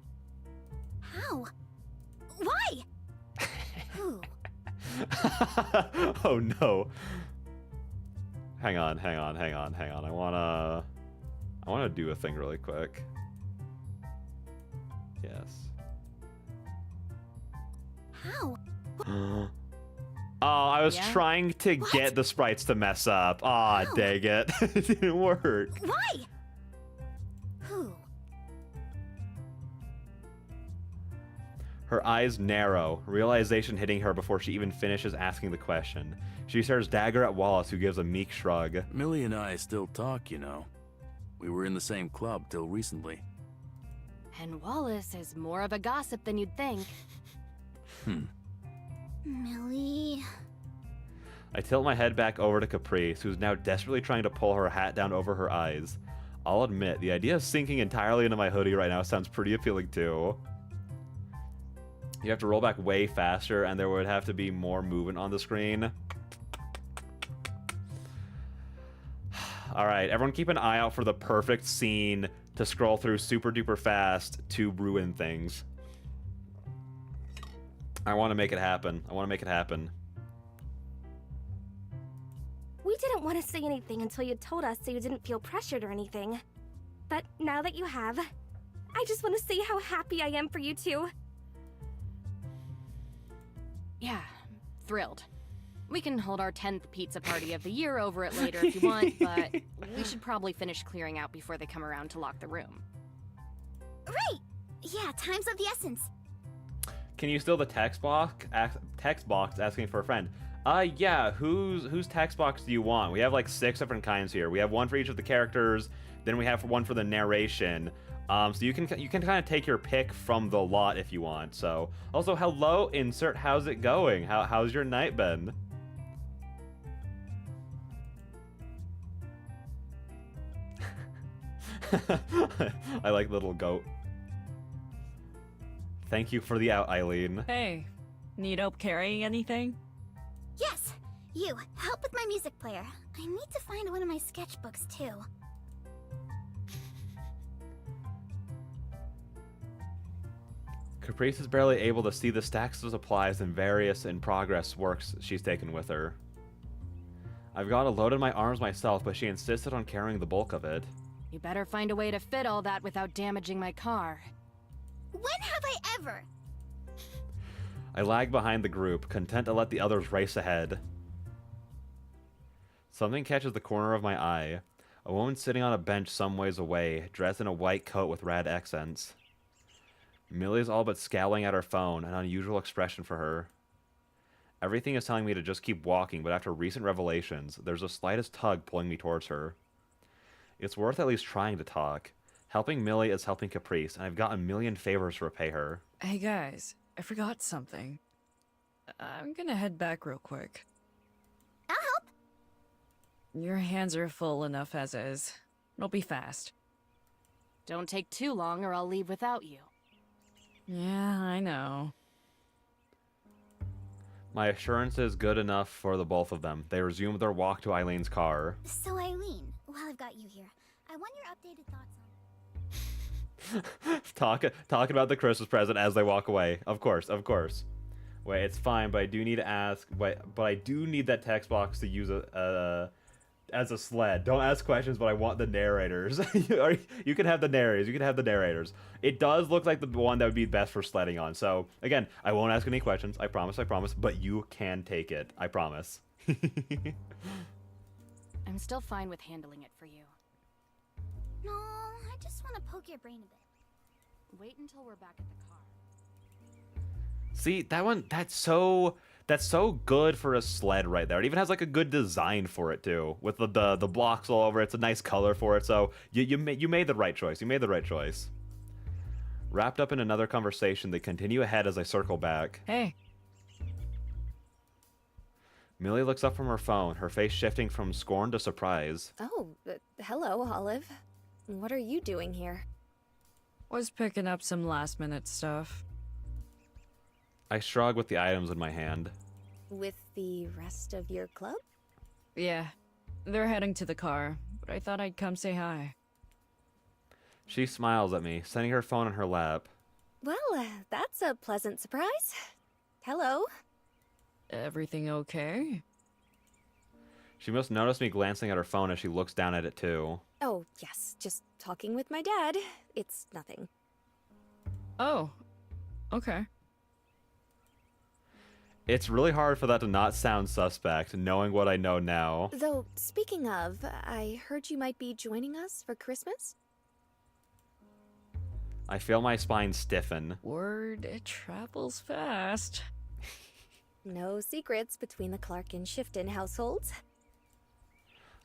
How? Why? Who? Oh no. Hang on. I wanna do a thing really quick. Yes. How? Oh, I was trying to get the sprites to mess up. Aw, dang it. It didn't work. Why? Who? Her eyes narrow, realization hitting her before she even finishes asking the question. She stares dagger at Wallace, who gives a meek shrug. Millie and I still talk, you know. We were in the same club till recently. And Wallace is more of a gossip than you'd think. Millie... I tilt my head back over to Caprice, who's now desperately trying to pull her hat down over her eyes. I'll admit, the idea of sinking entirely into my hoodie right now sounds pretty appealing too. You have to roll back way faster, and there would have to be more movement on the screen. Alright, everyone keep an eye out for the perfect scene to scroll through super duper fast to ruin things. I want to make it happen. We didn't want to say anything until you told us so you didn't feel pressured or anything. But now that you have, I just want to say how happy I am for you two. Yeah, thrilled. We can hold our 10th pizza party of the year over it later if you want, but we should probably finish clearing out before they come around to lock the room. Right! Yeah, time's of the essence. Can you steal the text box asking for a friend? Yeah, whose text box do you want? We have like 6 different kinds here. We have one for each of the characters, then we have one for the narration. So you can kind of take your pick from the lot if you want. So also, hello, insert. How's it going? How's your night been? I like little goat. Thank you for the out, Eileen. Hey, need help carrying anything? Yes, you, help with my music player. I need to find one of my sketchbooks, too. Caprice is barely able to see the stacks of supplies and various in-progress works she's taken with her. I've got a load in my arms myself, but she insisted on carrying the bulk of it. You better find a way to fit all that without damaging my car. When have I ever? I lag behind the group, content to let the others race ahead. Something catches the corner of my eye. A woman sitting on a bench some ways away, dressed in a white coat with red accents. Millie's all but scowling at her phone, an unusual expression for her. Everything is telling me to just keep walking, but after recent revelations, there's the slightest tug pulling me towards her. It's worth at least trying to talk. Helping Millie is helping Caprice, and I've got a million favors to repay her. Hey guys, I forgot something. I'm gonna head back real quick. I'll help. Your hands are full enough as is. It'll be fast. Don't take too long or I'll leave without you. Yeah, I know. My assurance is good enough for the both of them. They resume their walk to Eileen's car. So, Eileen, while I've got you here, I want your updated thoughts on... Talk about the Christmas present as they walk away. Of course, of course. Wait, it's fine, but I do need to ask. Wait, but I do need that text box to use as a sled. Don't ask questions, but I want the narrators. You can have the narrators. You can have the narrators. It does look like the one that would be best for sledding on. So again, I won't ask any questions. I promise. I promise. But you can take it. I promise. I'm still fine with handling it for you. No, I just want to poke your brain a bit. Wait until we're back at the car. See, that one, that's so good for a sled right there. It even has like a good design for it too, with the blocks all over. It's a nice color for it. So you made the right choice. You made the right choice. Wrapped up in another conversation, they continue ahead as I circle back. Hey. Millie looks up from her phone, her face shifting from scorn to surprise. Oh, hello, Olive. What are you doing here? Was picking up some last-minute stuff. I shrug with the items in my hand. With the rest of your club? Yeah, they're heading to the car, but I thought I'd come say hi. She smiles at me, setting her phone on her lap. Well, that's a pleasant surprise. Hello. Everything okay? She must notice me glancing at her phone as she looks down at it too. Oh, yes, just talking with my dad. It's nothing. Oh, okay. It's really hard for that to not sound suspect, knowing what I know now. Though, speaking of, I heard you might be joining us for Christmas? I feel my spine stiffen. Word travels fast. No secrets between the Clark and Shifton households.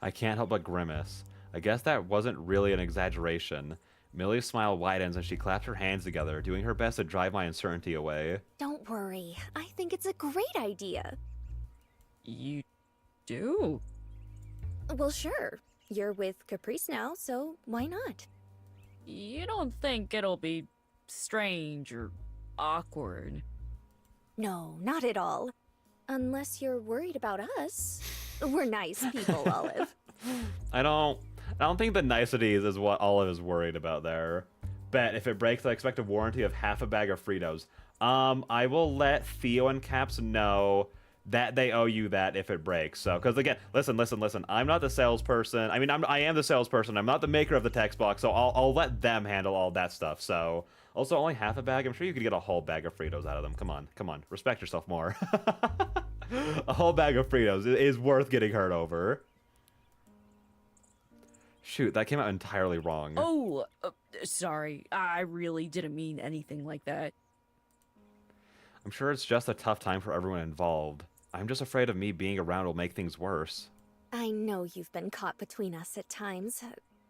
I can't help but grimace. I guess that wasn't really an exaggeration. Millie's smile widens and she claps her hands together, doing her best to drive my uncertainty away. Don't worry. I think it's a great idea. You do? Well, sure. You're with Caprice now, so why not? You don't think it'll be strange or awkward? No, not at all. Unless you're worried about us. We're nice people, Olive. I don't think the niceties is what Olive is worried about there. Bet if it breaks, I expect a warranty of half a bag of Fritos. I will let Theo and Caps know that they owe you that if it breaks. So, because again, listen. I'm not the salesperson. I mean, I am the salesperson. I'm not the maker of the text box, so I'll let them handle all that stuff. So, also only half a bag. I'm sure you could get a whole bag of Fritos out of them. Come on, respect yourself more. A whole bag of Fritos is worth getting hurt over. Shoot, that came out entirely wrong. Oh, sorry. I really didn't mean anything like that. I'm sure it's just a tough time for everyone involved. I'm just afraid of me being around will make things worse. I know you've been caught between us at times.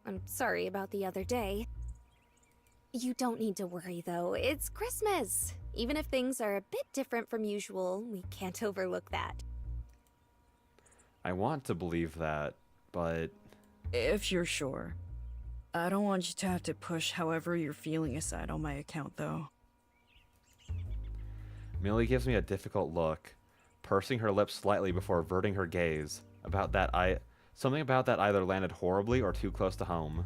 I'm sorry about the other day. You don't need to worry, though. It's Christmas. Even if things are a bit different from usual, we can't overlook that. I want to believe that, but... If you're sure. I don't want you to have to push however you're feeling aside on my account, though. Millie gives me a difficult look, pursing her lips slightly before averting her gaze. Something about that either landed horribly or too close to home.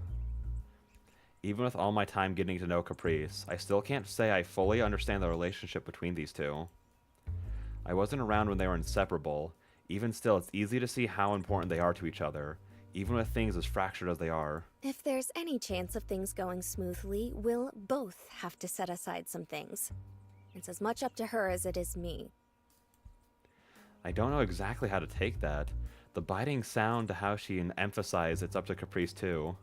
Even with all my time getting to know Caprice, I still can't say I fully understand the relationship between these two. I wasn't around when they were inseparable. Even still, it's easy to see how important they are to each other, even with things as fractured as they are. If there's any chance of things going smoothly, we'll both have to set aside some things. It's as much up to her as it is me. I don't know exactly how to take that. The biting sound to how she emphasized it's up to Caprice too.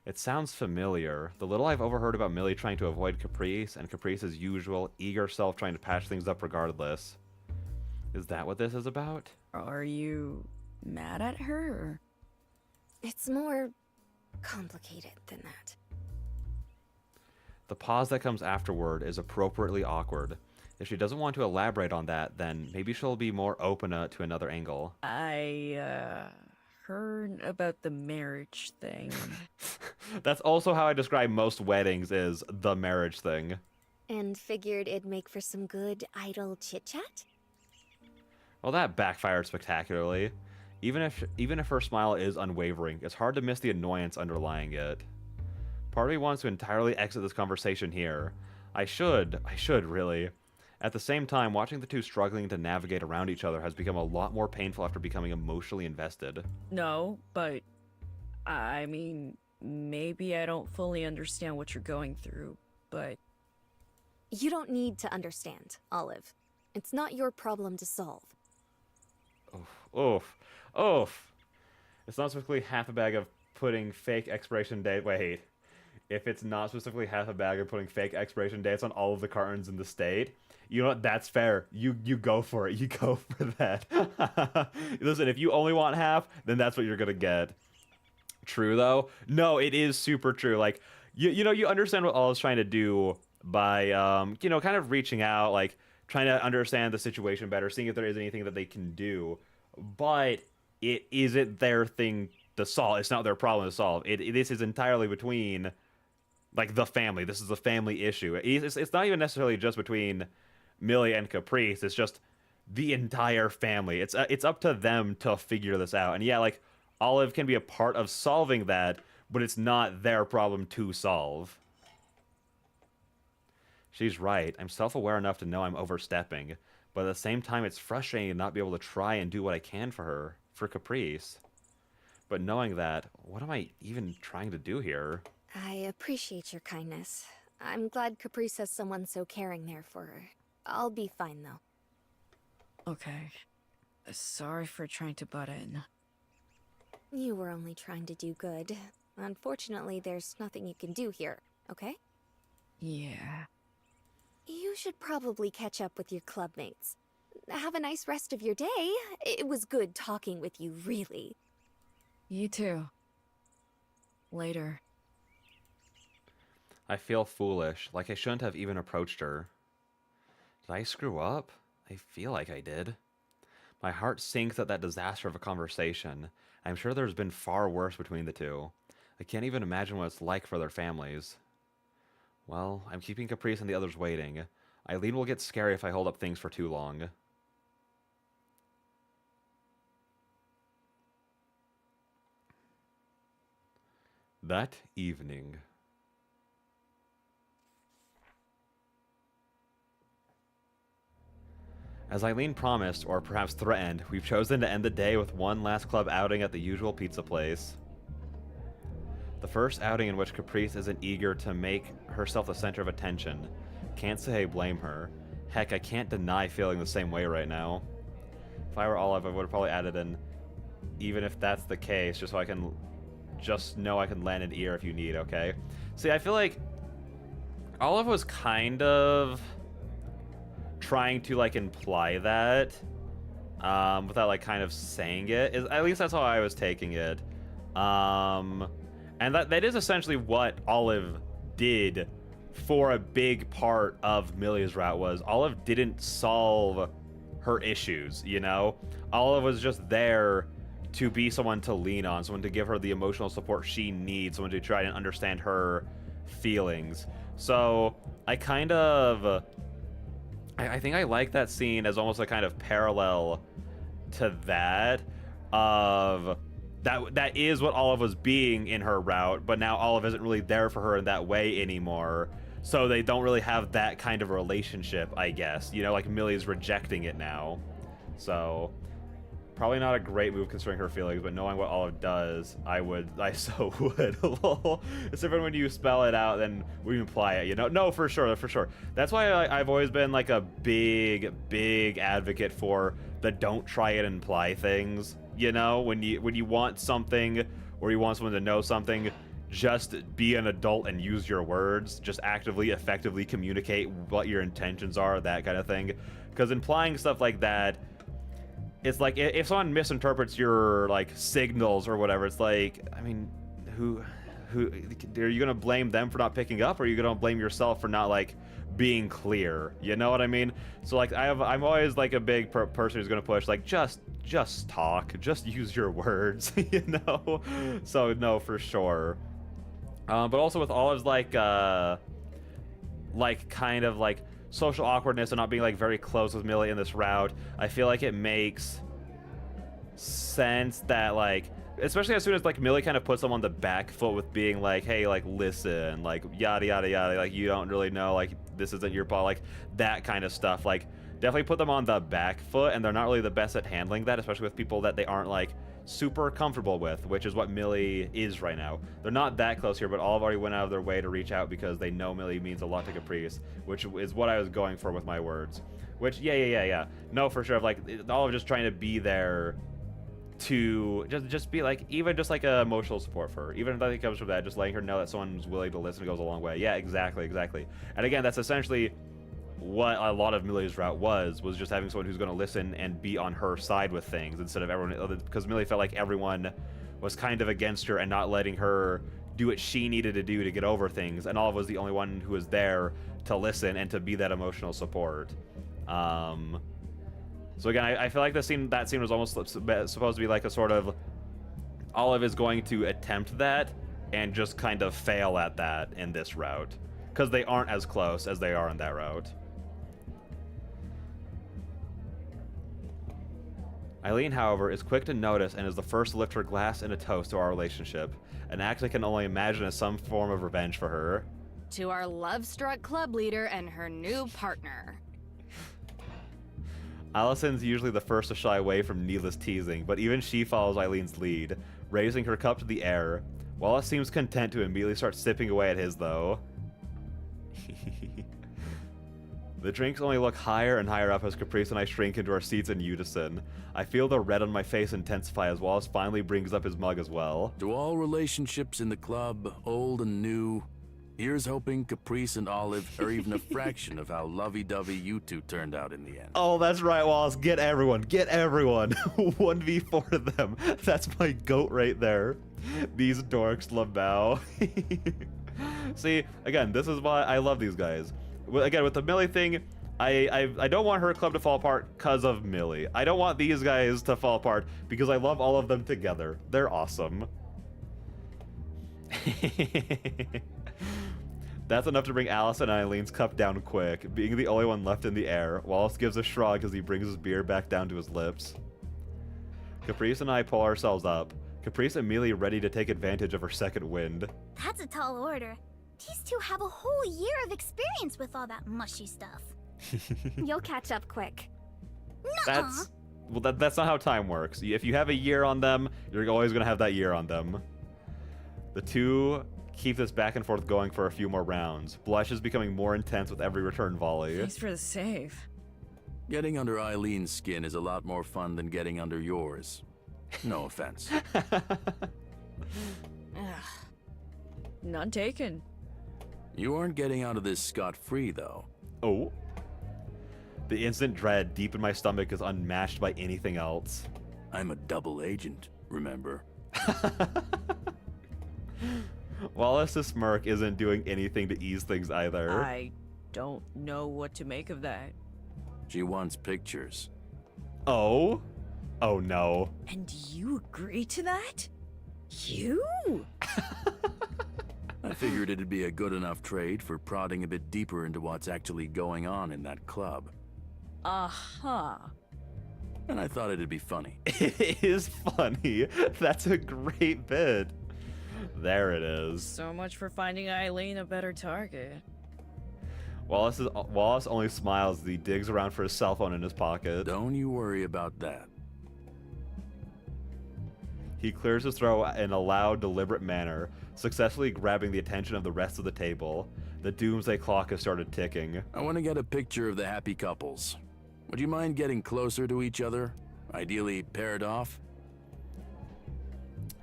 It sounds familiar. The little I've overheard about Millie trying to avoid Caprice, and Caprice's usual, eager self trying to patch things up regardless. Is that what this is about? Are you mad at her? Or? It's more complicated than that. The pause that comes afterward is appropriately awkward. If she doesn't want to elaborate on that, then maybe she'll be more open to another angle. I heard about the marriage thing. That's also how I describe most weddings, is the marriage thing. And figured it'd make for some good, idle chit-chat? Well, that backfired spectacularly. Even if her smile is unwavering, it's hard to miss the annoyance underlying it. Part of me wants to entirely exit this conversation here. I should, really. At the same time, watching the two struggling to navigate around each other has become a lot more painful after becoming emotionally invested. No, but I mean, maybe I don't fully understand what you're going through, but... You don't need to understand, Olive. It's not your problem to solve. Oof. It's not specifically half a bag of putting fake expiration date. Wait. If it's not specifically half a bag of putting fake expiration dates on all of the cartons in the state, you know what? That's fair. You go for it. You go for that. Listen, if you only want half, then that's what you're gonna get. True though? No, it is super true. Like, you know, you understand what Olive's trying to do by kind of reaching out, like trying to understand the situation better, seeing if there is anything that they can do. But it isn't their thing to solve. It's not their problem to solve. This is entirely between, like, the family. This is a family issue. It's not even necessarily just between Millie and Caprice. It's just the entire family. It's up to them to figure this out. And yeah, like, Olive can be a part of solving that, but it's not their problem to solve. She's right. I'm self-aware enough to know I'm overstepping, but at the same time, it's frustrating to not be able to try and do what I can for her, for Caprice. But knowing that, what am I even trying to do here? I appreciate your kindness. I'm glad Caprice has someone so caring there for her. I'll be fine, though. Okay. Sorry for trying to butt in. You were only trying to do good. Unfortunately, there's nothing you can do here, okay? Yeah. You should probably catch up with your clubmates. Have a nice rest of your day. It was good talking with you, really. You too. Later. I feel foolish, like I shouldn't have even approached her. Did I screw up? I feel like I did. My heart sinks at that disaster of a conversation. I'm sure there's been far worse between the two. I can't even imagine what it's like for their families. Well, I'm keeping Caprice and the others waiting. Eileen will get scary if I hold up things for too long. That evening. As Eileen promised, or perhaps threatened, we've chosen to end the day with one last club outing at the usual pizza place. The first outing in which Caprice isn't eager to make herself the center of attention. Can't say I blame her. Heck, I can't deny feeling the same way right now. If I were Olive, I would have probably added in, even if that's the case, just so I can just know I can lend an ear if you need, okay? See, I feel like Olive was kind of trying to, like, imply that without, like, kind of saying it. At least that's how I was taking it. And that is essentially what Olive did for a big part of Millie's route. Was Olive didn't solve her issues, you know? Olive was just there to be someone to lean on, someone to give her the emotional support she needs, someone to try and understand her feelings. So I kind of I think I like that scene as almost a kind of parallel to that of that is what Olive was being in her route, but now Olive isn't really there for her in that way anymore. So they don't really have that kind of relationship, I guess. You know, like Millie's rejecting it now. So probably not a great move considering her feelings, but knowing what Olive does, I so would. It's different when you spell it out than when you imply it, you know? No, for sure. That's why I've always been like a big advocate for the don't try and imply things. You know, when you want something or you want someone to know something, just be an adult and use your words. Just actively, effectively communicate what your intentions are, that kind of thing. Because implying stuff like that, it's like if someone misinterprets your like signals or whatever, it's like, I mean, who are you gonna blame them for not picking up, or are you gonna blame yourself for not like being clear? You know what I mean? So like I'm always like a big person who's gonna push like just talk, just use your words, you know. So no, for sure. But also with Olive's like kind of like social awkwardness and not being like very close with Millie in this route, I feel like it makes sense that like, especially as soon as like Millie kind of puts them on the back foot with being like, hey, like listen, like yada yada yada, like you don't really know, like this isn't your fault, like that kind of stuff, like definitely put them on the back foot, and they're not really the best at handling that, especially with people that they aren't like super comfortable with, which is what Millie is right now. They're not that close here, but Olive already went out of their way to reach out because they know Millie means a lot to Caprice, which is what I was going for with my words. Which, yeah. No, for sure. Like, Olive just trying to be there to just be like, even just like a emotional support for her. Even if nothing comes from that, just letting her know that someone's willing to listen goes a long way. Yeah, exactly. And again, that's essentially what a lot of Millie's route was just having someone who's going to listen and be on her side with things instead of everyone, because Millie felt like everyone was kind of against her and not letting her do what she needed to do to get over things, and Olive was the only one who was there to listen and to be that emotional support. So again, I feel like that scene was almost supposed to be like a sort of Olive is going to attempt that and just kind of fail at that in this route, because they aren't as close as they are in that route. Eileen, however, is quick to notice and is the first to lift her glass in a toast to our relationship, an act I can only imagine as some form of revenge for her. To our love-struck club leader and her new partner. Allison's usually the first to shy away from needless teasing, but even she follows Eileen's lead, raising her cup to the air. Wallace seems content to immediately start sipping away at his, though. The drinks only look higher and higher up as Caprice and I shrink into our seats in unison. I feel the red on my face intensify as Wallace finally brings up his mug as well. To all relationships in the club, old and new, here's hoping Caprice and Olive are even a fraction of how lovey-dovey you two turned out in the end. Oh, that's right, Wallace. Get everyone. 1v4 of them. That's my goat right there. These dorks, Lamau. See, again, this is why I love these guys. Again, with the Millie thing, I don't want her club to fall apart because of Millie. I don't want these guys to fall apart because I love all of them together. They're awesome. That's enough to bring Alice and Eileen's cup down quick, being the only one left in the air. Wallace gives a shrug as he brings his beer back down to his lips. Caprice and I pull ourselves up. Caprice immediately ready to take advantage of her second wind. That's a tall order. These two have a whole year of experience with all that mushy stuff. You'll catch up quick. Nuh-uh. That's not how time works. If you have a year on them, you're always going to have that year on them. The two keep this back and forth going for a few more rounds. Blush is becoming more intense with every return volley. Thanks for the save. Getting under Eileen's skin is a lot more fun than getting under yours. No offense. None taken. You aren't getting out of this scot-free, though. Oh. The instant dread deep in my stomach is unmatched by anything else. I'm a double agent, remember? Wallace's smirk isn't doing anything to ease things either. I don't know what to make of that. She wants pictures. Oh? Oh no. And you agree to that? You? I figured it'd be a good enough trade for prodding a bit deeper into what's actually going on in that club. Uh-huh. And I thought it'd be funny. It is funny. That's a great bit. There it is. So much for finding Eileen a better target. Wallace only smiles as he digs around for his cell phone in his pocket. Don't you worry about that. He clears his throat in a loud, deliberate manner, successfully grabbing the attention of the rest of the table. The doomsday clock has started ticking. I want to get a picture of the happy couples. Would you mind getting closer to each other? Ideally paired off?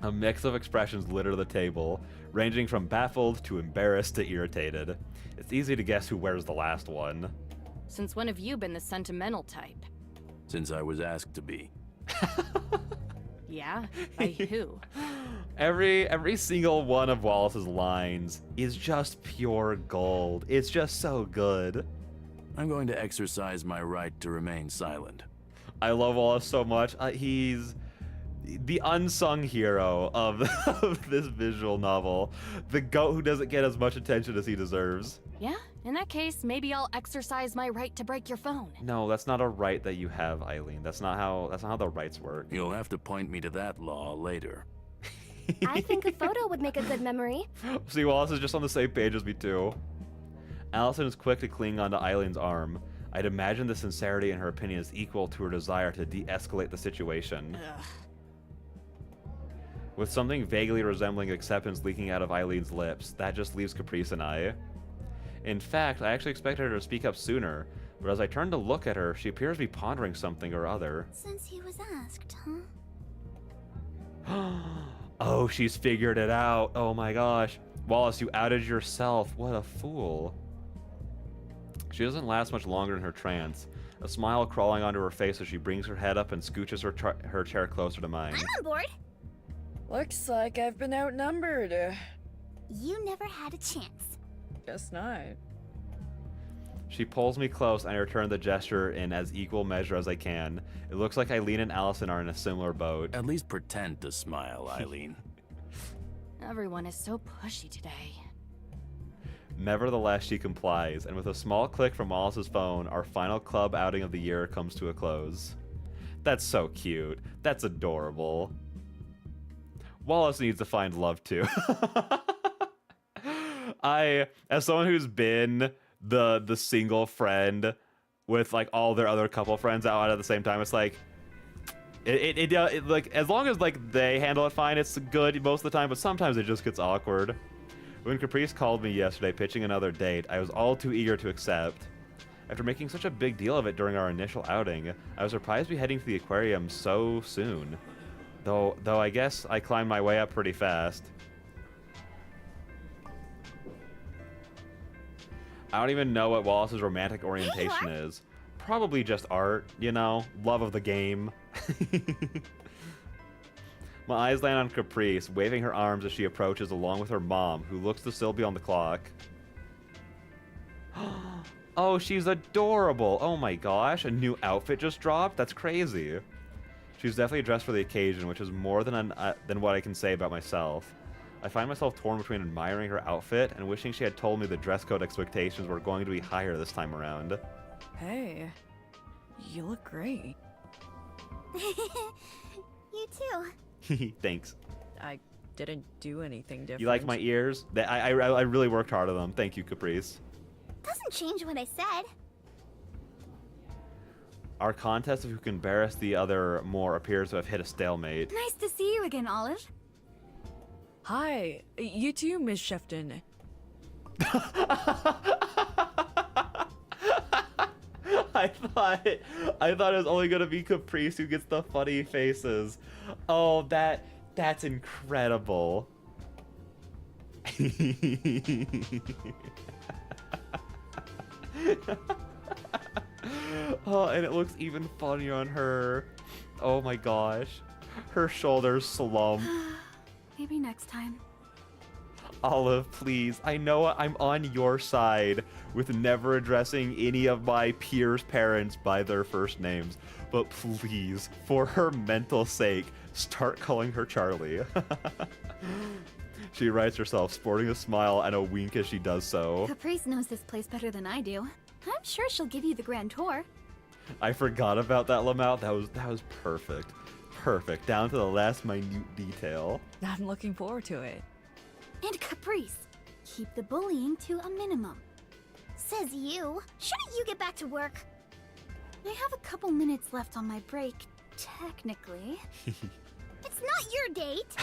A mix of expressions litter the table, ranging from baffled to embarrassed to irritated. It's easy to guess who wears the last one. Since when have you been the sentimental type? Since I was asked to be. Yeah? By who? Every single one of Wallace's lines is just pure gold. It's just so good. I'm going to exercise my right to remain silent. I love Wallace so much. He's the unsung hero of, of this visual novel. The goat who doesn't get as much attention as he deserves. Yeah? In that case, maybe I'll exercise my right to break your phone. No, that's not a right that you have, Eileen. That's not how the rights work. You'll have to point me to that law later. I think a photo would make a good memory. See, Wallace is just on the same page as me too. Allison is quick to cling onto Eileen's arm. I'd imagine the sincerity in her opinion is equal to her desire to de-escalate the situation. Ugh. With something vaguely resembling acceptance leaking out of Eileen's lips, that just leaves Caprice and I. In fact, I actually expected her to speak up sooner, but as I turn to look at her, she appears to be pondering something or other. Since he was asked, huh? Oh, she's figured it out. Oh my gosh. Wallace, you outed yourself. What a fool. She doesn't last much longer in her trance, a smile crawling onto her face as she brings her head up and scooches her chair closer to mine. I'm on board. Looks like I've been outnumbered. You never had a chance. Guess not. She pulls me close and I return the gesture in as equal measure as I can. It looks like Eileen and Allison are in a similar boat. At least pretend to smile, Eileen. Everyone is so pushy today. Nevertheless, she complies, and with a small click from Wallace's phone, our final club outing of the year comes to a close. That's so cute. That's adorable. Wallace needs to find love too. As someone who's been the single friend with like all their other couple friends out at the same time, it's like it like as long as like they handle it fine, it's good most of the time, but sometimes it just gets awkward. When Caprice called me yesterday pitching another date, I was all too eager to accept. After making such a big deal of it during our initial outing, I was surprised to be heading to the aquarium so soon. Though I guess I climbed my way up pretty fast. I don't even know what Wallace's romantic orientation is. Probably just art, you know? Love of the game. My eyes land on Caprice, waving her arms as she approaches along with her mom, who looks to still be on the clock. Oh, she's adorable. Oh my gosh, a new outfit just dropped? That's crazy. She's definitely dressed for the occasion, which is more than what I can say about myself. I find myself torn between admiring her outfit and wishing she had told me the dress code expectations were going to be higher this time around. Hey, you look great. You too. Thanks. I didn't do anything different. You like my ears? I really worked hard on them. Thank you, Caprice. Doesn't change what I said. Our contest of who can embarrass the other more appears to have hit a stalemate. Nice to see you again, Olive. Hi, you too, Miss Shefton. I thought it was only gonna be Caprice who gets the funny faces. Oh, that's incredible. Oh, and it looks even funnier on her. Oh my gosh. Her shoulders slump. Maybe next time. Olive, please. I know I'm on your side with never addressing any of my peers' parents by their first names. But please, for her mental sake, start calling her Charlie. She writes herself, sporting a smile and a wink as she does so. Caprice knows this place better than I do. I'm sure she'll give you the grand tour. I forgot about that, Lamau. That was perfect. Perfect. Down to the last minute detail. I'm looking forward to it. And Caprice, keep the bullying to a minimum. Says you. Shouldn't you get back to work? I have a couple minutes left on my break, technically. It's not your date.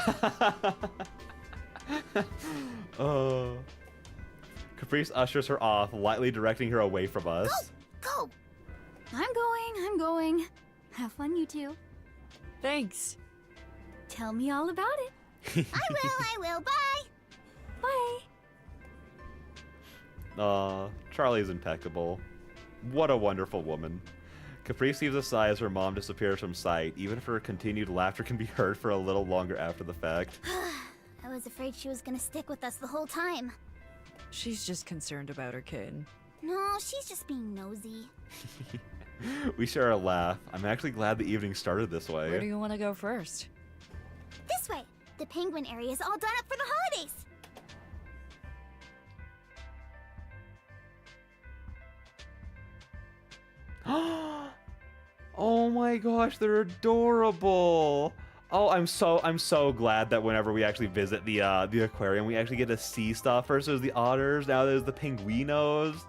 Caprice ushers her off, lightly directing her away from us. Go. I'm going. Have fun, you two. Thanks. Tell me all about it. I will. Bye. Bye. Charlie's impeccable. What a wonderful woman. Caprice heaves a sigh as her mom disappears from sight, even if her continued laughter can be heard for a little longer after the fact. I was afraid she was gonna stick with us the whole time. She's just concerned about her kid. No, she's just being nosy. We share a laugh. I'm actually glad the evening started this way. Where do you want to go first? This way. The penguin area is all done up for the holidays. Oh my gosh, they're adorable. Oh, I'm so glad that whenever we actually visit the aquarium, we actually get to see stuff. First there's the otters, now there's the pinguinos.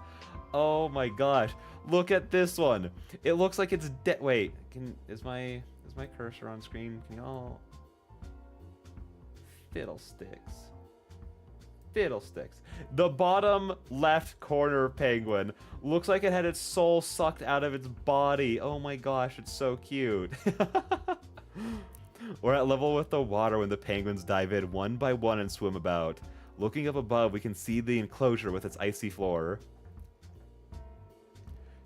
Oh my gosh, look at this one. It looks like it's dead. Wait, is my cursor on screen? Can y'all? Fiddlesticks. The bottom left corner penguin looks like it had its soul sucked out of its body. Oh my gosh, it's so cute. We're at level with the water when the penguins dive in one by one and swim about. Looking up above, we can see the enclosure with its icy floor.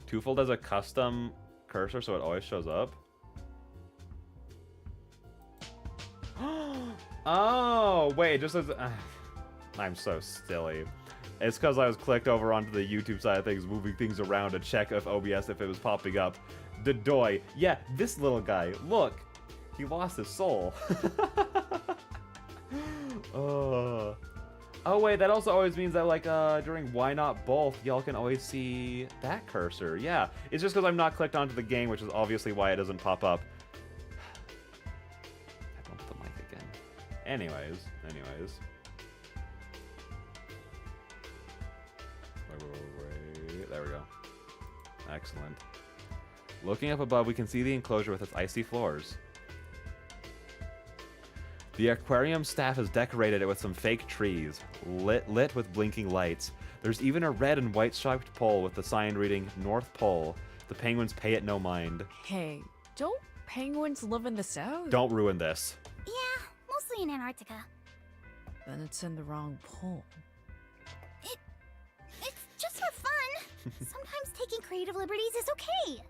Twofold has a custom cursor, so it always shows up. Oh, wait, just as... I'm so silly. It's because I was clicked over onto the YouTube side of things, moving things around to check if OBS, if it was popping up. Dodoy. Yeah, this little guy. Look. He lost his soul. Oh, wait, that also always means that, like, during Why Not Both, y'all can always see that cursor. Yeah, it's just because I'm not clicked onto the game, which is obviously why it doesn't pop up. I bumped the mic again. Anyways. Wait. There we go. Excellent. Looking up above, we can see the enclosure with its icy floors. The aquarium staff has decorated it with some fake trees, lit with blinking lights. There's even a red and white striped pole with the sign reading North Pole. The penguins pay it no mind. Hey, don't penguins live in the south? Don't ruin this. Yeah, mostly in Antarctica. Then it's in the wrong pole. It's just for fun. Sometimes taking creative liberties is okay.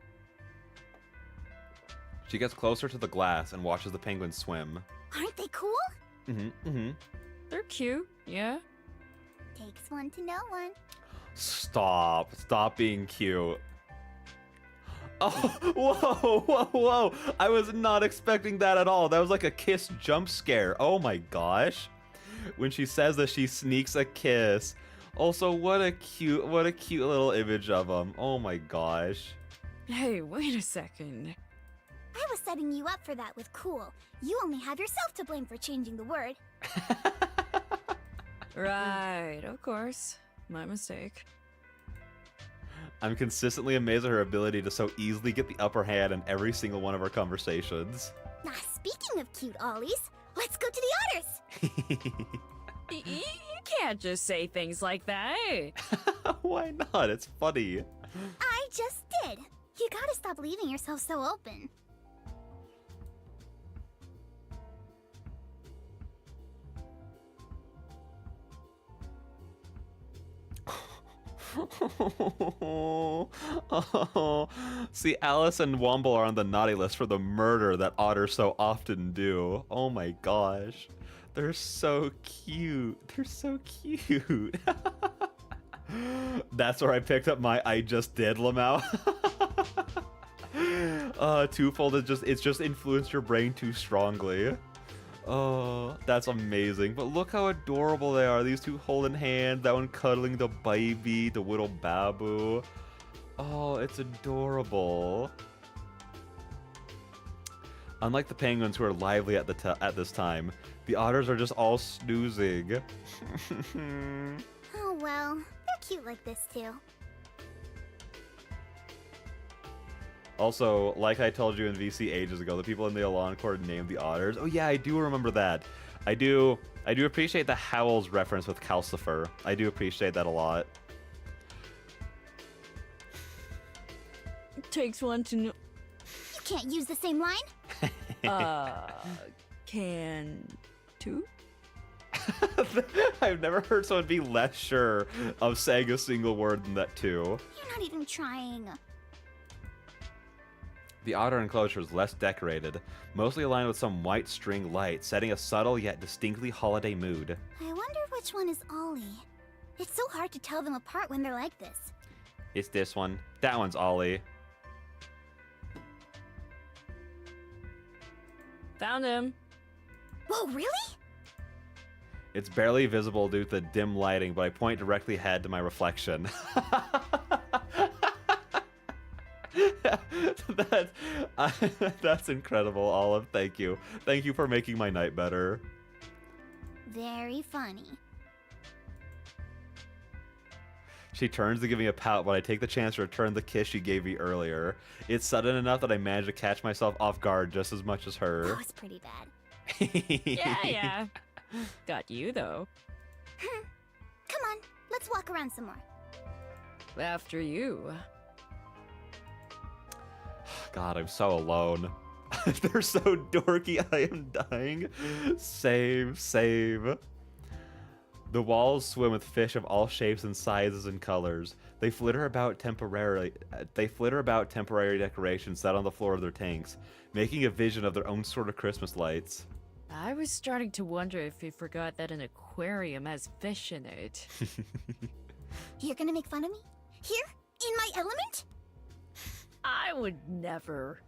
She gets closer to the glass and watches the penguins swim. Aren't they cool? They're cute, yeah. Takes one to know one. Stop being cute. Oh, whoa. I was not expecting that at all. That was like a kiss jump scare. Oh my gosh. When she says that she sneaks a kiss. Also, what a cute little image of them. Oh my gosh. Hey, wait a second. I was setting you up for that with cool. You only have yourself to blame for changing the word. Right, of course. My mistake. I'm consistently amazed at her ability to so easily get the upper hand in every single one of our conversations. Now, speaking of cute ollies, let's go to the otters! You can't just say things like that. Why not? It's funny. I just did. You gotta stop leaving yourself so open. See, Alice and Womble are on the naughty list for the murder that otters so often do. Oh my gosh. They're so cute. They're so cute. That's where I picked up my I just did, Lamau. Twofold is it's just influenced your brain too strongly. Oh, that's amazing. But look how adorable they are. These two holding hands, that one cuddling the baby, the little babu. Oh, it's adorable. Unlike the penguins who are lively at this time, the otters are just all snoozing. Oh well, they're cute like this too. Also, like I told you in VC ages ago, the people in the Elan Court named the otters. Oh yeah, I do remember that. I do appreciate the Howls reference with Calcifer. I do appreciate that a lot. It takes one to know. You can't use the same line? Can two? I've never heard someone be less sure of saying a single word than that too. You're not even trying. The otter enclosure is less decorated, mostly aligned with some white string light, setting a subtle yet distinctly holiday mood. I wonder which one is Ollie. It's so hard to tell them apart when they're like this. It's this one. That one's Ollie. Found him. Whoa, really? It's barely visible due to the dim lighting, but I point directly ahead to my reflection. That's incredible, Olive. Thank you. Thank you for making my night better. Very funny. She turns to give me a pout, but I take the chance to return the kiss she gave me earlier. It's sudden enough that I manage to catch myself off guard just as much as her. That was pretty bad. Yeah. Got you, though. Come on, let's walk around some more. After you. God, I'm so alone. They're so dorky, I am dying. Save. The walls swim with fish of all shapes and sizes and colors. They flitter about temporary decorations set on the floor of their tanks, making a vision of their own sort of Christmas lights. I was starting to wonder if you forgot that an aquarium has fish in it. You're gonna make fun of me? Here? In my element? I would never.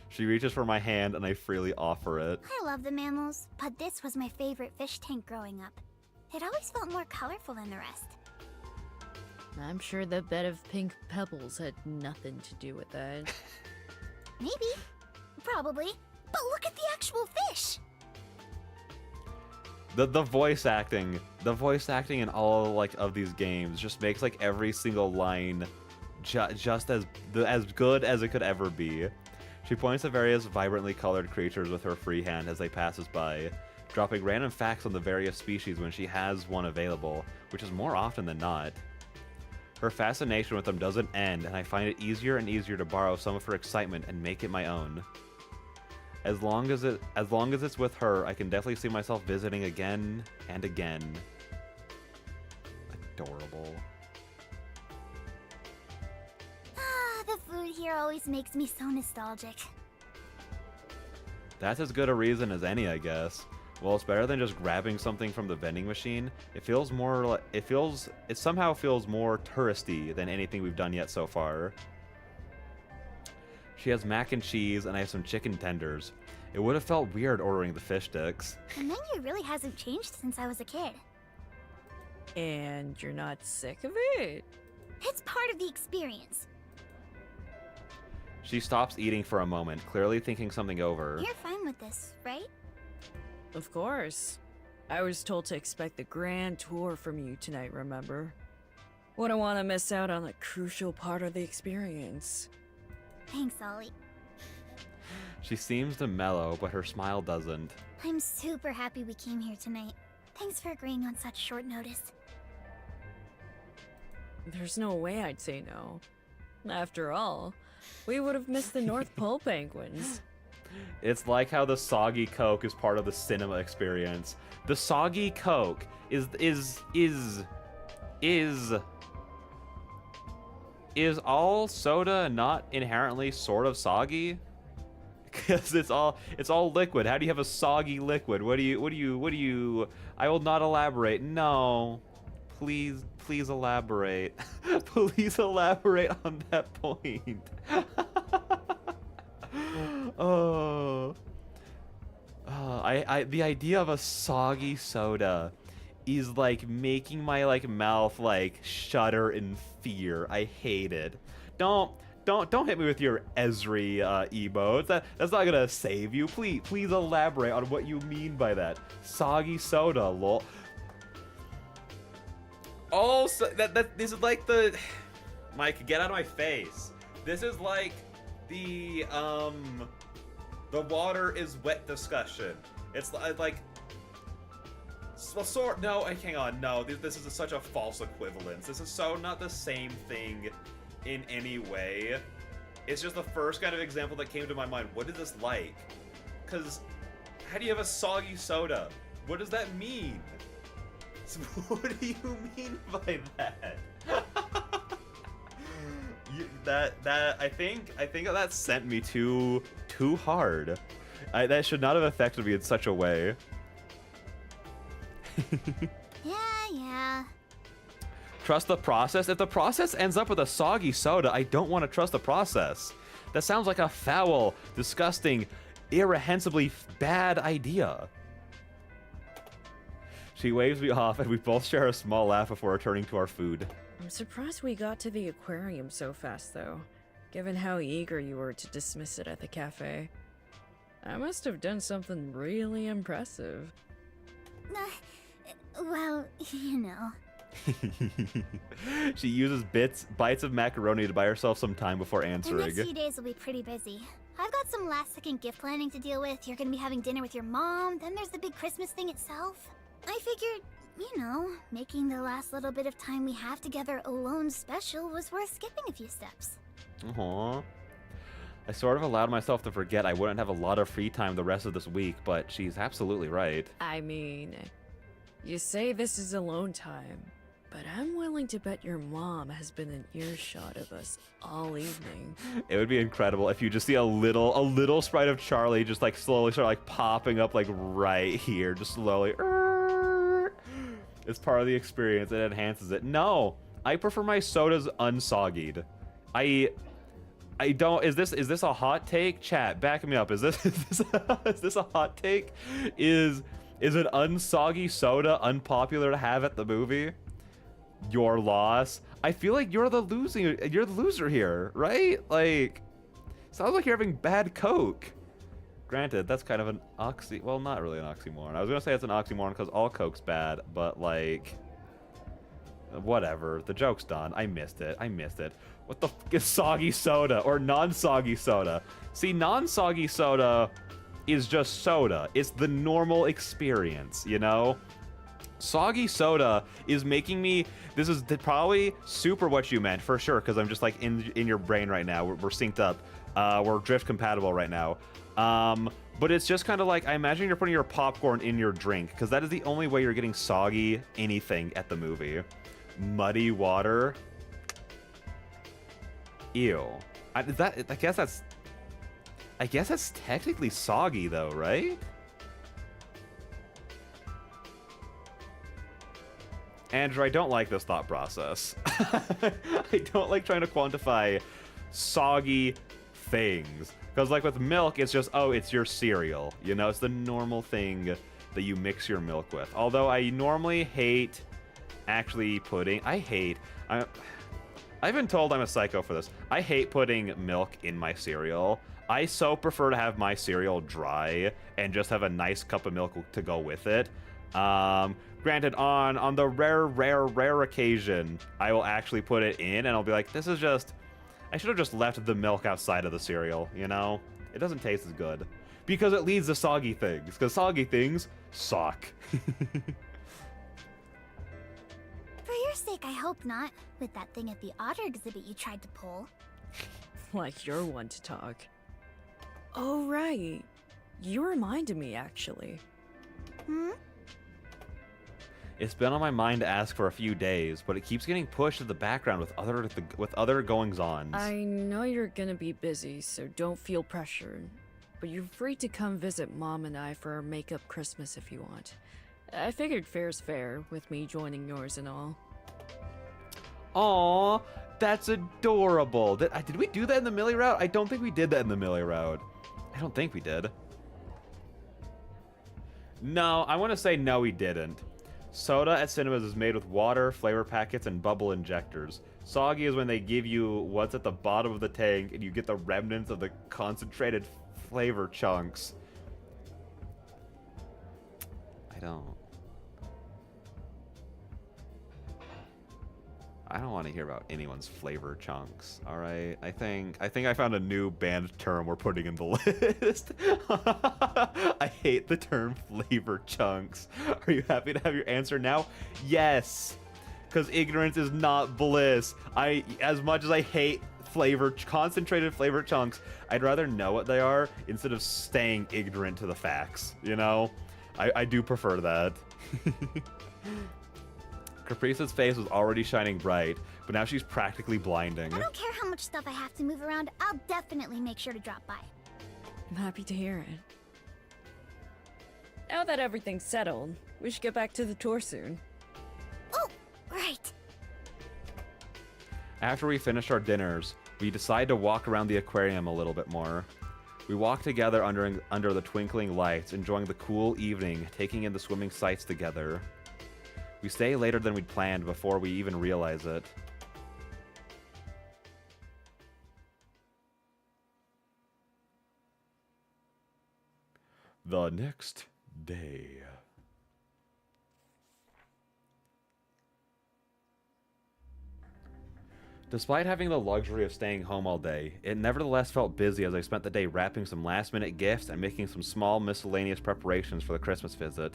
She reaches for my hand and I freely offer it. I love the mammals, but this was my favorite fish tank growing up. It always felt more colorful than the rest. I'm sure the bed of pink pebbles had nothing to do with that. Maybe. Probably. But look at the actual fish! The voice acting in all of these games just makes every single line just as good as it could ever be. She points at various vibrantly colored creatures with her free hand as they pass us by, dropping random facts on the various species when she has one available, which is more often than not. Her fascination with them doesn't end, and I find it easier and easier to borrow some of her excitement and make it my own. As long as it's with her, I can definitely see myself visiting again and again. Adorable. The food here always makes me so nostalgic. That's as good a reason as any, I guess. Well, it's better than just grabbing something from the vending machine. It somehow feels more touristy than anything we've done yet so far. She has mac and cheese, and I have some chicken tenders. It would have felt weird ordering the fish sticks. The menu really hasn't changed since I was a kid. And you're not sick of it? It's part of the experience. She stops eating for a moment, clearly thinking something over. You're fine with this, right? Of course. I was told to expect the grand tour from you tonight, remember? Wouldn't want to miss out on a crucial part of the experience. Thanks, Ollie. She seems to mellow, but her smile doesn't. I'm super happy we came here tonight. Thanks for agreeing on such short notice. There's no way I'd say no. After all, we would have missed the North Pole penguins. It's like how the soggy Coke is part of the cinema experience. The soggy Coke is all soda not inherently sort of soggy? Because it's all liquid. How do you have a soggy liquid? What do you I will not elaborate. No. Please elaborate. Please elaborate on that point. The idea of a soggy soda is like making my like mouth like shudder in fear. I hate it. Don't hit me with your Esri emotes. That's not gonna save you. Please elaborate on what you mean by that. Soggy soda, lol. Oh, so this is like the Mike, get out of my face. This is like the water is wet discussion. It's like no, hang on, no. This is such a false equivalence. This is so not the same thing in any way. It's just the first kind of example that came to my mind. What is this like? Because how do you have a soggy soda? What does that mean? What do you mean by that? I think that sent me too hard. That should not have affected me in such a way. Yeah. Trust the process? If the process ends up with a soggy soda, I don't want to trust the process. That sounds like a foul, disgusting, irrehensibly bad idea. She waves me off, and we both share a small laugh before returning to our food. I'm surprised we got to the aquarium so fast, though, given how eager you were to dismiss it at the cafe. I must have done something really impressive. Well, you know. She uses bites of macaroni to buy herself some time before The answering. next few days will be pretty busy. I've got some last-second gift planning to deal with. You're gonna be having dinner with your mom, then there's the big Christmas thing itself. I figured, you know, making the last little bit of time we have together alone special was worth skipping a few steps. Aww. I sort of allowed myself to forget I wouldn't have a lot of free time the rest of this week, but she's absolutely right. I mean, you say this is alone time, but I'm willing to bet your mom has been in earshot of us all evening. It would be incredible if you just see a little sprite of Charlie just like slowly start like popping up like right here, just slowly. It's part of the experience. It enhances it. No, I prefer my sodas unsoggied. I don't. Is this a hot take? Chat, back me up. Is this a hot take? Is an unsoggy soda unpopular to have at the movie? Your loss. I feel like you're the loser here, right? Like, sounds like you're having bad Coke. Granted, that's kind of an well, not really an oxymoron. I was gonna say it's an oxymoron because all Coke's bad, but like, whatever. The joke's done. I missed it. What the f is soggy soda or non-soggy soda? See, non-soggy soda is just soda. It's the normal experience, you know? Soggy soda is making me... This is probably super what you meant, for sure, because I'm just like in your brain right now. We're synced up. We're drift compatible right now. But it's just kind of like, I imagine you're putting your popcorn in your drink, because that is the only way you're getting soggy anything at the movie. Muddy water. Ew. I guess that's technically soggy though, right? Andrew, I don't like this thought process. I don't like trying to quantify soggy things. Because like with milk, it's just, oh, it's your cereal. You know, it's the normal thing that you mix your milk with. Although I normally hate actually putting, I've been told I'm a psycho for this. I hate putting milk in my cereal. I so prefer to have my cereal dry and just have a nice cup of milk to go with it. Granted, on the rare occasion, I will actually put it in and I'll be like, this is just, I should have just left the milk outside of the cereal, you know? It doesn't taste as good. Because it leads to soggy things, because soggy things suck. For your sake, I hope not. With that thing at the otter exhibit you tried to pull. Like you're one to talk. Oh, right. You reminded me, actually. It's been on my mind to ask for a few days, but it keeps getting pushed to the background with other goings-ons. I know you're gonna be busy, so don't feel pressured. But you're free to come visit Mom and I for our makeup Christmas if you want. I figured fair's fair, with me joining yours and all. Aw, that's adorable. Did we do that in the Millie route? I don't think we did that in the Millie route. I don't think we did. No, I want to say no, we didn't. Soda at cinemas is made with water, flavor packets, and bubble injectors. Soggy is when they give you what's at the bottom of the tank and you get the remnants of the concentrated flavor chunks. I don't want to hear about anyone's flavor chunks. All right, I think I found a new banned term we're putting in the list. I hate the term flavor chunks. Are you happy to have your answer now? Yes, because ignorance is not bliss. As much as I hate concentrated flavor chunks, I'd rather know what they are instead of staying ignorant to the facts. You know, I do prefer that. Caprice's face was already shining bright, but now she's practically blinding. I don't care how much stuff I have to move around, I'll definitely make sure to drop by. I'm happy to hear it. Now that everything's settled, we should get back to the tour soon. Oh, right. After we finish our dinners, we decide to walk around the aquarium a little bit more. We walk together under the twinkling lights, enjoying the cool evening, taking in the swimming sights together. We stay later than we'd planned before we even realize it. The next day. Despite having the luxury of staying home all day, it nevertheless felt busy as I spent the day wrapping some last-minute gifts and making some small miscellaneous preparations for the Christmas visit.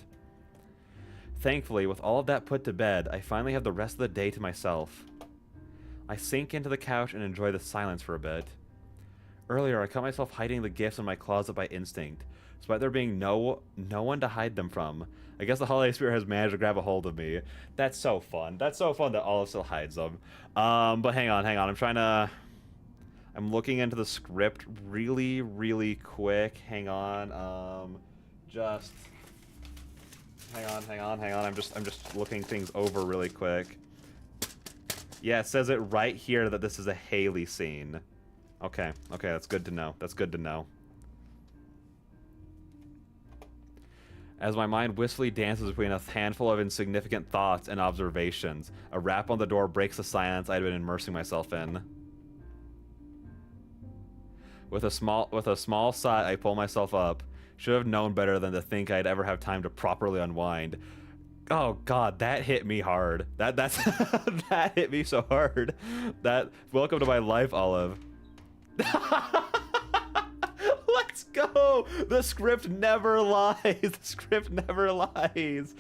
Thankfully, with all of that put to bed, I finally have the rest of the day to myself. I sink into the couch and enjoy the silence for a bit. Earlier, I caught myself hiding the gifts in my closet by instinct, despite there being no one to hide them from. I guess the holiday spirit has managed to grab a hold of me. That's so fun. That's so fun that Olive still hides them. But hang on. I'm looking into the script really, really quick. Hang on. Just... Hang on. I'm just looking things over really quick. Yeah, it says it right here that this is a Haley scene. Okay, that's good to know. As my mind wistfully dances between a handful of insignificant thoughts and observations, a rap on the door breaks the silence I'd been immersing myself in. With a small sigh, I pull myself up. Should have known better than to think I'd ever have time to properly unwind. Oh god, that hit me hard. That's that hit me so hard. Welcome to my life, Olive. Let's go. The script never lies. The script never lies.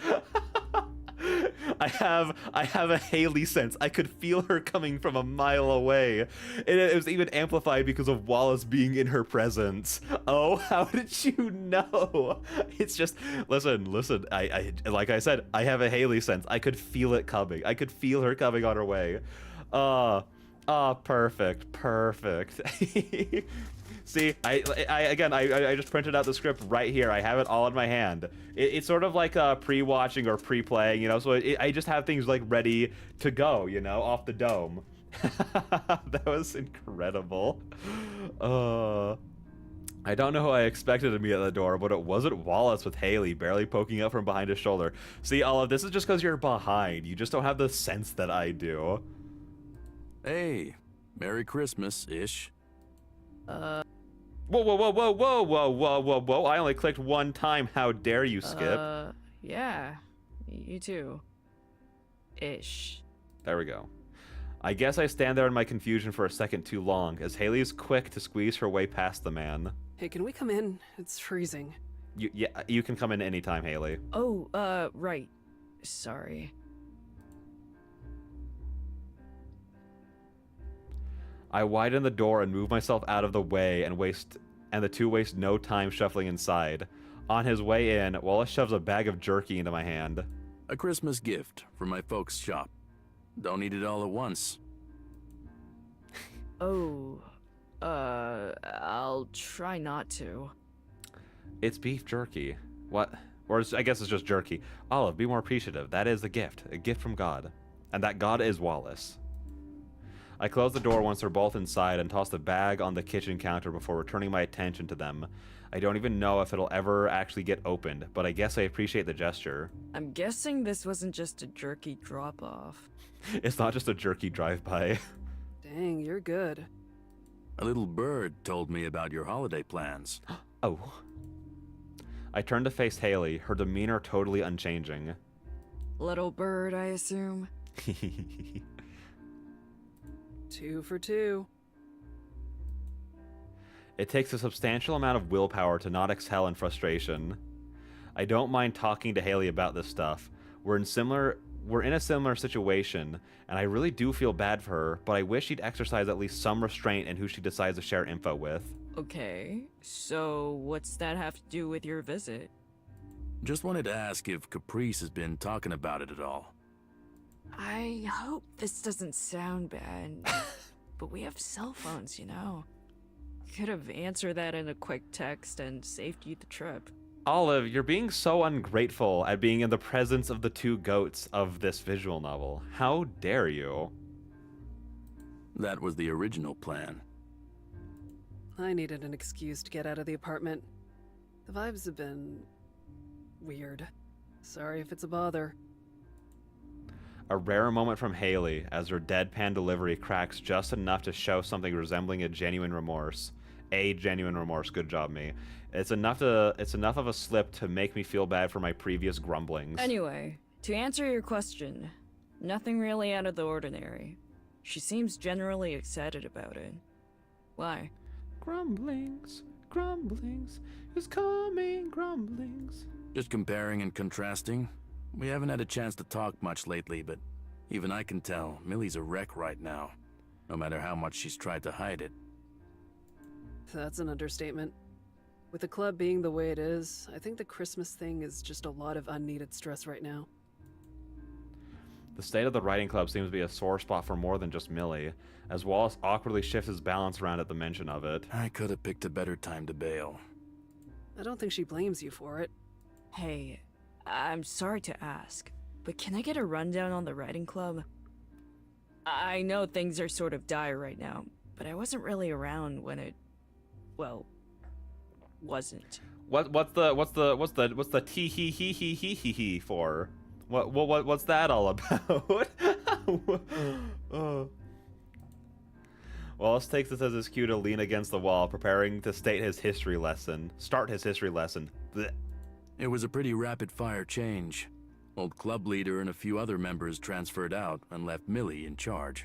I have a Haley sense. I could feel her coming from a mile away. And it was even amplified because of Wallace being in her presence. Oh, how did you know? It's just, listen, I like I said, I have a Haley sense. I could feel it coming. I could feel her coming on her way. Perfect. See, I just printed out the script right here. I have it all in my hand. It's sort of like pre-watching or pre-playing, you know, so I just have things like ready to go, you know, off the dome. That was incredible. I don't know who I expected to meet at the door, but it wasn't Wallace with Haley barely poking up from behind his shoulder. See, Olive, this is just because you're behind. You just don't have the sense that I do. Hey, Merry Christmas-ish. Whoa. I only clicked one time. How dare you, Skip? Yeah. You too. Ish. There we go. I guess I stand there in my confusion for a second too long, as Haley is quick to squeeze her way past the man. Hey, can we come in? It's freezing. You can come in anytime, Haley. Oh, right. Sorry. I widen the door and move myself out of the way and the two waste no time shuffling inside. On his way in, Wallace shoves a bag of jerky into my hand. A Christmas gift from my folks' shop. Don't eat it all at once. Oh, I'll try not to. It's beef jerky. What? Or I guess it's just jerky. Olive, be more appreciative. That is a gift from God. And that God is Wallace. I close the door once they're both inside and toss the bag on the kitchen counter before returning my attention to them. I don't even know if it'll ever actually get opened, but I guess I appreciate the gesture. I'm guessing this wasn't just a jerky drop-off. It's not just a jerky drive-by. Dang, you're good. A little bird told me about your holiday plans. Oh. I turned to face Haley, her demeanor totally unchanging. Little bird, I assume? 2 for 2. It takes a substantial amount of willpower to not exhale in frustration. I don't mind talking to Haley about this stuff. We're in a similar situation, and I really do feel bad for her, but I wish she'd exercise at least some restraint in who she decides to share info with. Okay, so what's that have to do with your visit? Just wanted to ask if Caprice has been talking about it at all. I hope this doesn't sound bad, but we have cell phones, you know. Could have answered that in a quick text and saved you the trip. Olive, you're being so ungrateful at being in the presence of the two goats of this visual novel. How dare you? That was the original plan. I needed an excuse to get out of the apartment. The vibes have been weird. Sorry if it's a bother. A rare moment from Haley as her deadpan delivery cracks just enough to show something resembling a genuine remorse. A genuine remorse, good job, me. It's enough of a slip to make me feel bad for my previous grumblings. Anyway, to answer your question, nothing really out of the ordinary. She seems generally excited about it. Why? Grumblings, grumblings, is coming, grumblings. Just comparing and contrasting. We haven't had a chance to talk much lately, but even I can tell Millie's a wreck right now, no matter how much she's tried to hide it. That's an understatement. With the club being the way it is, I think the Christmas thing is just a lot of unneeded stress right now. The state of the writing club seems to be a sore spot for more than just Millie, as Wallace awkwardly shifts his balance around at the mention of it. I could have picked a better time to bail. I don't think she blames you for it. Hey, I'm sorry to ask, but can I get a rundown on the writing club? I know things are sort of dire right now, but I wasn't really around when it, well, wasn't. What's the tee hee hee hee hee hee hee for? What's that all about? Wallace takes this as his cue to lean against the wall, preparing to start his history lesson. Blech. It was a pretty rapid-fire change. Old club leader and a few other members transferred out and left Millie in charge.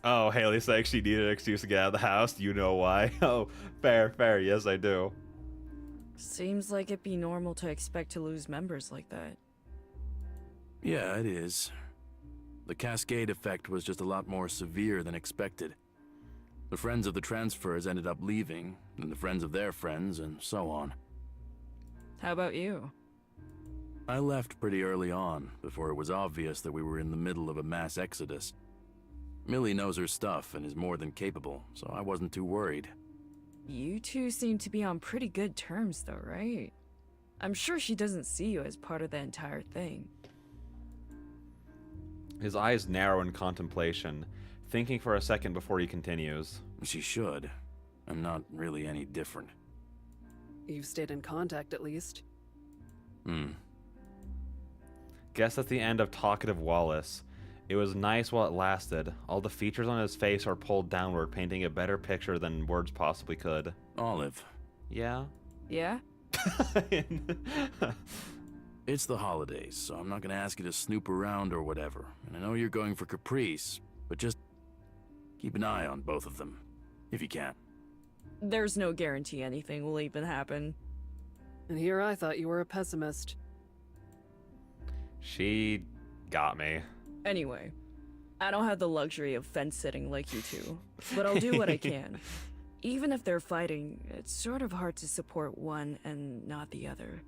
Oh, Haley saying she needed an excuse to get out of the house. You know why? Oh, fair. Yes, I do. Seems like it'd be normal to expect to lose members like that. Yeah, it is. The cascade effect was just a lot more severe than expected. The friends of the transfers ended up leaving, and the friends of their friends, and so on. How about you? I left pretty early on, before it was obvious that we were in the middle of a mass exodus. Millie knows her stuff and is more than capable, so I wasn't too worried. You two seem to be on pretty good terms though, right? I'm sure she doesn't see you as part of the entire thing. His eyes narrow in contemplation, thinking for a second before he continues. She should. I'm not really any different. You've stayed in contact at least. Guess that's the end of talkative Wallace. It was nice while it lasted. All the features on his face are pulled downward, painting a better picture than words possibly could. Olive. Yeah? Yeah? It's the holidays, so I'm not gonna ask you to snoop around or whatever. And I know you're going for Caprice, but just keep an eye on both of them, if you can. There's no guarantee anything will even happen. And here I thought you were a pessimist. She got me. Anyway, I don't have the luxury of fence-sitting like you two, but I'll do what I can. Even if they're fighting, it's sort of hard to support one and not the other.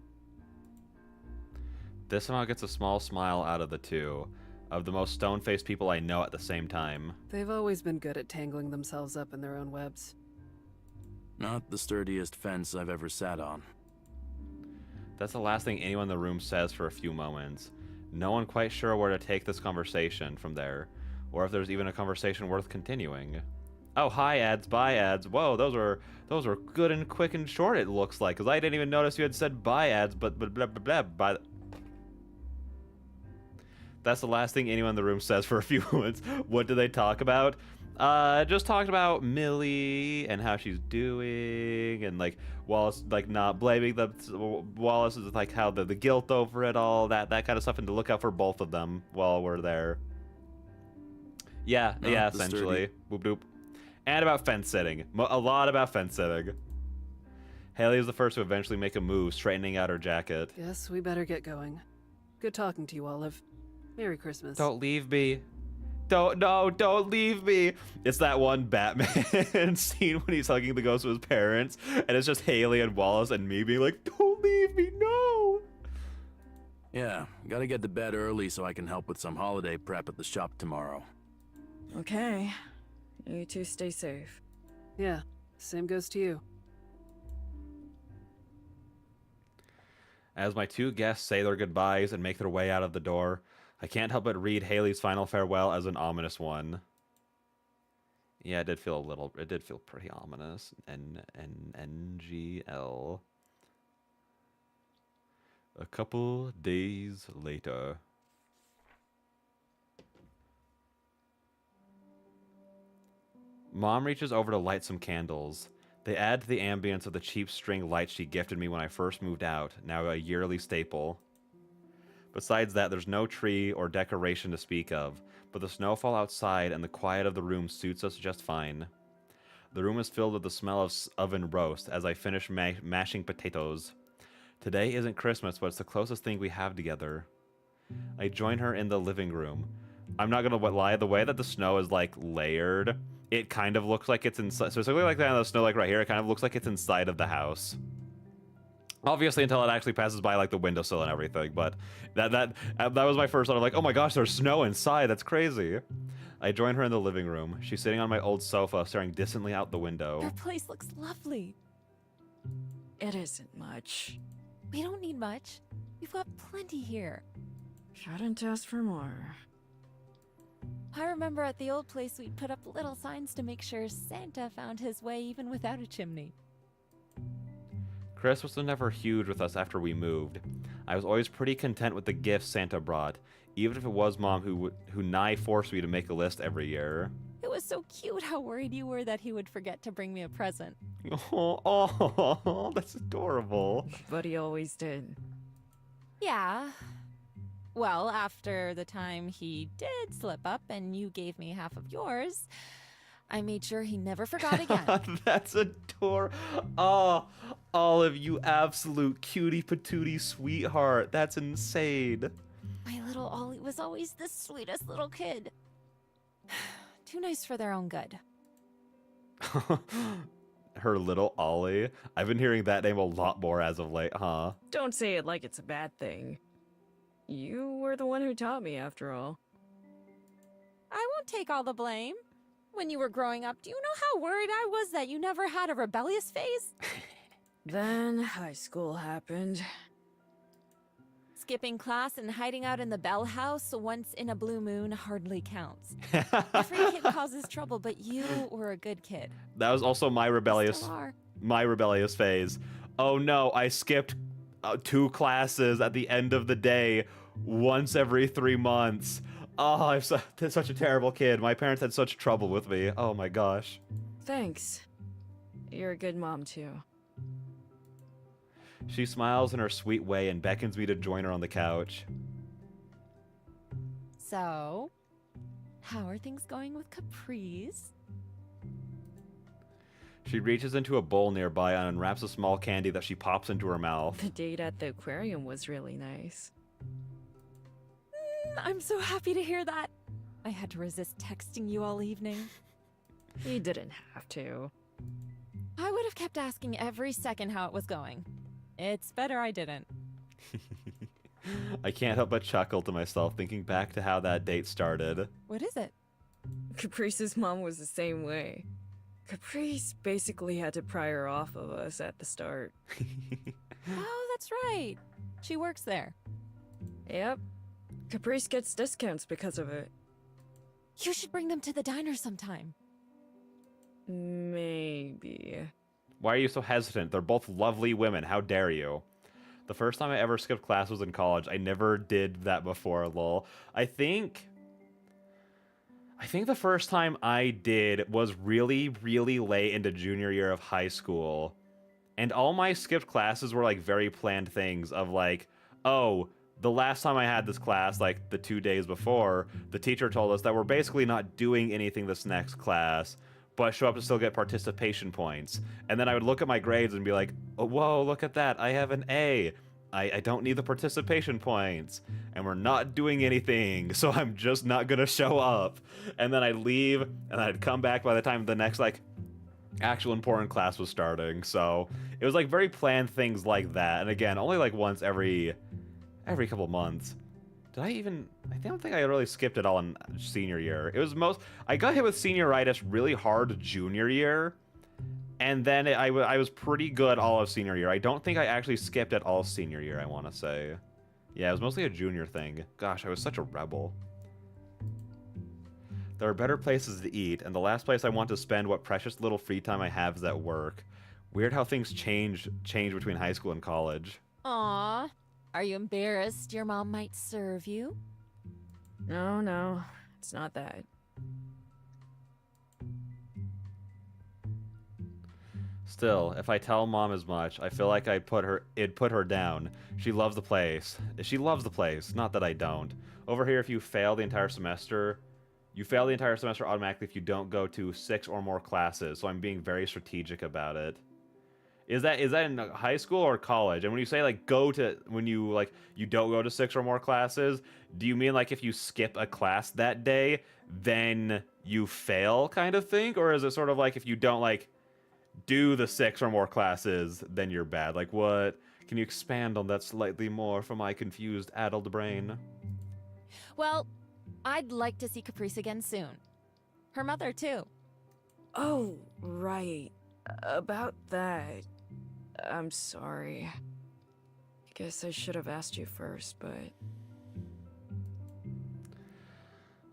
This somehow gets a small smile out of the two, of the most stone-faced people I know at the same time. They've always been good at tangling themselves up in their own webs. Not the sturdiest fence I've ever sat on. That's the last thing anyone in the room says for a few moments. No one quite sure where to take this conversation from there, or if there's even a conversation worth continuing. Oh, hi ads, bye ads. Whoa, those were good and quick and short. It looks like, because I didn't even notice you had said bye ads, but blah blah blah. Bye. That's the last thing anyone in the room says for a few moments. What do they talk about? Just talked about Millie and how she's doing, and like Wallace like not blaming them. Wallace is like how the guilt over it all, that kind of stuff, and to look out for both of them while we're there. Yeah, Not yeah, the essentially. Boop doop. And about fence sitting. A lot about fence sitting. Haley is the first to eventually make a move, straightening out her jacket. Guess we better get going. Good talking to you, Olive. Merry Christmas. Don't leave me. Don't leave me. It's that one Batman scene when he's hugging the ghost of his parents, and it's just Haley and Wallace and me being like, don't leave me, no. Yeah, gotta get to bed early so I can help with some holiday prep at the shop tomorrow. Okay. You two stay safe. Yeah, same goes to you. As my two guests say their goodbyes and make their way out of the door, I can't help but read Haley's final farewell as an ominous one. Yeah, it did feel pretty ominous. NGL. A couple days later. Mom reaches over to light some candles. They add to the ambience of the cheap string lights she gifted me when I first moved out, now a yearly staple. Besides that, there's no tree or decoration to speak of, but the snowfall outside and the quiet of the room suits us just fine. The room is filled with the smell of oven roast as I finish mashing potatoes. Today isn't Christmas, but it's the closest thing we have together. I join her in the living room. I'm not gonna lie, the way that the snow is like layered, it kind of looks like it's inside, specifically like that on the snow like right here, it kind of looks like it's inside of the house. Obviously until it actually passes by like the windowsill and everything, but that was my first thought of like, oh my gosh, there's snow inside, that's crazy. I join her in the living room. She's sitting on my old sofa, staring distantly out the window. Your place looks lovely. It isn't much. We don't need much. We've got plenty here. Shouldn't ask for more. I remember at the old place we'd put up little signs to make sure Santa found his way even without a chimney. Chris was never huge with us after we moved. I was always pretty content with the gifts Santa brought, even if it was Mom who nigh forced me to make a list every year. It was so cute how worried you were that he would forget to bring me a present. Oh, that's adorable. But he always did. Yeah. Well, after the time he did slip up and you gave me half of yours, I made sure he never forgot again. That's adorable. Oh, Olive, you absolute cutie patootie sweetheart. That's insane. My little Ollie was always the sweetest little kid. Too nice for their own good. Her little Ollie. I've been hearing that name a lot more as of late, huh? Don't say it like it's a bad thing. You were the one who taught me, after all. I won't take all the blame. When you were growing up, do you know how worried I was that you never had a rebellious phase? Then high school happened. Skipping class and hiding out in the Bell House once in a blue moon hardly counts. Every kid causes trouble, but you were a good kid. That was also my rebellious phase. Oh no, I skipped 2 classes at the end of the day once every 3 months. Oh, I'm such a terrible kid. My parents had such trouble with me. Oh my gosh. Thanks. You're a good mom, too. She smiles in her sweet way and beckons me to join her on the couch. So, how are things going with Caprice? She reaches into a bowl nearby and unwraps a small candy that she pops into her mouth. The date at the aquarium was really nice. I'm so happy to hear that. I had to resist texting you all evening. You didn't have to. I would have kept asking every second how it was going. It's better I didn't. I can't help but chuckle to myself thinking back to how that date started. What is it? Caprice's mom was the same way. Caprice basically had to pry her off of us at the start. Oh, that's right. She works there. Yep. Caprice gets discounts because of it. You should bring them to the diner sometime. Maybe. Why are you so hesitant? They're both lovely women. How dare you? The first time I ever skipped class was in college. I never did that before, lol. I think the first time I did was really, really late into junior year of high school. And all my skipped classes were like very planned things of like, oh, the last time I had this class, like the 2 days before, the teacher told us that we're basically not doing anything this next class, but show up to still get participation points. And then I would look at my grades and be like, oh, whoa, look at that. I have an A. I don't need the participation points. And we're not doing anything, so I'm just not gonna show up. And then I'd leave, and I'd come back by the time the next, like, actual important class was starting. So it was, like, very planned things like that. And again, only, like, once every couple months. I don't think I really skipped it all in senior year. It was I got hit with senioritis really hard junior year, and then I was pretty good all of senior year. I don't think I actually skipped it all senior year, I want to say. Yeah, it was mostly a junior thing. Gosh, I was such a rebel. There are better places to eat, and the last place I want to spend what precious little free time I have is at work. Weird how things change between high school and college. Aw. Are you embarrassed your mom might serve you? No, it's not that. Still, if I tell mom as much, I feel like it'd put her down. She loves the place. She loves the place, not that I don't. Over here, if you fail the entire semester, automatically if you don't go to 6 or more classes, so I'm being very strategic about it. Is that in high school or college? And when you say like when you don't go to 6 or more classes, do you mean like if you skip a class that day, then you fail kind of thing? Or is it sort of like if you don't like do the 6 or more classes, then you're bad? Like what? Can you expand on that slightly more for my confused adult brain? Well, I'd like to see Caprice again soon. Her mother too. Oh, right. About that. I'm sorry. I guess I should have asked you first, but...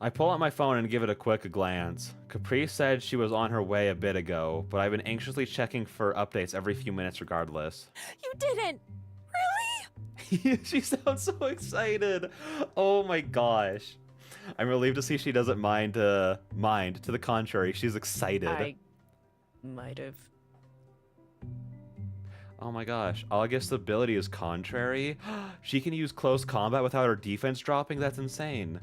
I pull out my phone and give it a quick glance. Caprice said she was on her way a bit ago, but I've been anxiously checking for updates every few minutes regardless. You didn't! Really? She sounds so excited. Oh my gosh. I'm relieved to see she doesn't mind. To the contrary, she's excited. I might have. Oh my gosh. August's ability is contrary? She can use close combat without her defense dropping? That's insane.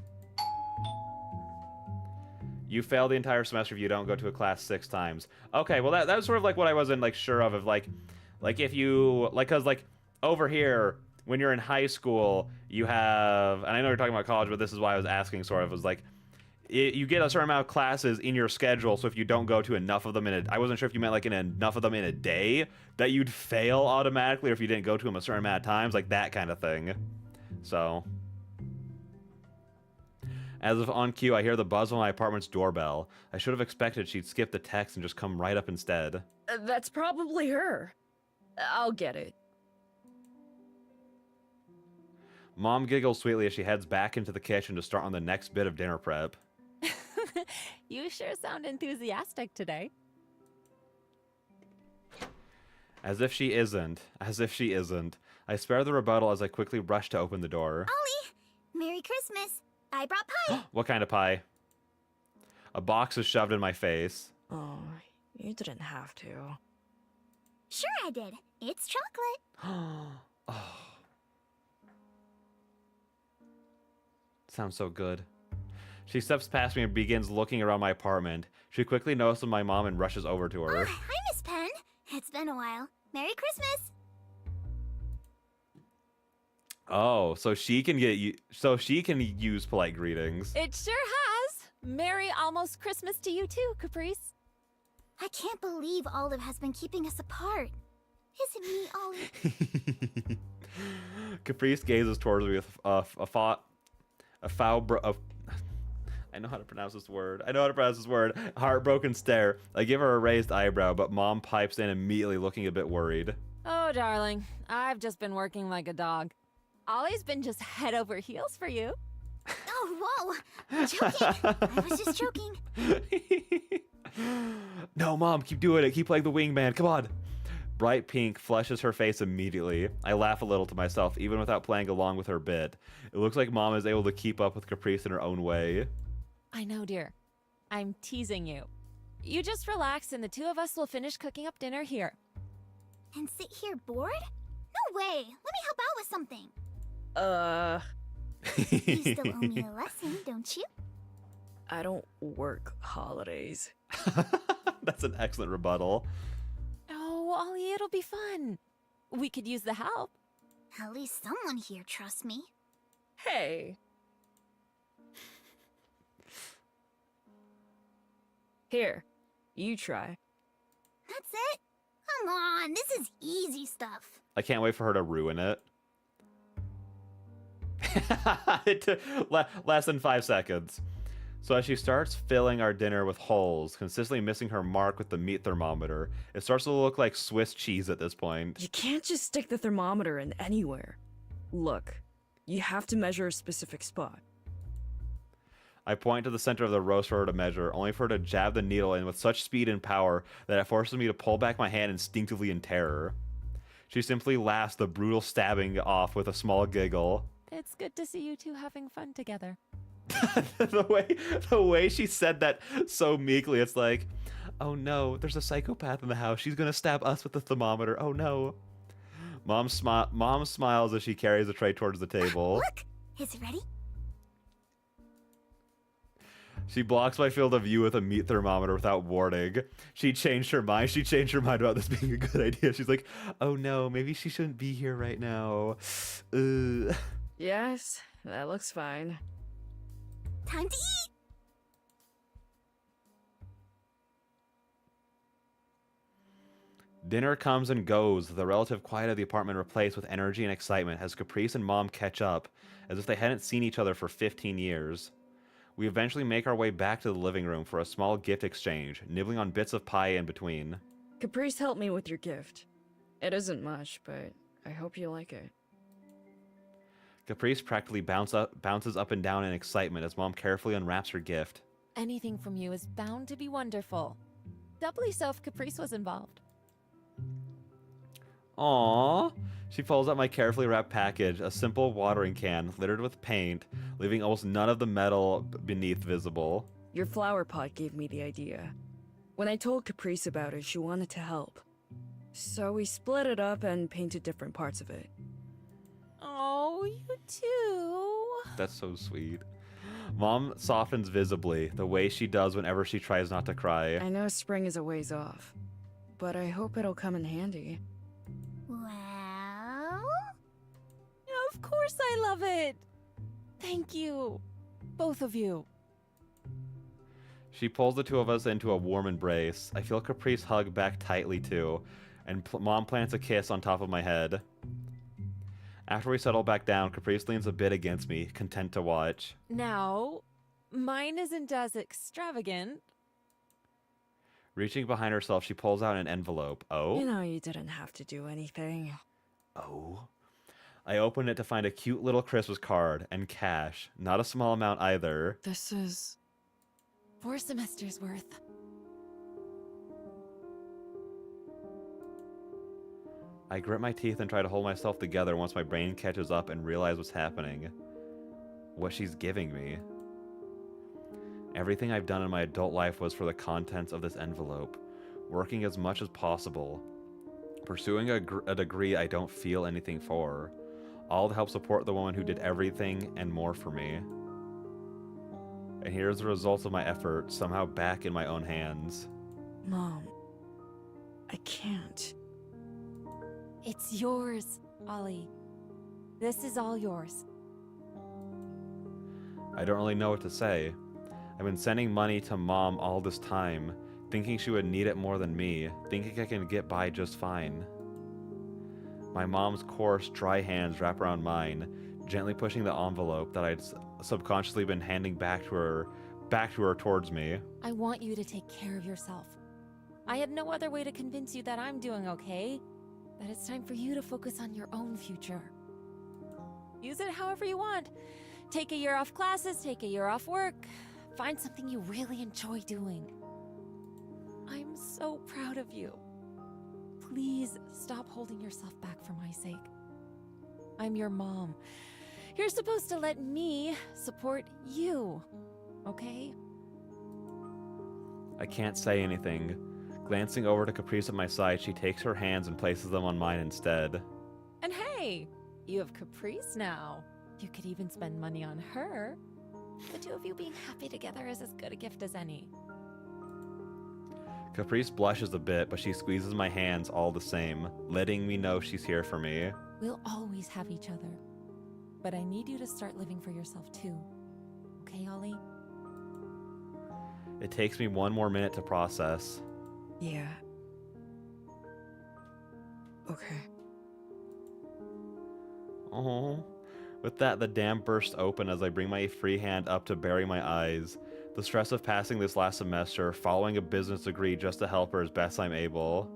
You fail the entire semester if you don't go to a class 6 times. Okay, well that was sort of like what I wasn't like sure of like if you cause like over here when you're in high school you have, and I know you're talking about college, but this is why I was asking sort of, was like you get a certain amount of classes in your schedule, so if you don't go to enough of them I wasn't sure if you meant like enough of them in a day that you'd fail automatically, or if you didn't go to them a certain amount of times, like that kind of thing. So as of on cue, I hear the buzz on my apartment's doorbell. I should have expected she'd skip the text and just come right up instead. That's probably her. I'll get it. Mom giggles sweetly as she heads back into the kitchen to start on the next bit of dinner prep. You sure sound enthusiastic today. As if she isn't. I spare the rebuttal as I quickly rush to open the door. Ollie! Merry Christmas! I brought pie! What kind of pie? A box is shoved in my face. Oh, you didn't have to. Sure I did. It's chocolate. Oh. Sounds so good. She steps past me and begins looking around my apartment. She quickly notices my mom and rushes over to her. Hi, Miss Penn. It's been a while. Merry Christmas! Oh, so she can use polite greetings. It sure has. Merry almost Christmas to you too, Caprice. I can't believe Olive has been keeping us apart. Is it me, Ollie? Caprice gazes towards me with I know how to pronounce this word. Heartbroken stare. I give her a raised eyebrow, but Mom pipes in immediately, looking a bit worried. Oh, darling, I've just been working like a dog. Ollie's been just head over heels for you. Oh, whoa! Joking! I was just joking. No, Mom, keep doing it. Keep playing the wingman. Come on. Bright pink flushes her face immediately. I laugh a little to myself, even without playing along with her bit. It looks like Mom is able to keep up with Caprice in her own way. I know, dear. I'm teasing you. You just relax and the two of us will finish cooking up dinner here. And sit here bored? No way! Let me help out with something. You still owe me a lesson, don't you? I don't work holidays. That's an excellent rebuttal. Oh, Ollie, it'll be fun. We could use the help. At least someone here trusts me. Hey. Here, you try. That's it? Come on, this is easy stuff. I can't wait for her to ruin it. It took less than 5 seconds. So as she starts filling our dinner with holes, consistently missing her mark with the meat thermometer, it starts to look like Swiss cheese at this point. You can't just stick the thermometer in anywhere. Look, you have to measure a specific spot. I point to the center of the roast for her to measure, only for her to jab the needle in with such speed and power that it forces me to pull back my hand instinctively in terror. She simply laughs the brutal stabbing off with a small giggle. It's good to see you two having fun together. the way she said that so meekly, it's like, oh no, there's a psychopath in the house. She's gonna stab us with the thermometer. Oh no. Mom smiles as she carries the tray towards the table. Look! Is it ready? She blocks my field of view with a meat thermometer without warning. She changed her mind. She changed her mind about this being a good idea. She's like, oh no, maybe she shouldn't be here right now. Yes, that looks fine. Time to eat! Dinner comes and goes, the relative quiet of the apartment replaced with energy and excitement as Caprice and Mom catch up, as if they hadn't seen each other for 15 years. We eventually make our way back to the living room for a small gift exchange, nibbling on bits of pie in between. Caprice helped me with your gift. It isn't much, but I hope you like it. Caprice practically bounces up and down in excitement as Mom carefully unwraps her gift. Anything from you is bound to be wonderful. Doubly so if Caprice was involved. Aww. She pulls out my carefully wrapped package, a simple watering can littered with paint, leaving almost none of the metal beneath visible. Your flower pot gave me the idea. When I told Caprice about it, she wanted to help. So we split it up and painted different parts of it. Oh, you too. That's so sweet. Mom softens visibly, the way she does whenever she tries not to cry. I know spring is a ways off, but I hope it'll come in handy. Well... Of course I love it. Thank you. Both of you. She pulls the two of us into a warm embrace. I feel Caprice hug back tightly too, and Mom plants a kiss on top of my head. After we settle back down, Caprice leans a bit against me, content to watch. Now, mine isn't as extravagant. Reaching behind herself, she pulls out an envelope. Oh? You know you didn't have to do anything. Oh? I open it to find a cute little Christmas card and cash. Not a small amount either. This is... 4 semesters worth. I grit my teeth and try to hold myself together once my brain catches up and realize what's happening. What she's giving me. Everything I've done in my adult life was for the contents of this envelope. Working as much as possible. Pursuing a degree I don't feel anything for. All to help support the woman who did everything and more for me. And here's the results of my effort, somehow back in my own hands. Mom, I can't. It's yours, Ollie. This is all yours. I don't really know what to say. I've been sending money to Mom all this time, thinking she would need it more than me, thinking I can get by just fine. My mom's coarse, dry hands wrap around mine, gently pushing the envelope that I'd subconsciously been handing back to her towards me. I want you to take care of yourself. I had no other way to convince you that I'm doing okay, that it's time for you to focus on your own future. Use it however you want. Take a year off classes, take a year off work. Find something you really enjoy doing. I'm so proud of you. Please stop holding yourself back for my sake. I'm your mom. You're supposed to let me support you, okay? I can't say anything. Glancing over to Caprice at my side, she takes her hands and places them on mine instead. And hey, you have Caprice now. You could even spend money on her. The two of you being happy together is as good a gift as any. Caprice blushes a bit, but she squeezes my hands all the same, letting me know she's here for me. We'll always have each other. But I need you to start living for yourself too. Okay, Ollie? It takes me one more minute to process. Yeah. Okay. Oh. With that, the dam bursts open as I bring my free hand up to bury my eyes. The stress of passing this last semester, following a business degree just to help her as best I'm able.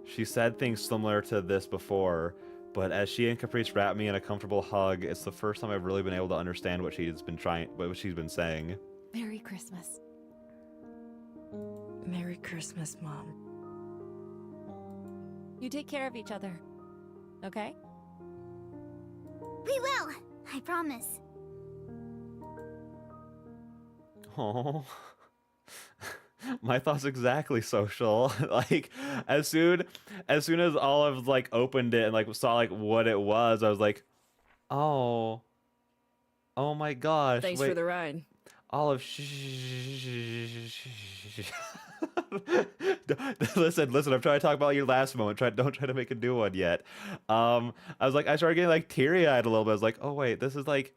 She said things similar to this before, but as she and Caprice wrap me in a comfortable hug, it's the first time I've really been able to understand what she's been saying. Merry Christmas. Merry Christmas, Mom. You take care of each other. Okay? We will! I promise. Oh. My thoughts exactly, social. Like, as soon as Olive like opened it and like saw like what it was, I was like, oh my gosh. Thanks wait. for the ride. Olive, listen, I'm trying to talk about your last moment. Don't try to make a new one yet. I started getting like teary-eyed a little bit. I was like, oh wait, this is like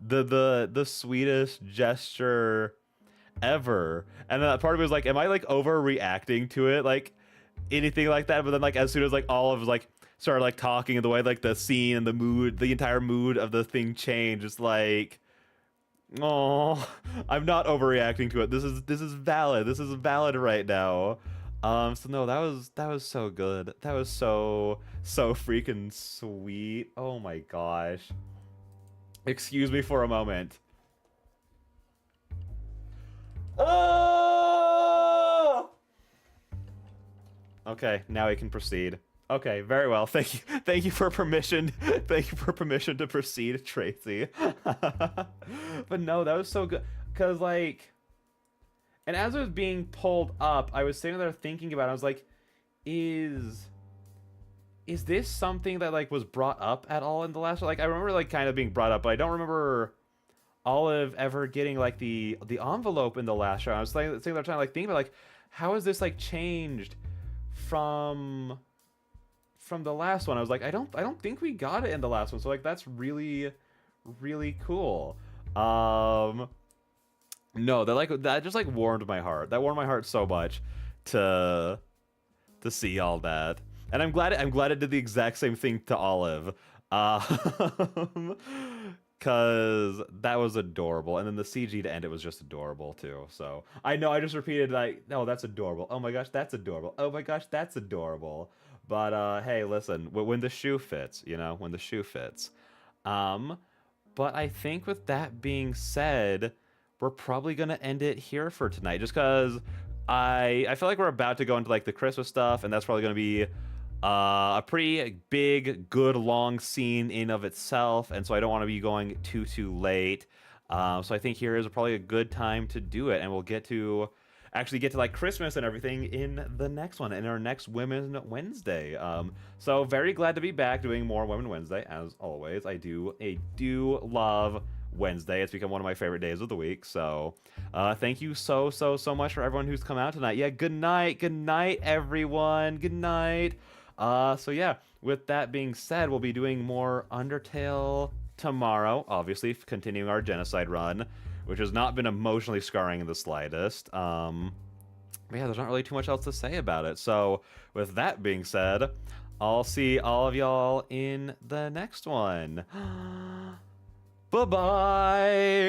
the sweetest gesture ever. And then that part of me was like, am I like overreacting to it? Like anything like that? But then like as soon as like Olive was like started like talking, and the way like the scene and the mood, the entire mood of the thing changed, it's like, oh, I'm not overreacting to it. This is valid. This is valid right now. So no, that was so good. That was so freaking sweet. Oh my gosh. Excuse me for a moment. Oh! Okay, now we can proceed. Okay, very well. Thank you for permission. Thank you for permission to proceed, Tracy. But no, that was so good. Cause like, and as it was being pulled up, I was sitting there thinking about it. I was like, is this something that like was brought up at all in the last one? Like, I remember like kind of being brought up, but I don't remember Olive ever getting like the envelope in the last round. I was sitting there trying to like think about like, how is this like changed from the last one? I was like, I don't think we got it in the last one. So like that's really cool. No, that just like warmed my heart. That warmed my heart so much to see all that. And I'm glad it did the exact same thing to Olive. Cause that was adorable. And then the CG to end it was just adorable too. So I know I just repeated like, no, that's adorable. Oh my gosh, that's adorable. Oh my gosh, that's adorable. But hey, listen, when the shoe fits, you know, when the shoe fits. But I think with that being said, we're probably gonna end it here for tonight, just because I feel like we're about to go into like the Christmas stuff, and that's probably gonna be a pretty big, good, long scene in of itself, and so I don't want to be going too late. So I think here is probably a good time to do it, and we'll actually get to like Christmas and everything in the next one, in our next Women Wednesday. So very glad to be back doing more Women Wednesday, as always. I do love Wednesday. It's become one of my favorite days of the week. So thank you so much for everyone who's come out tonight. Yeah, good night everyone, good night. So yeah, with that being said, we'll be doing more Undertale tomorrow, obviously continuing our genocide run, which has not been emotionally scarring in the slightest. But yeah, there's not really too much else to say about it. So with that being said, I'll see all of y'all in the next one. Bye-bye!